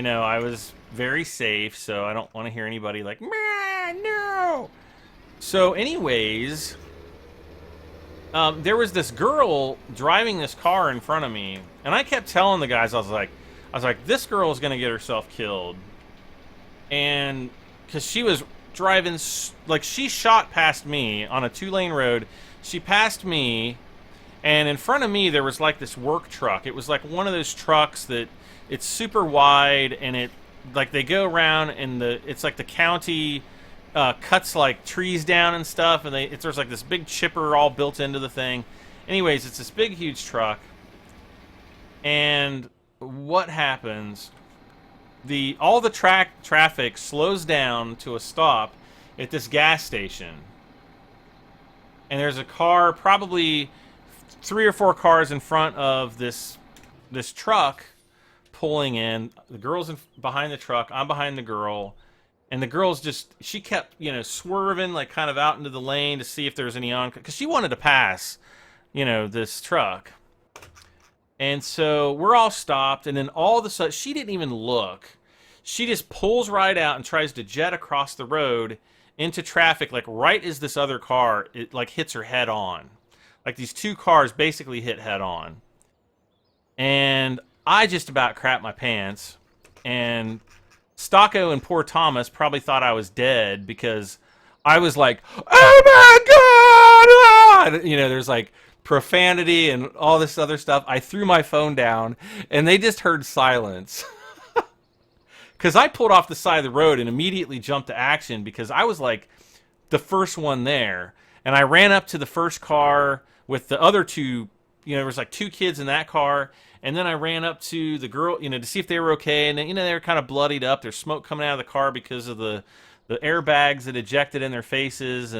I was very safe. So I don't want to hear anybody like, man, no. So anyways, there was this girl driving this car in front of me. And I kept telling the guys, I was like, this girl is going to get herself killed. And because she was driving, like, she shot past me on a 2-lane road. She passed me, and in front of me there was like this work truck. It was like one of those trucks that it's super wide, and it, like, they go around, and it's like the county cuts like trees down and stuff, and there's like this big chipper all built into the thing. Anyways, it's this big huge truck, and what happens? All the traffic slows down to a stop at this gas station, and there's a car, probably 3 or 4 cars in front of this truck pulling in. The girl's behind the truck, I'm behind the girl, and the girl's she kept swerving like kind of out into the lane to see if there's any because she wanted to pass this truck. And so we're all stopped, and then all of a sudden, she didn't even look. She just pulls right out and tries to jet across the road into traffic, like right as this other car, it like hits her head on. Like these 2 cars basically hit head on. And I just about crapped my pants, and Stocko and poor Thomas probably thought I was dead because I was like, "Oh my god!" You know, there's like profanity and all this other stuff. I threw my phone down, and they just heard silence. Because I pulled off the side of the road and immediately jumped to action because I was like the first one there. And I ran up to the first car with the other two, you know, there was like two kids in that car. And then I ran up to the girl, you know, to see if they were okay. And then, you know, they were kind of bloodied up. There's smoke coming out of the car because of the airbags that ejected in their faces.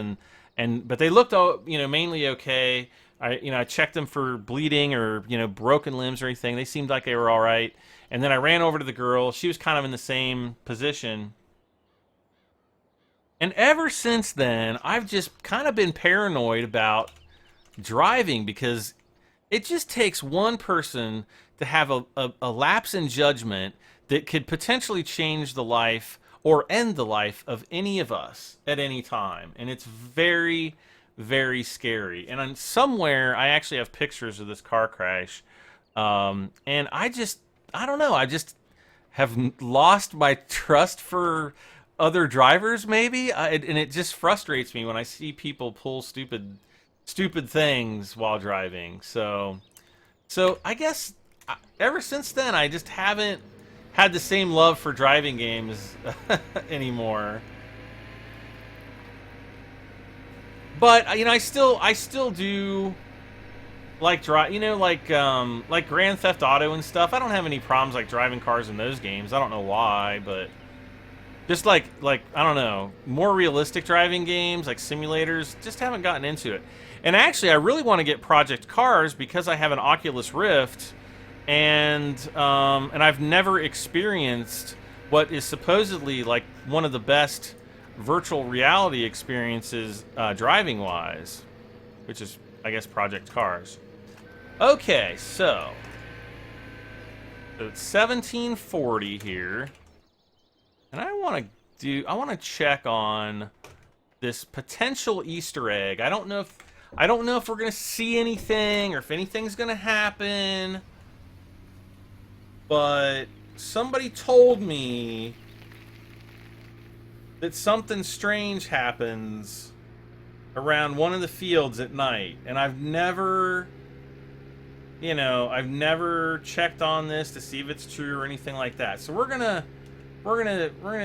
But they looked, you know, mainly okay. I checked them for bleeding or, you know, broken limbs or anything. They seemed like they were all right. And then I ran over to the girl. She was kind of in the same position. And ever since then, I've just kind of been paranoid about driving because it just takes one person to have a lapse in judgment that could potentially change the life or end the life of any of us at any time. And it's very, very scary. And somewhere, I actually have pictures of this car crash. And I don't know. I just have lost my trust for other drivers, maybe, and it just frustrates me when I see people pull stupid things while driving. So I guess ever since then, I just haven't had the same love for driving games anymore. But you know, I still do. Like you know, like Grand Theft Auto and stuff. I don't have any problems like driving cars in those games. I don't know why, but just like I don't know, more realistic driving games like simulators. Just haven't gotten into it. And actually, I really want to get Project Cars because I have an Oculus Rift, and I've never experienced what is supposedly like one of the best virtual reality experiences driving wise, which is, I guess, Project Cars. Okay, so it's 1740 here, and I want to check on this potential Easter egg. I don't know if we're gonna see anything or if anything's gonna happen, but somebody told me that something strange happens around one of the fields at night, and I've never checked on this to see if it's true or anything like that. So we're gonna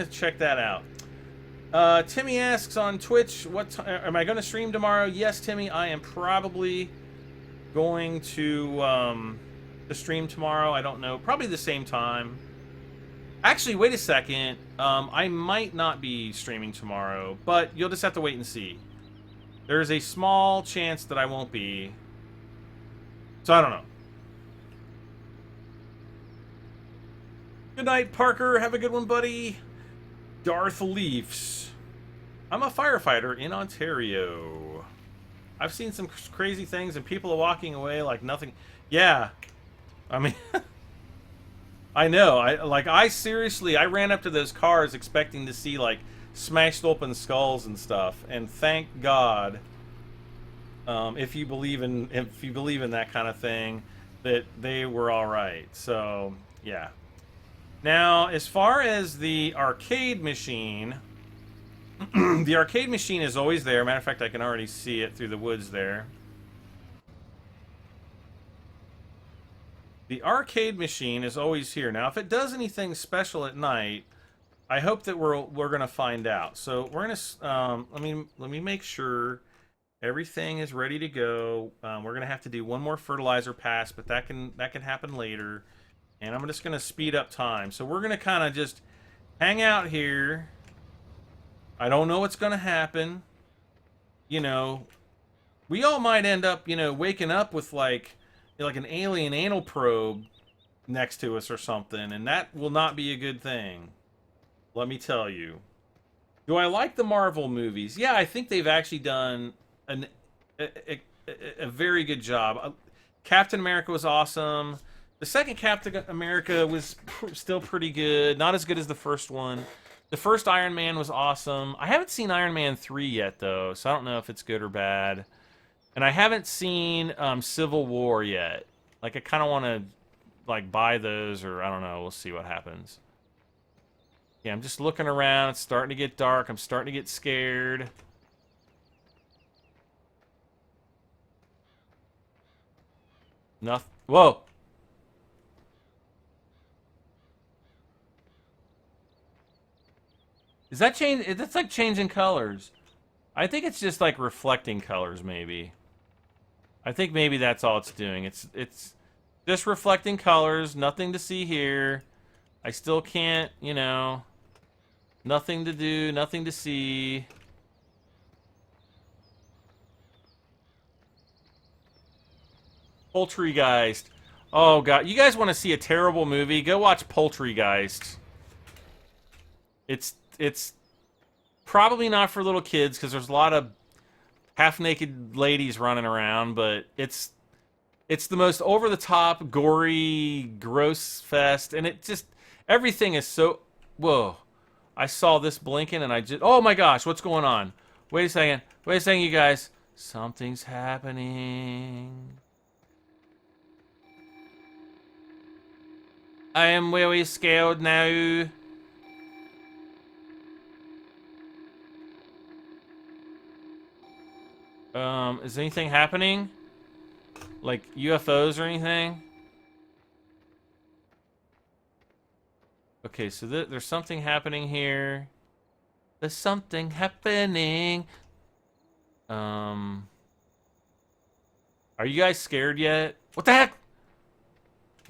check that out. Timmy asks on Twitch, am I gonna stream tomorrow? Yes, Timmy, I am probably going to stream tomorrow. I don't know, probably the same time. Actually, wait a second. I might not be streaming tomorrow, but you'll just have to wait and see. There's a small chance that I won't be. So I don't know. Good night, Parker. Have a good one, buddy. Darth Leafs. I'm a firefighter in Ontario. I've seen some crazy things and people are walking away like nothing. Yeah. I mean, I know. I seriously, I ran up to those cars expecting to see like smashed open skulls and stuff, and thank God, if you believe in that kind of thing, that they were all right. So yeah. Now, as far as the arcade machine, the arcade machine is always there. Matter of fact, I can already see it through the woods there. The arcade machine is always here. Now, if it does anything special at night, I hope that we're gonna find out. So we're gonna let me make sure everything is ready to go. We're gonna have to do one more fertilizer pass, but that can happen later. And I'm just gonna speed up time. So we're gonna kind of just hang out here. I don't know what's gonna happen. You know, we all might end up, you know, waking up with like an alien anal probe next to us or something, and that will not be a good thing. Let me tell you. Do I like the Marvel movies? Yeah, I think they've actually done a very good job. Captain America was awesome. The second Captain America was still pretty good. Not as good as the first one. The first Iron Man was awesome. I haven't seen Iron Man 3 yet, though, so I don't know if it's good or bad. And I haven't seen Civil War yet. Like, I kind of want to, like buy those, or I don't know. We'll see what happens. Yeah, I'm just looking around. It's starting to get dark. I'm starting to get scared. Nothing. Whoa. Is that change? That's like changing colors. I think it's just like reflecting colors, maybe. I think maybe that's all it's doing. It's just reflecting colors. Nothing to see here. I still can't, you know. Nothing to do. Nothing to see. Poultrygeist. Oh god, you guys want to see a terrible movie? Go watch Poultrygeist. It's probably not for little kids because there's a lot of half-naked ladies running around, but it's the most over-the-top, gory, gross fest, and it just everything is so. Whoa! I saw this blinking, and I just. Oh my gosh! What's going on? Wait a second. Wait a second, you guys. Something's happening. I am really scared now. Is anything happening? Like UFOs or anything? Okay, so there's something happening here. There's something happening. Are you guys scared yet? What the heck?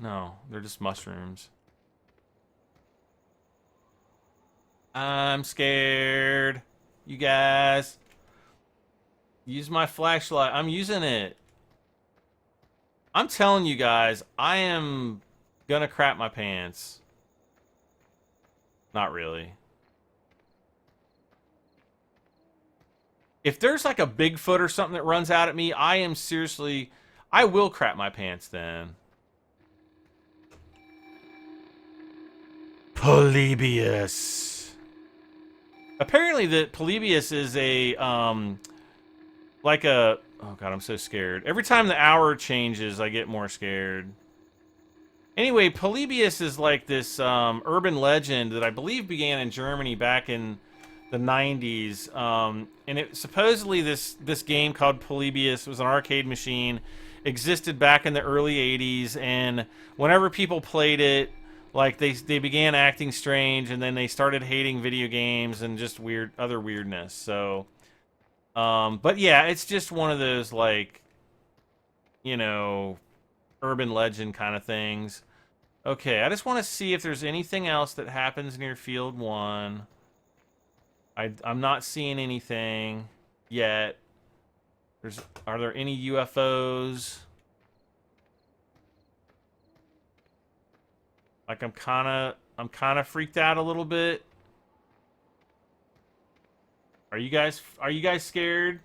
No, they're just mushrooms. I'm scared. You guys. Use my flashlight. I'm using it. I'm telling you guys, I am gonna crap my pants. Not really. If there's like a Bigfoot or something that runs out at me, I am seriously... I will crap my pants then. Polybius. Apparently that Polybius is a, like a... Oh god, I'm so scared. Every time the hour changes, I get more scared. Anyway, Polybius is like this urban legend that I believe began in Germany back in the 90s. And it supposedly this game called Polybius was an arcade machine, existed back in the early 80s, and whenever people played it, like they began acting strange, and then they started hating video games and just other weirdness. So but yeah, it's just one of those, like, you know, urban legend kind of things. Okay, I just want to see if there's anything else that happens near Field 1. I'm not seeing anything yet. Are there any UFOs? Like, I'm kind of freaked out a little bit. Are you guys scared?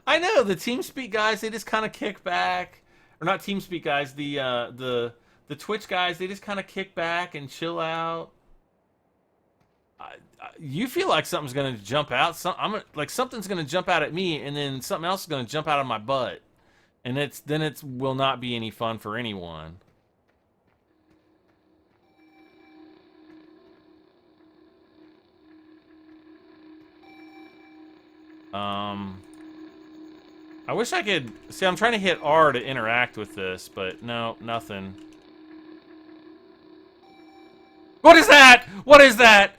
I know the TeamSpeak guys, they just kind of kick back, or not TeamSpeak guys, the Twitch guys, they just kind of kick back and chill out. You feel like something's gonna jump out. Something's gonna jump out at me, and then something else is gonna jump out of my butt, and then it will not be any fun for anyone. I wish I could... See, I'm trying to hit R to interact with this, but no, nothing. What is that? What is that?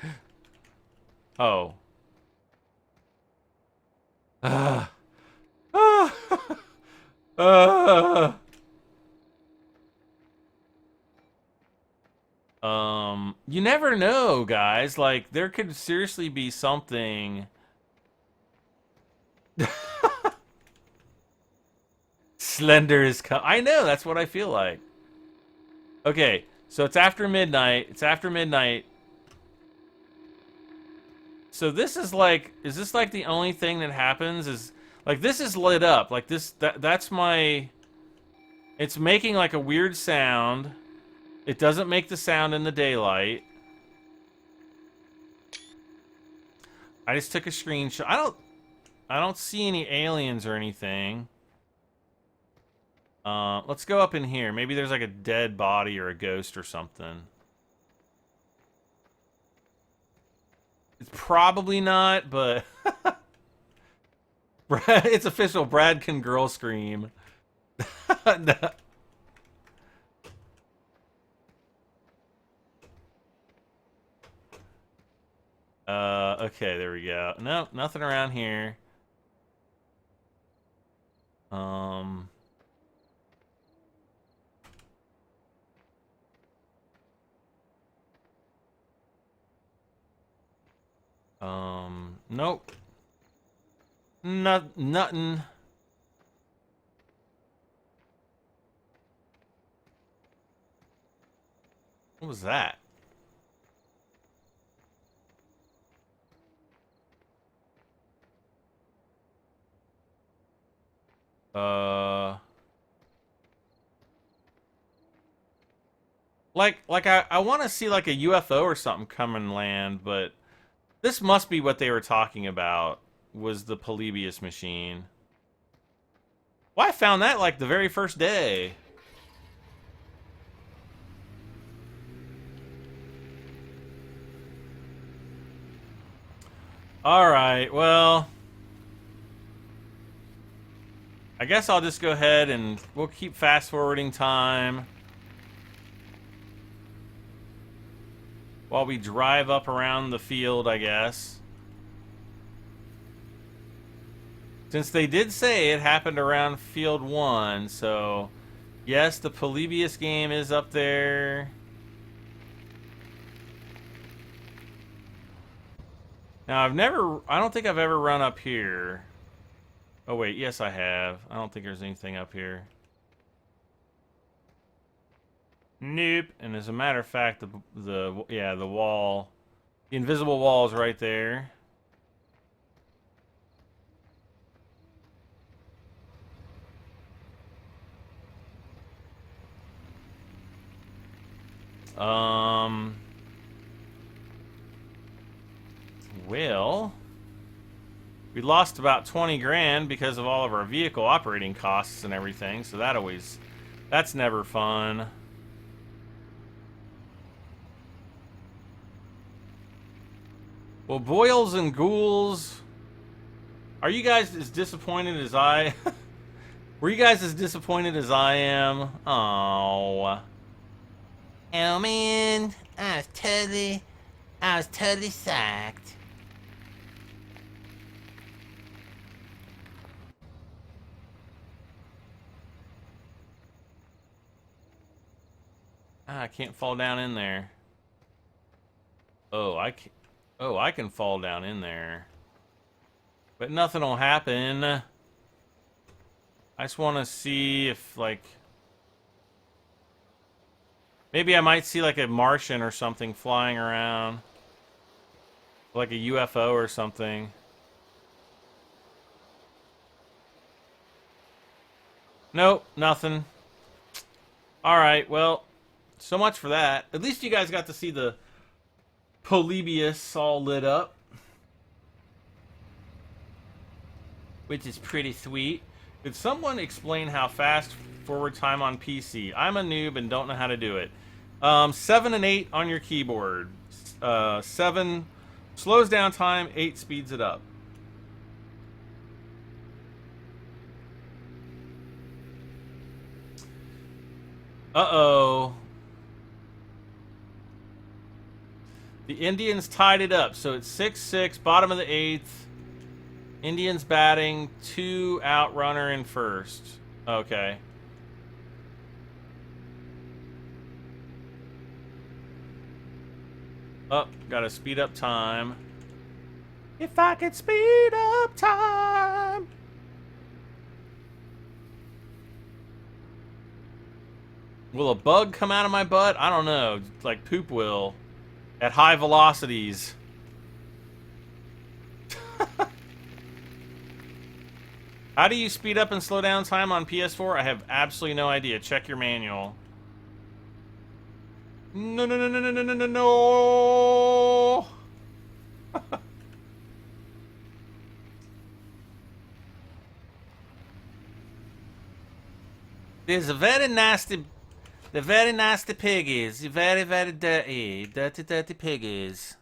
Oh. You never know, guys. Like, there could seriously be something... Slender is I know, that's what I feel like. Okay, so it's after midnight. It's after midnight. So this is like... Is this like the only thing that happens? Is like, this is lit up. Like this... That's my... It's making like a weird sound. It doesn't make the sound in the daylight. I just took a screenshot. I don't see any aliens or anything. Let's go up in here. Maybe there's like a dead body or a ghost or something. It's probably not, but it's official. Brad can girl scream. No. Okay, there we go. No, nothing around here. Nope. Nothing. What was that? Like I want to see like a UFO or something come and land, but this must be what they were talking about, was the Polybius machine. Well, I found that like the very first day. Alright, well, I guess I'll just go ahead and we'll keep fast forwarding time while we drive up around the field, I guess. Since they did say it happened around field 1, so yes, the Polybius game is up there. Now, I don't think I've ever run up here. Oh wait, yes I have. I don't think there's anything up here. Nope. And as a matter of fact, the wall, the invisible wall is right there. Well, we lost about 20 grand because of all of our vehicle operating costs and everything, so that's never fun. Well, boils and ghouls, are you guys as disappointed as I... Were you guys as disappointed as I am? Oh. Oh man, I was totally sacked. I can't fall down in there. Oh, I can fall down in there. But nothing will happen. I just want to see if, like... Maybe I might see, like, a Martian or something flying around. Like a UFO or something. Nope, nothing. Alright, well... So much for that. At least you guys got to see the Polybius all lit up, which is pretty sweet. Could someone explain how fast forward time on PC? I'm a noob and don't know how to do it. 7 and 8 on your keyboard. 7 slows down time, 8 speeds it up. Uh-oh. The Indians tied it up, so it's 6-6, bottom of the 8th. Indians batting, 2 out, runner in first. Okay. Oh, gotta speed up time. If I could speed up time. Will a bug come out of my butt? I don't know. Like poop will. At high velocities. How do you speed up and slow down time on PS4? I have absolutely no idea. Check your manual. No, no, no, no, no, no, no, no, no. There's a very nasty, the very nasty piggies. Very, very dirty, dirty piggies.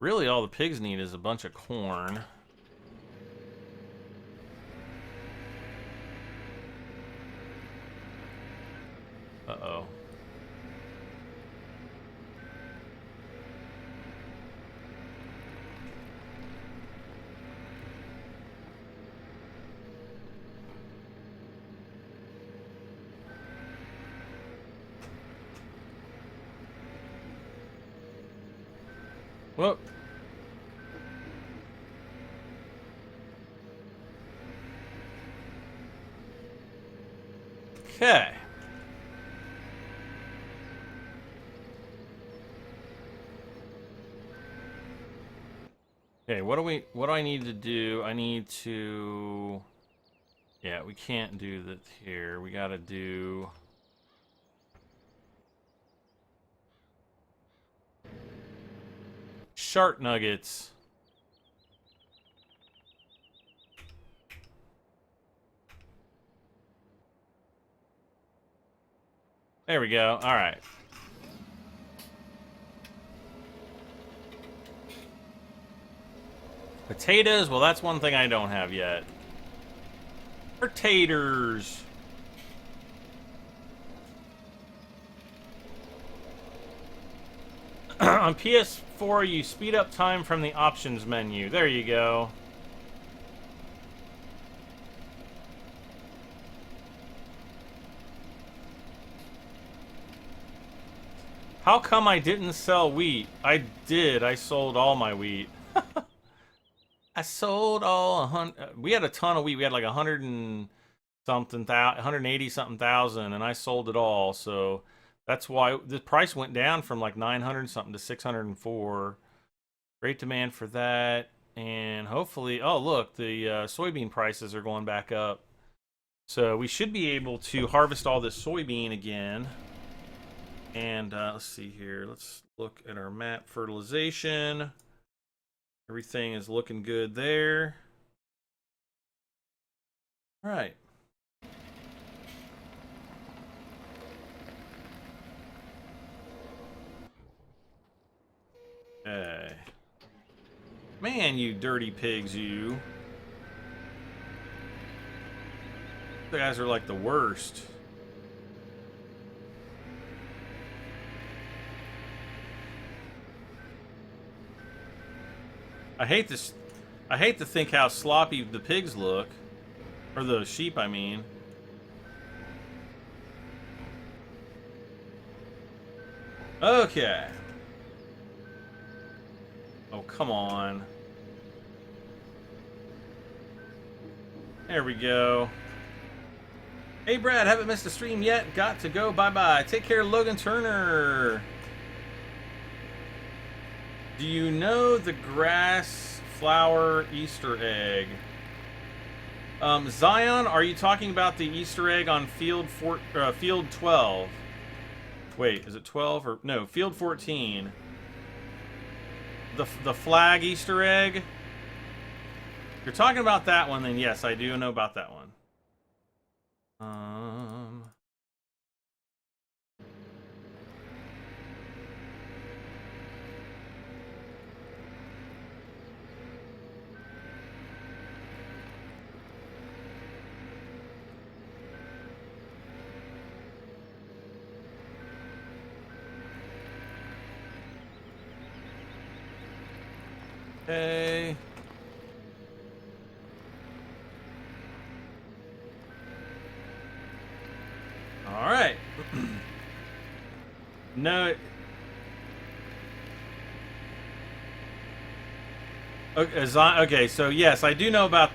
Really, all the pigs need is a bunch of corn. Uh-oh. Whoop. Okay. Okay, what do I need to do? I need to, yeah, we can't do that here. We gotta do shark nuggets. There we go. All right. Potatoes? Well, that's one thing I don't have yet. Potatoes. On PS4, you speed up time from the options menu. There you go. How come I didn't sell wheat? I did. I sold all my wheat. I sold all we had a ton of wheat. We had like 100 and something 180 something thousand, and I sold it all. So that's why the price went down from like 900 something to 604. Great demand for that, and hopefully, oh look, the soybean prices are going back up. So we should be able to harvest all this soybean again. And let's see here. Let's look at our map. Fertilization. Everything is looking good there. All right. Okay. Man, you dirty pigs, you. You guys are like the worst. I hate this. I hate to think how sloppy the pigs look. Or the sheep, I mean. Okay. Oh, come on. There we go. Hey, Brad, haven't missed a stream yet. Got to go. Bye-bye. Take care, Logan Turner. Do you know the grass flower Easter egg? Zion, are you talking about the Easter egg on field 12? Wait, is it 12 or no? Field 14. The flag Easter egg. If you're talking about that one, then yes, I do know about that one. Okay. All right. No. Okay, so yes, I do know about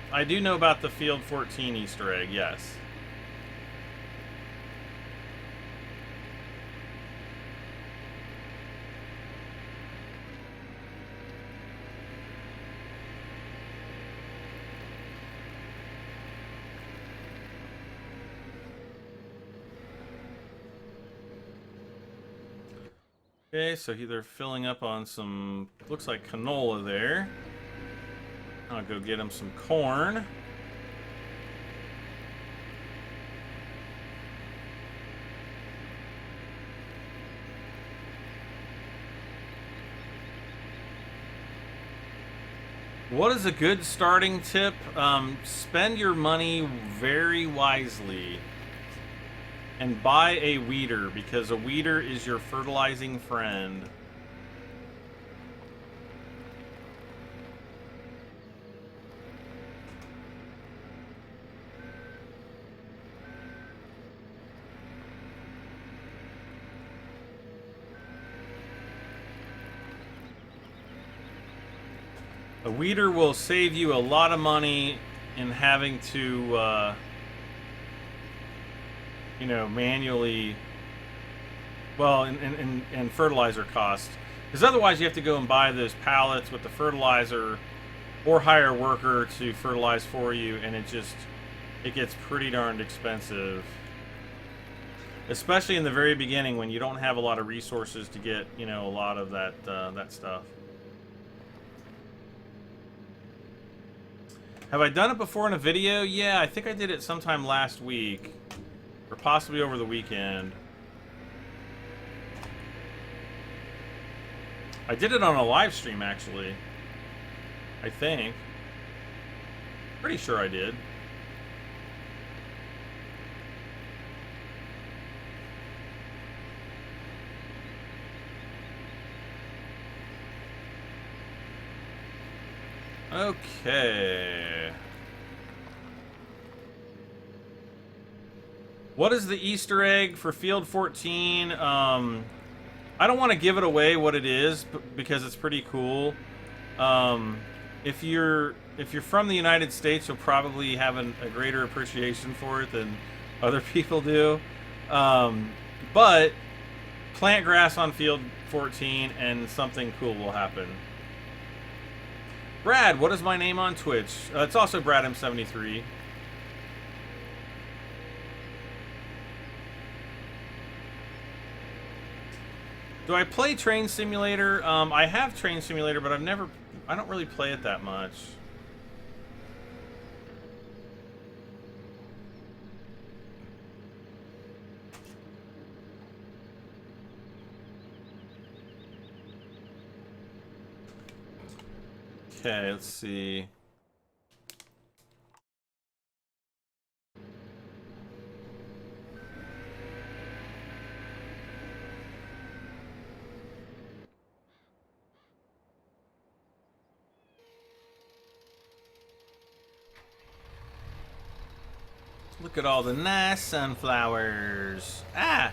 the Field 14 Easter egg. Yes. Okay, so they're filling up on some, looks like canola there. I'll go get him some corn. What is a good starting tip? Spend your money very wisely and buy a weeder, because a weeder is your fertilizing friend. A weeder will save you a lot of money in having to, you know, manually, well, and fertilizer costs. Because otherwise you have to go and buy those pallets with the fertilizer or hire a worker to fertilize for you, and it gets pretty darned expensive. Especially in the very beginning when you don't have a lot of resources to get, you know, a lot of that stuff. Have I done it before in a video? Yeah, I think I did it sometime last week. Or possibly over the weekend. I did it on a live stream, actually. I think. Pretty sure I did. Okay. What is the Easter egg for Field 14? I don't want to give it away what it is because it's pretty cool. If you're from the United States, you'll probably have a greater appreciation for it than other people do. But plant grass on Field 14 and something cool will happen. Brad, what is my name on Twitch? It's also Brad M73. Do I play Train Simulator? I have Train Simulator, but I don't really play it that much. Okay, let's see. Look at all the nice sunflowers. Ah!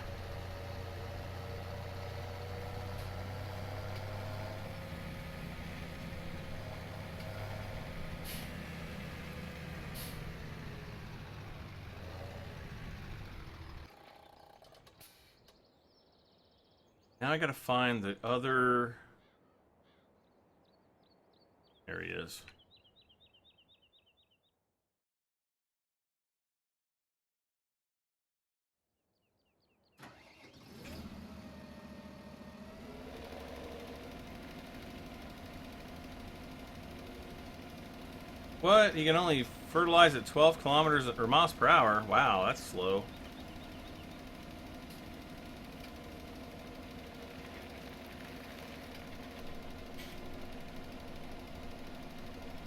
Now I gotta find the other areas. What? You can only fertilize at 12 kilometers or miles per hour? Wow, that's slow.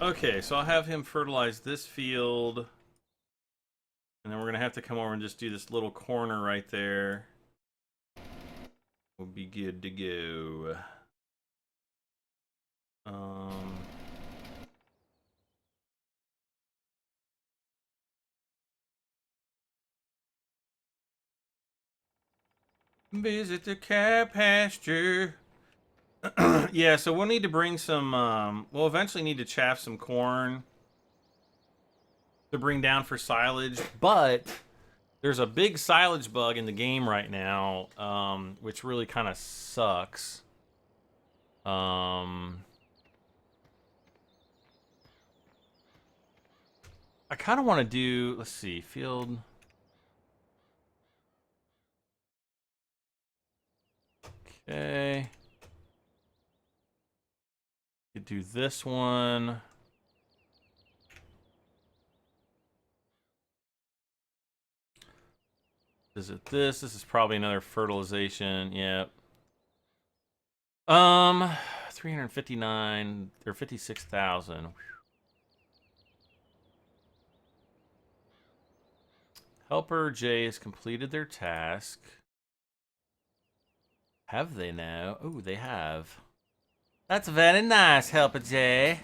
Okay, so I'll have him fertilize this field. And then we're going to have to come over and just do this little corner right there. We'll be good to go. Visit the cow pasture. Yeah, so we'll need to bring some, we'll eventually need to chaff some corn to bring down for silage, but there's a big silage bug in the game right now, which really kind of sucks. I kind of want to do, let's see, field. Okay. Could do this one. Is it this? This is probably another fertilization. Yep. 359 or 56,000. Helper J has completed their task. Have they now? Oh, they have. That's very nice, Helper J.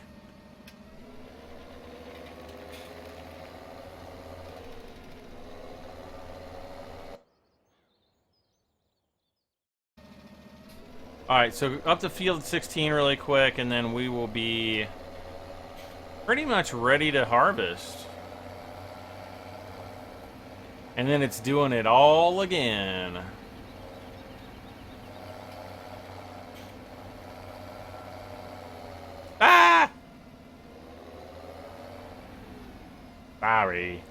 Alright, so up to field 16 really quick, and then we will be pretty much ready to harvest. And then it's doing it all again. Ah! Sorry.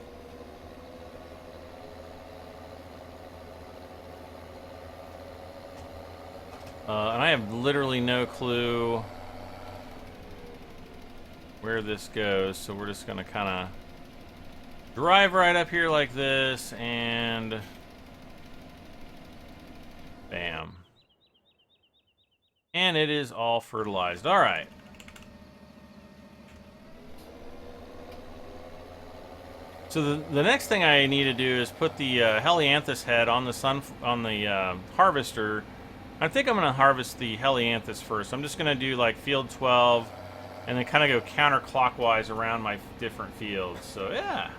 And I have literally no clue where this goes, so we're just gonna kind of drive right up here like this, and bam. And it is all fertilized. All right. So the next thing I need to do is put the Helianthus head on the harvester. I think I'm going to harvest the Helianthus first. I'm just going to do like field 12 and then kind of go counterclockwise around my different fields. So yeah.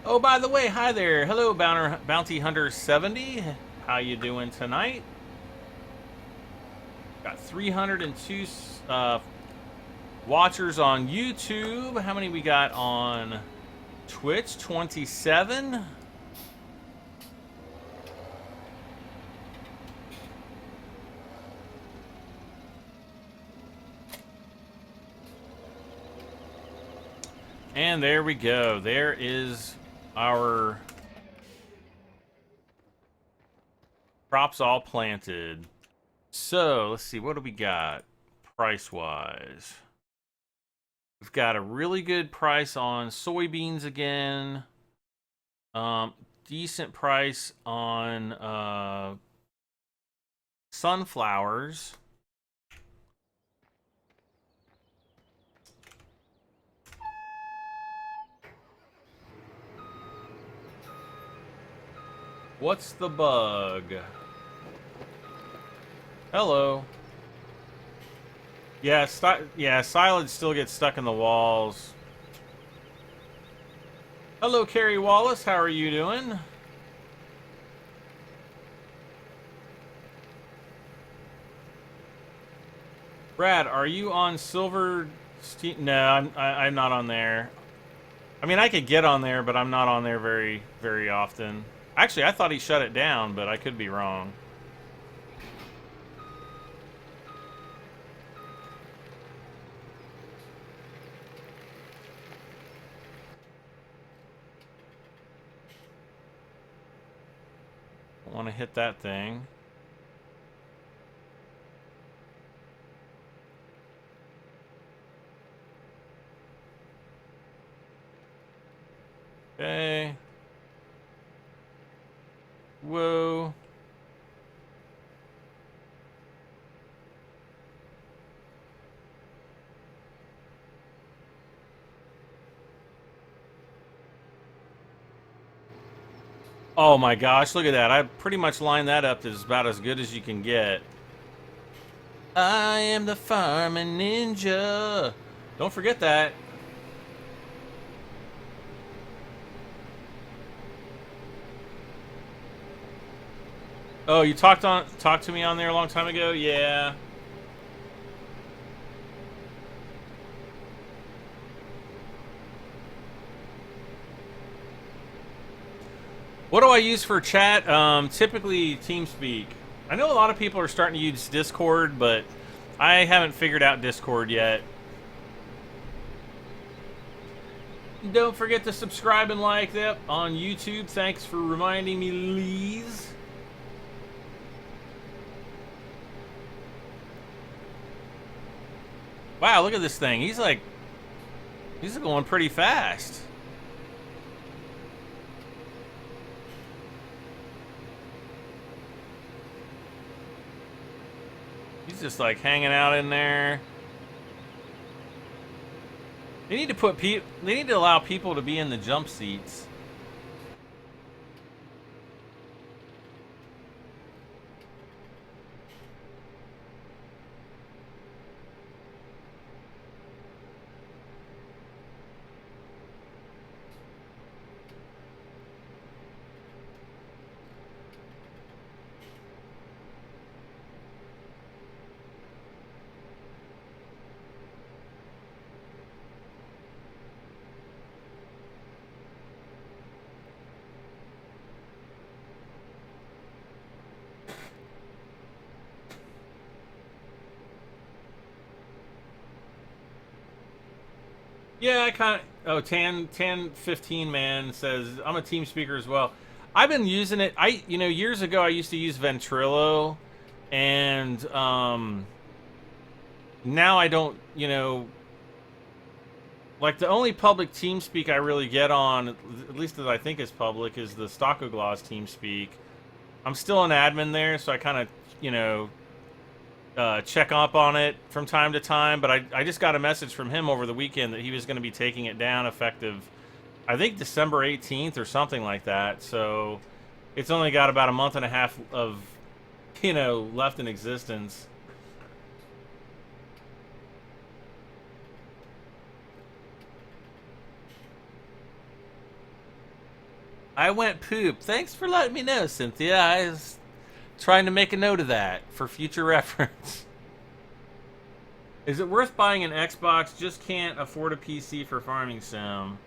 Oh, by the way, hi there. Hello, Bounty Hunter 70. How you doing tonight? Got 302 watchers on YouTube. How many we got on Twitch? 27. And there we go. There is our crops all planted. So, let's see. What do we got price-wise? We've got a really good price on soybeans again. Decent price on sunflowers. What's the bug? Hello. Yeah, silage still gets stuck in the walls. Hello, Carrie Wallace. How are you doing? Brad, are you on Silver? No, I'm not on there. I mean, I could get on there, but I'm not on there very, very often. Actually, I thought he shut it down, but I could be wrong. I want to hit that thing. Okay. Whoa. Oh my gosh, look at that. I pretty much lined that up as about as good as you can get. I am the farming ninja. Don't forget that. Oh, you talked to me on there a long time ago? Yeah. What do I use for chat? Typically TeamSpeak. I know a lot of people are starting to use Discord, but I haven't figured out Discord yet. Don't forget to subscribe and like that on YouTube. Thanks for reminding me, Liz. Wow, look at this thing. He's going pretty fast. He's just like hanging out in there. They need to put they need to allow people to be in the jump seats. Yeah, I kind of. Oh, Tan 15 man says I'm a team speaker as well. I've been using it. Years ago I used to use Ventrilo, and now I don't. Like the only public TeamSpeak I really get on, at least that I think is public, is the Stockoglass TeamSpeak. I'm still an admin there, so I kind of, check up on it from time to time, but I just got a message from him over the weekend that he was going to be taking it down effective, I think, December 18th or something like that. So it's only got about a month and a half of, left in existence. I went poop. Thanks for letting me know, Cynthia. I was trying to make a note of that for future reference. Is it worth buying an Xbox? Just can't afford a PC for farming sim.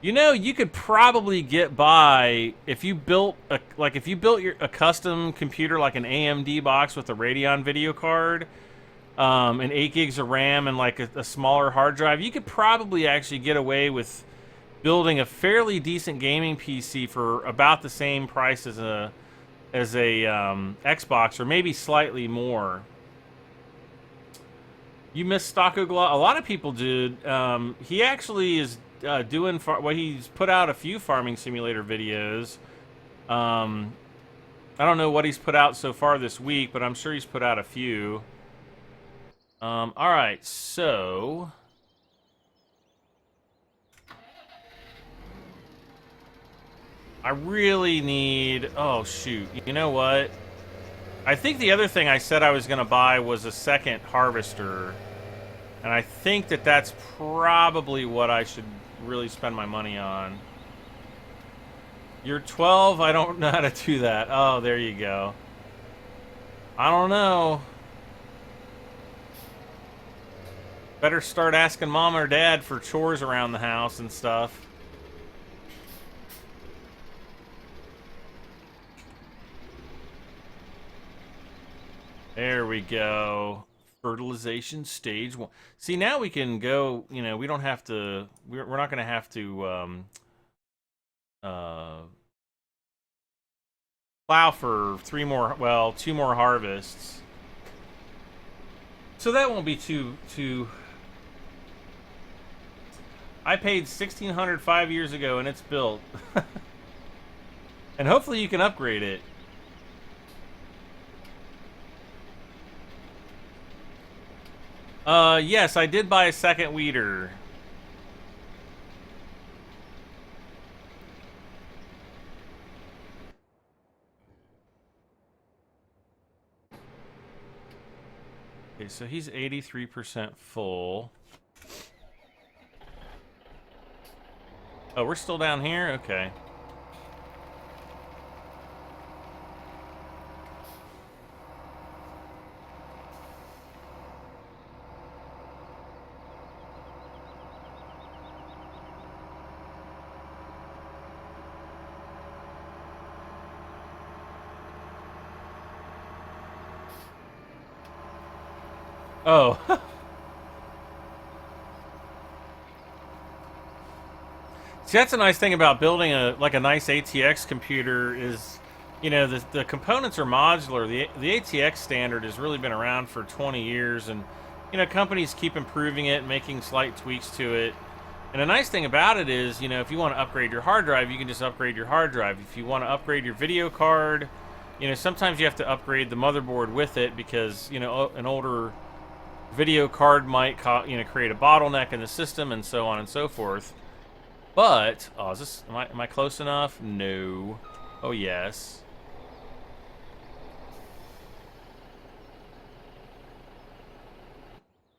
You could probably get by if you built a custom computer, like an AMD box with a Radeon video card, and 8 gigs of RAM and like a smaller hard drive. You could probably actually get away with building a fairly decent gaming PC for about the same price as a Xbox, or maybe slightly more. You missed Stockoglass. A lot of people did. He actually is doing he's put out a few farming simulator videos. I don't know what he's put out so far this week, but I'm sure he's put out a few. All right, so I really need... Oh, shoot. You know what? I think the other thing I said I was going to buy was a second harvester. And I think that that's probably what I should really spend my money on. You're 12? I don't know how to do that. Oh, there you go. I don't know. Better start asking mom or dad for chores around the house and stuff. There we go. Fertilization stage 1. See, now we can go, we don't have to, we're not going to have to plow for 2 more harvests. So that won't be too... I paid $1,600 5 years ago and it's built. And hopefully you can upgrade it. Yes, I did buy a second weeder. Okay, so he's 83% full. Oh, we're still down here? Okay. Oh. See, that's a nice thing about building a nice ATX computer is, the components are modular. The ATX standard has really been around for 20 years, and companies keep improving it, making slight tweaks to it. And the nice thing about it is, if you want to upgrade your hard drive, you can just upgrade your hard drive. If you want to upgrade your video card, You know, sometimes you have to upgrade the motherboard with it because, you know, an older video card might, create a bottleneck in the system and so on and so forth. But, oh, is this, am I close enough? No. Oh, yes.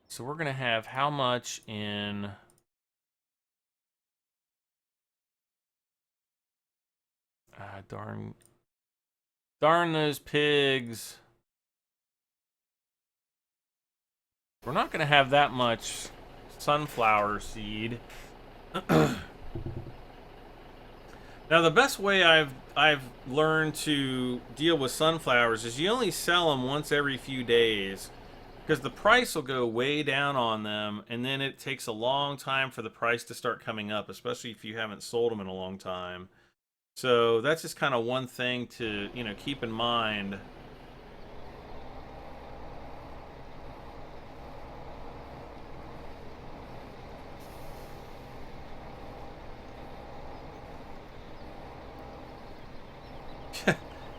So we're going to have how much in... Darn those pigs. We're not going to have that much sunflower seed. Now, the best way I've learned to deal with sunflowers is you only sell them once every few days, because the price will go way down on them, and then it takes a long time for the price to start coming up, especially if you haven't sold them in a long time. So that's just kind of one thing to, you know, keep in mind.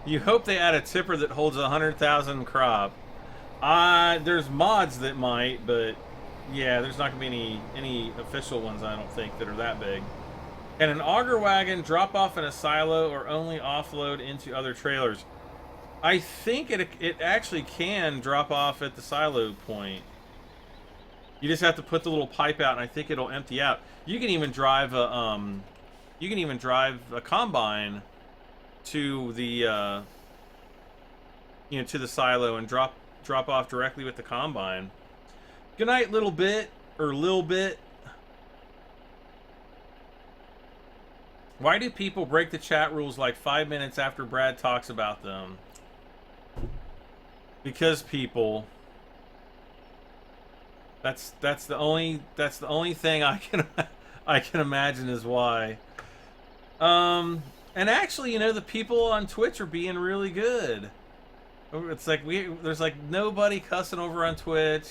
You hope they add a tipper that holds 100,000 crop. There's mods that might, but yeah, there's not going to be any official ones, I don't think, that are that big. Can an auger wagon drop off in a silo or only offload into other trailers? I think it actually can drop off at the silo point. You just have to put the little pipe out, and I think it'll empty out. You can even drive a combine to the to the silo and drop off directly with the combine. Good night, little bit. Why do people break the chat rules like 5 minutes after Brad talks about them? Because people. That's the only thing I can imagine is why. And actually, you know, the people on Twitch are being really good. It's like there's like nobody cussing over on Twitch.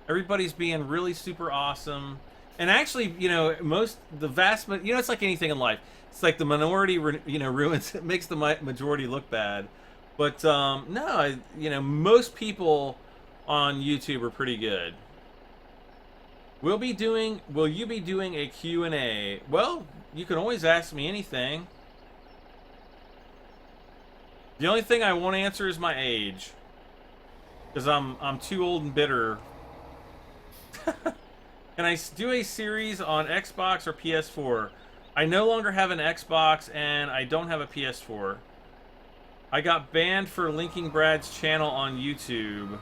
Everybody's being really super awesome. And actually, you know, it's like anything in life. It's like the minority, ruins it, makes the majority look bad. But no, most people on YouTube are pretty good. Will you be doing a Q&A? Well, you can always ask me anything. The only thing I won't answer is my age, because I'm too old and bitter. Can I do a series on Xbox or PS4? I no longer have an Xbox and I don't have a PS4. I got banned for linking Brad's channel on YouTube.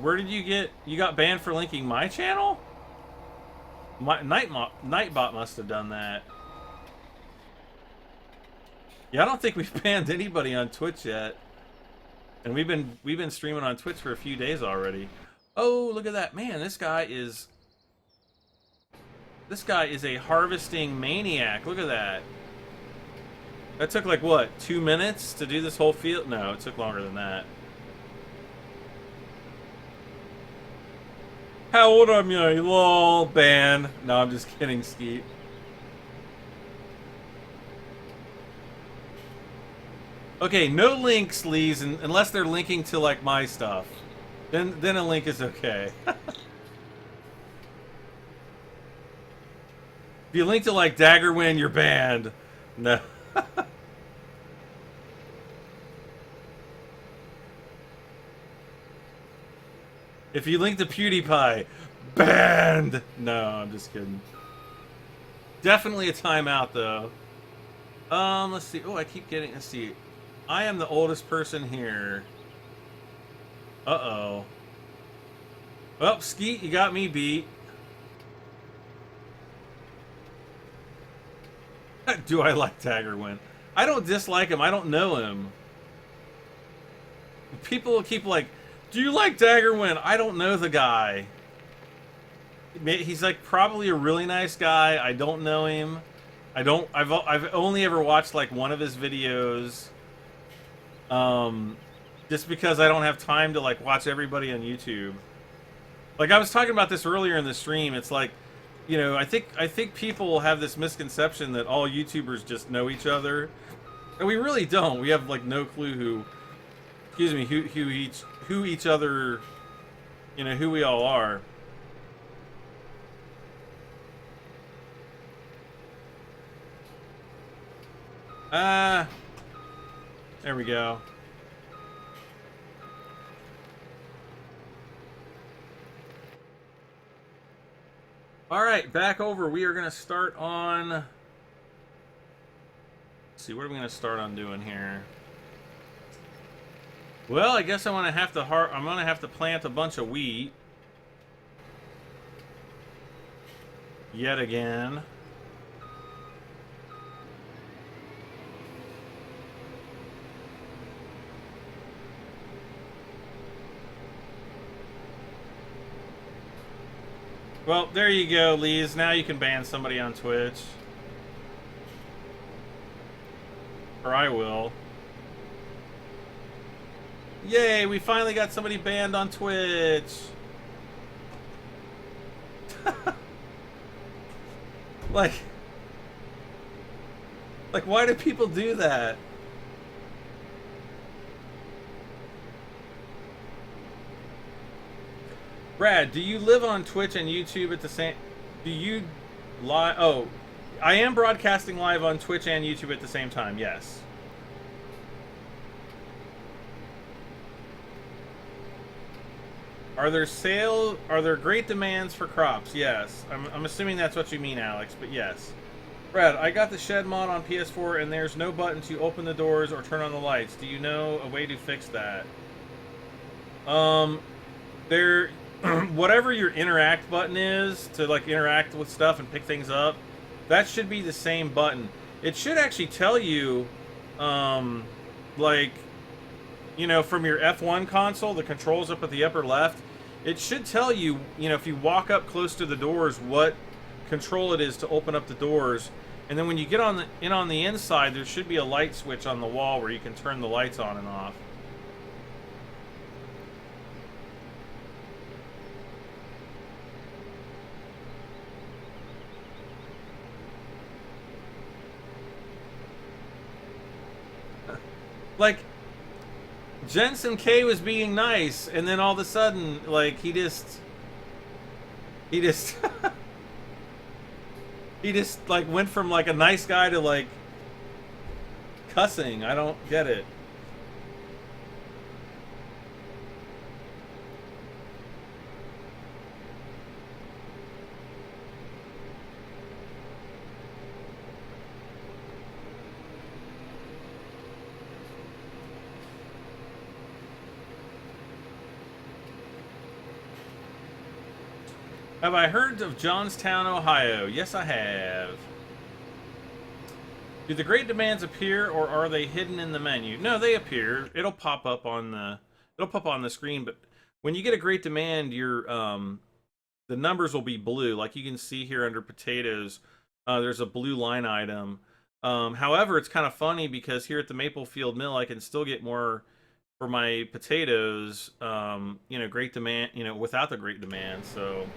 Where did you got banned for linking my channel? Nightbot must have done that. Yeah, I don't think we've banned anybody on Twitch yet. And we've been streaming on Twitch for a few days already. Oh, look at that. Man, this guy is a harvesting maniac. Look at that. That took like what, 2 minutes to do this whole field? No, it took longer than that. How old am I? Lol, ban. No, I'm just kidding, Skeet. Okay, no links, Lees, unless they're linking to like my stuff. Then a link is okay. If you link to like Daggerwin, you're banned. No. If you link to PewDiePie, banned. No, I'm just kidding. Definitely a timeout though. Let's see. Oh, let's see. I am the oldest person here. Uh-oh. Well, Skeet, you got me beat. Do I like Daggerwin? I don't dislike him. I don't know him. People will keep like, do you like Daggerwin? I don't know the guy. He's like probably a really nice guy. I don't know him. I've only ever watched like one of his videos. Just because I don't have time to like watch everybody on YouTube. Like I was talking about this earlier in the stream. It's like, I think people have this misconception that all YouTubers just know each other. And we really don't. We have like no clue who, excuse me, who each other, you know, who we all are. There we go. All right, back over. We are going to start on... Let's see, what are we going to start on doing here? Well, I guess I'm going to have to plant a bunch of wheat. Yet again. Well, there you go, Lees. Now you can ban somebody on Twitch. Or I will. Yay, we finally got somebody banned on Twitch. Like, why do people do that? Brad, do you live on Twitch and YouTube at the same... Do you live... Oh, I am broadcasting live on Twitch and YouTube at the same time, yes. Are there great demands for crops? Yes. I'm assuming that's what you mean, Alex, but yes. Brad, I got the shed mod on PS4 and there's no button to open the doors or turn on the lights. Do you know a way to fix that? Whatever your interact button is to like interact with stuff and pick things up, that should be the same button. It should actually tell you, like, you know, from your F1 console, the controls up at the upper left, it should tell you, you know, if you walk up close to the doors, what control it is to open up the doors. And then when you get on the inside, there should be a light switch on the wall where you can turn the lights on and off. Like, Jensen K was being nice, and then all of a sudden, like, he just like went from like a nice guy to like cussing. I don't get it. Have I heard of Johnstown, Ohio? Yes, I have. Do the great demands appear, or are they hidden in the menu? No, they appear. It'll pop up on the screen. But when you get a great demand, your the numbers will be blue. Like you can see here under potatoes, there's a blue line item. However, it's kind of funny because here at the Maplefield Mill, I can still get more for my potatoes. You know, great demand. You know, without the great demand. So.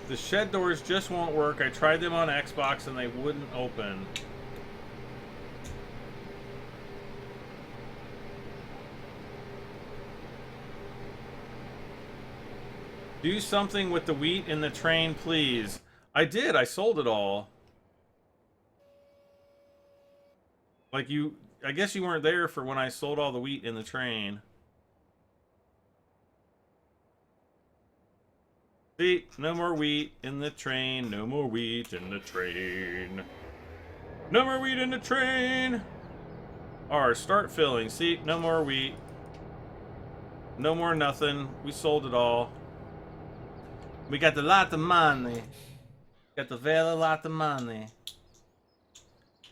The shed doors just won't work. I tried them on Xbox and they wouldn't open. Do something with the wheat in the train, please. I did. I sold it all. Like I guess you weren't there for when I sold all the wheat in the train. See, no more wheat in the train. No more wheat in the train. No more wheat in the train. R, start filling. See, no more wheat. No more nothing. We sold it all. We got a lot of money. Got the very lot of money.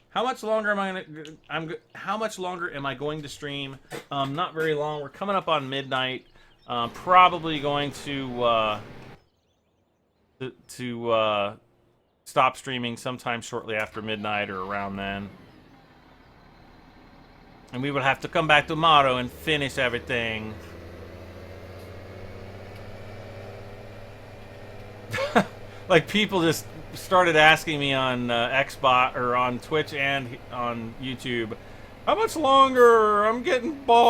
How much longer am I gonna? How much longer am I going to stream? Not very long. We're coming up on midnight. Probably going to stop streaming sometime shortly after midnight or around then. And we will have to come back tomorrow and finish everything. Like, people just started asking me on Xbox or on Twitch and on YouTube, how much longer? I'm getting bored.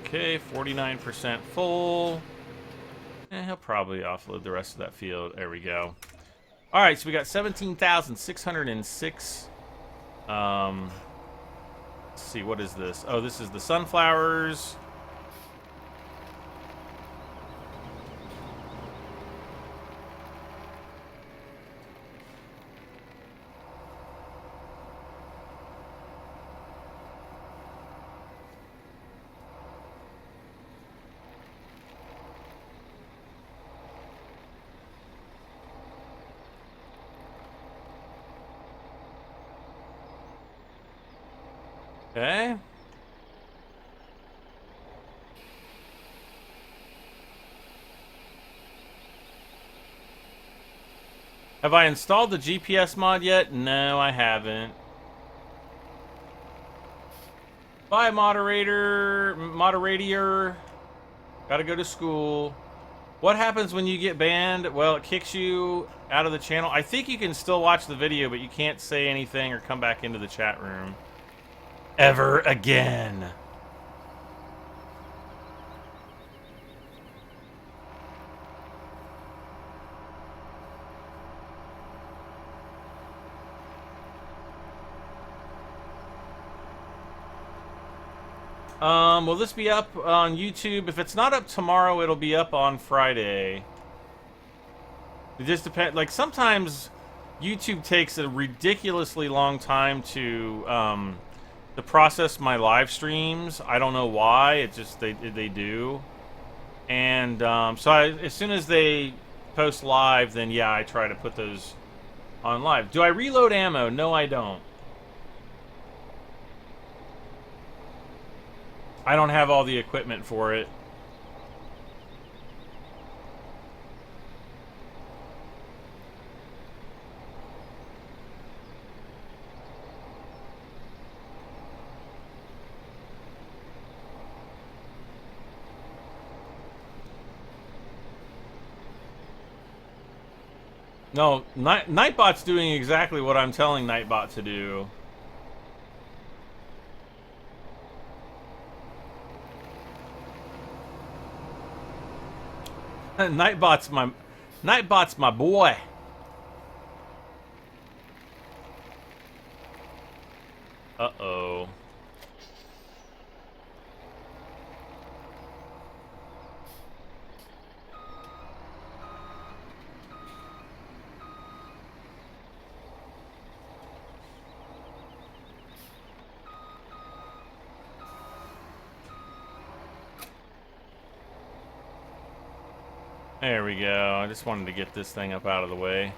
Okay, 49% full. He'll probably offload the rest of that field. There we go. All right, so we got 17,606. Let's see, what is this? Oh, this is the sunflowers. Okay. Have I installed the GPS mod yet? No, I haven't. Bye, moderator. Gotta go to school. What happens when you get banned? Well, it kicks you out of the channel. I think you can still watch the video, but you can't say anything or come back into the chat room ever again. Will this be up on YouTube? If it's not up tomorrow, it'll be up on Friday. It just depends. Like, sometimes YouTube takes a ridiculously long time to process my live streams. I don't know why. It just they do. And so as soon as they post live, then yeah, I try to put those on live. Do I reload ammo? No, I don't. I don't have all the equipment for it. No, Nightbot's doing exactly what I'm telling Nightbot to do. Nightbot's my boy. Uh-oh. There we go. I just wanted to get this thing up out of the way.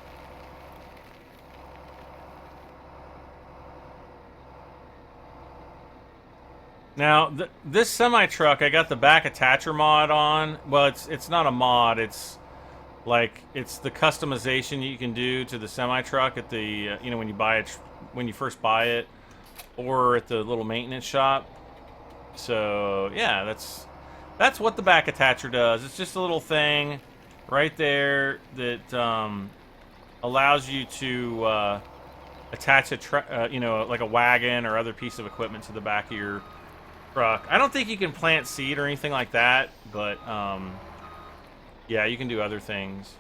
Now, this semi-truck, I got the back attacher mod on. Well, it's not a mod. It's like, it's the customization you can do to the semi-truck at the, you know, when you buy it, when you first buy it, or at the little maintenance shop. So, yeah, that's what the back attacher does. It's just a little thing right there that allows you to attach a you know, like a wagon or other piece of equipment to the back of your truck. I don't think you can plant seed or anything like that, but yeah, you can do other things.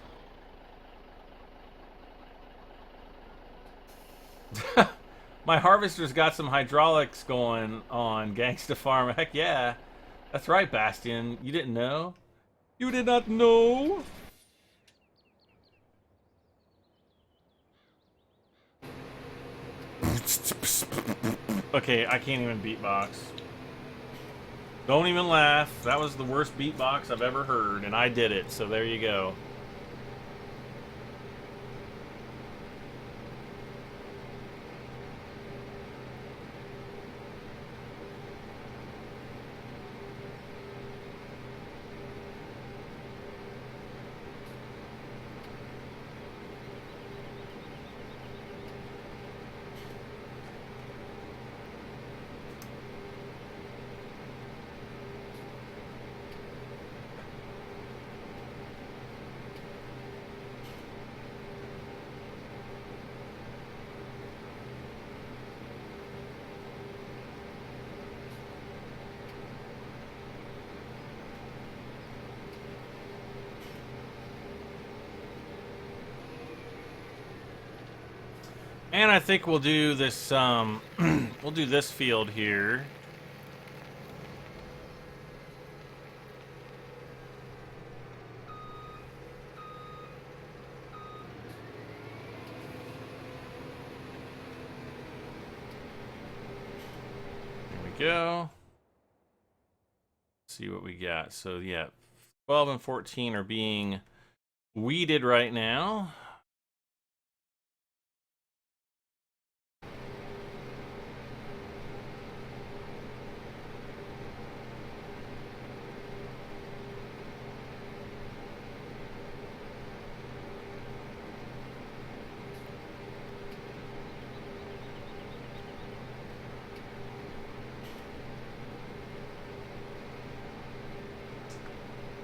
My harvester's got some hydraulics going on, Gangsta Farm. Heck yeah. That's right, Bastion. You didn't know? You did not know? Okay, I can't even beatbox. Don't even laugh. That was the worst beatbox I've ever heard, and I did it, so there you go. And I think we'll do this, we'll do this field here. There we go. Let's see what we got. So yeah, 12 and 14 are being weeded right now.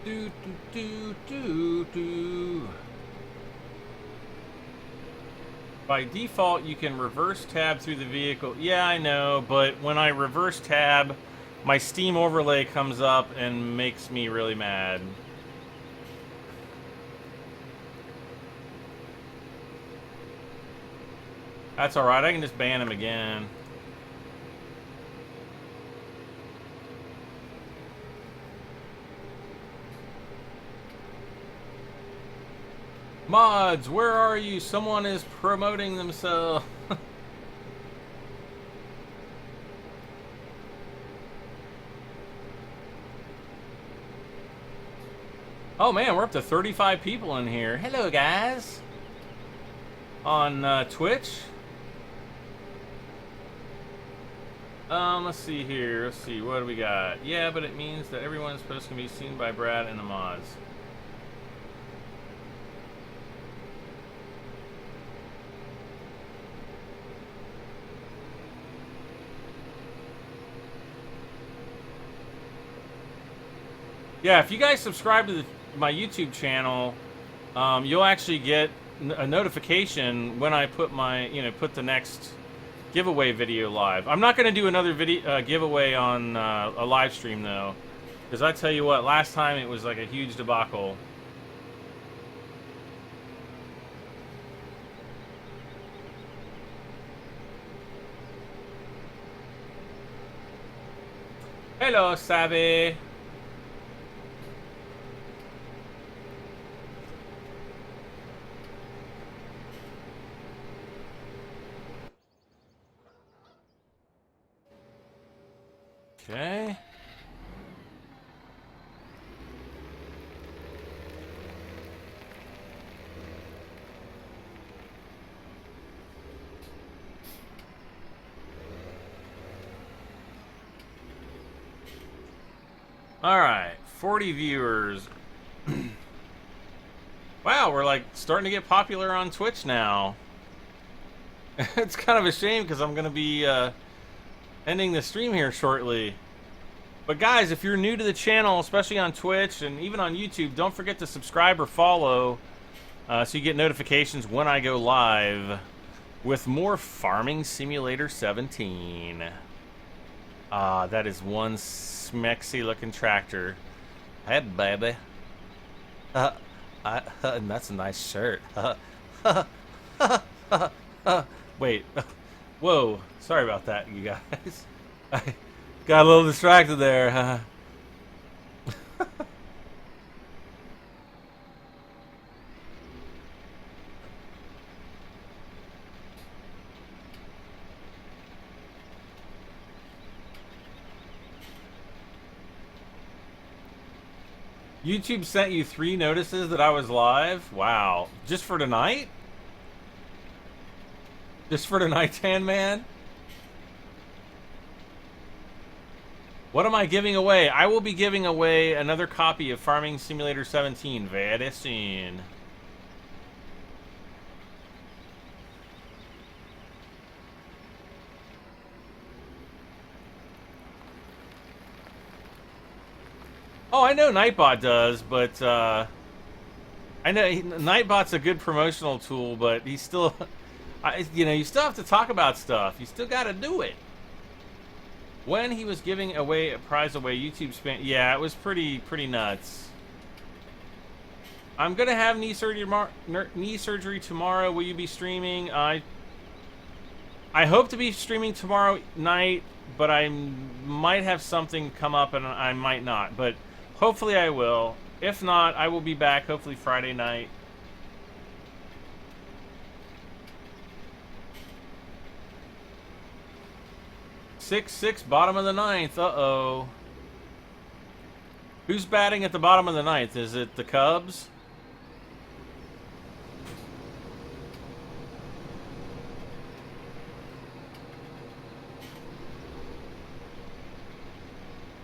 Do, do, do, do, do. By default, you can reverse tab through the vehicle. Yeah, I know, but when I reverse tab, my Steam overlay comes up and makes me really mad. That's alright, I can just ban him again. Mods, where are you? Someone is promoting themselves. Oh man, we're up to 35 people in here. Hello guys. On Twitch. Let's see here. Let's see, what do we got? Yeah, but it means that everyone's post can be seen by Brad and the mods. Yeah, if you guys subscribe to my YouTube channel, you'll actually get a notification when I put my, put the next giveaway video live. I'm not going to do another video giveaway on a live stream though, because I tell you what, last time it was like a huge debacle. Hello, Sabe. Okay. All right, 40 viewers. Wow, we're like starting to get popular on Twitch now. It's kind of a shame because I'm going to be ending the stream here shortly. But guys, if you're new to the channel, especially on Twitch and even on YouTube, don't forget to subscribe or follow so you get notifications when I go live with more Farming Simulator 17. That is one smexy looking tractor. Hey, baby. And that's a nice shirt. Wait. Whoa. Sorry about that, you guys. I got a little distracted there. YouTube sent you 3 notices that I was live? Wow. Just for tonight? Just for tonight, Tan Man? What am I giving away? I will be giving away another copy of Farming Simulator 17 very soon. Oh, I know Nightbot does, but I know Nightbot's a good promotional tool, but he's still, you know, you still have to talk about stuff. You still got to do it. When he was giving away a prize away, YouTube spent, yeah, it was pretty nuts. I'm gonna have knee surgery tomorrow. Will you be streaming? I hope to be streaming tomorrow night, but I might have something come up and I might not. But hopefully I will. If not, I will be back hopefully Friday night. Six, bottom of the ninth. Uh-oh. Who's batting at the bottom of the ninth? Is it the Cubs?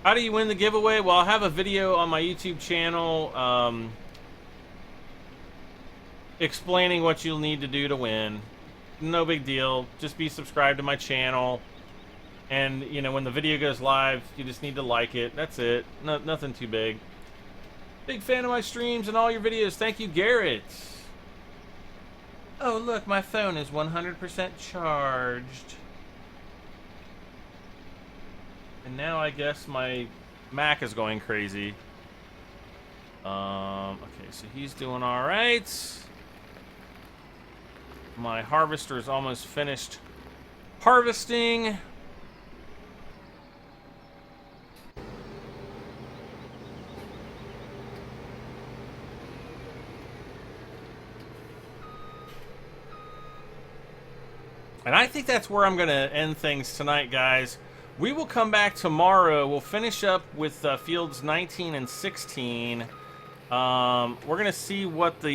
How do you win the giveaway? Well, I'll have a video on my YouTube channel explaining what you'll need to do to win. No big deal. Just be subscribed to my channel. And, you know, when the video goes live, you just need to like it. That's it. No, nothing too big. Big fan of my streams and all your videos. Thank you, Garrett. Oh, look, my phone is 100% charged. And now I guess my Mac is going crazy. Okay, so he's doing all right. My harvester is almost finished harvesting. And I think that's where I'm going to end things tonight, guys. We will come back tomorrow. We'll finish up with fields 19 and 16. We're going to see what the,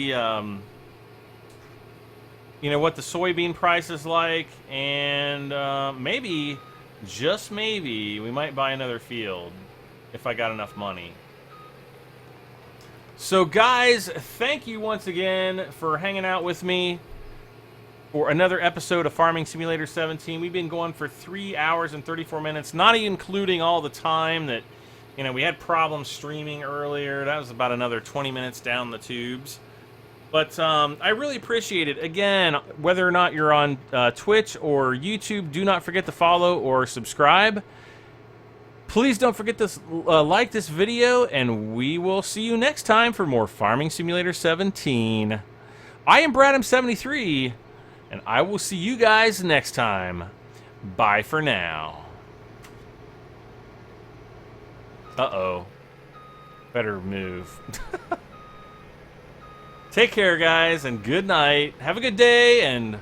you know, what the soybean price is like. And maybe, just maybe, we might buy another field if I got enough money. So, guys, thank you once again for hanging out with me for another episode of Farming Simulator 17. We've been going for 3 hours and 34 minutes, not including all the time that, you know, we had problems streaming earlier. That was about another 20 minutes down the tubes. But I really appreciate it. Again, whether or not you're on Twitch or YouTube, do not forget to follow or subscribe. Please don't forget to like this video, and we will see you next time for more Farming Simulator 17. I am Bradham73. And I will see you guys next time. Bye for now. Uh-oh. Better move. Take care, guys, and good night. Have a good day, and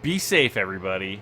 be safe, everybody.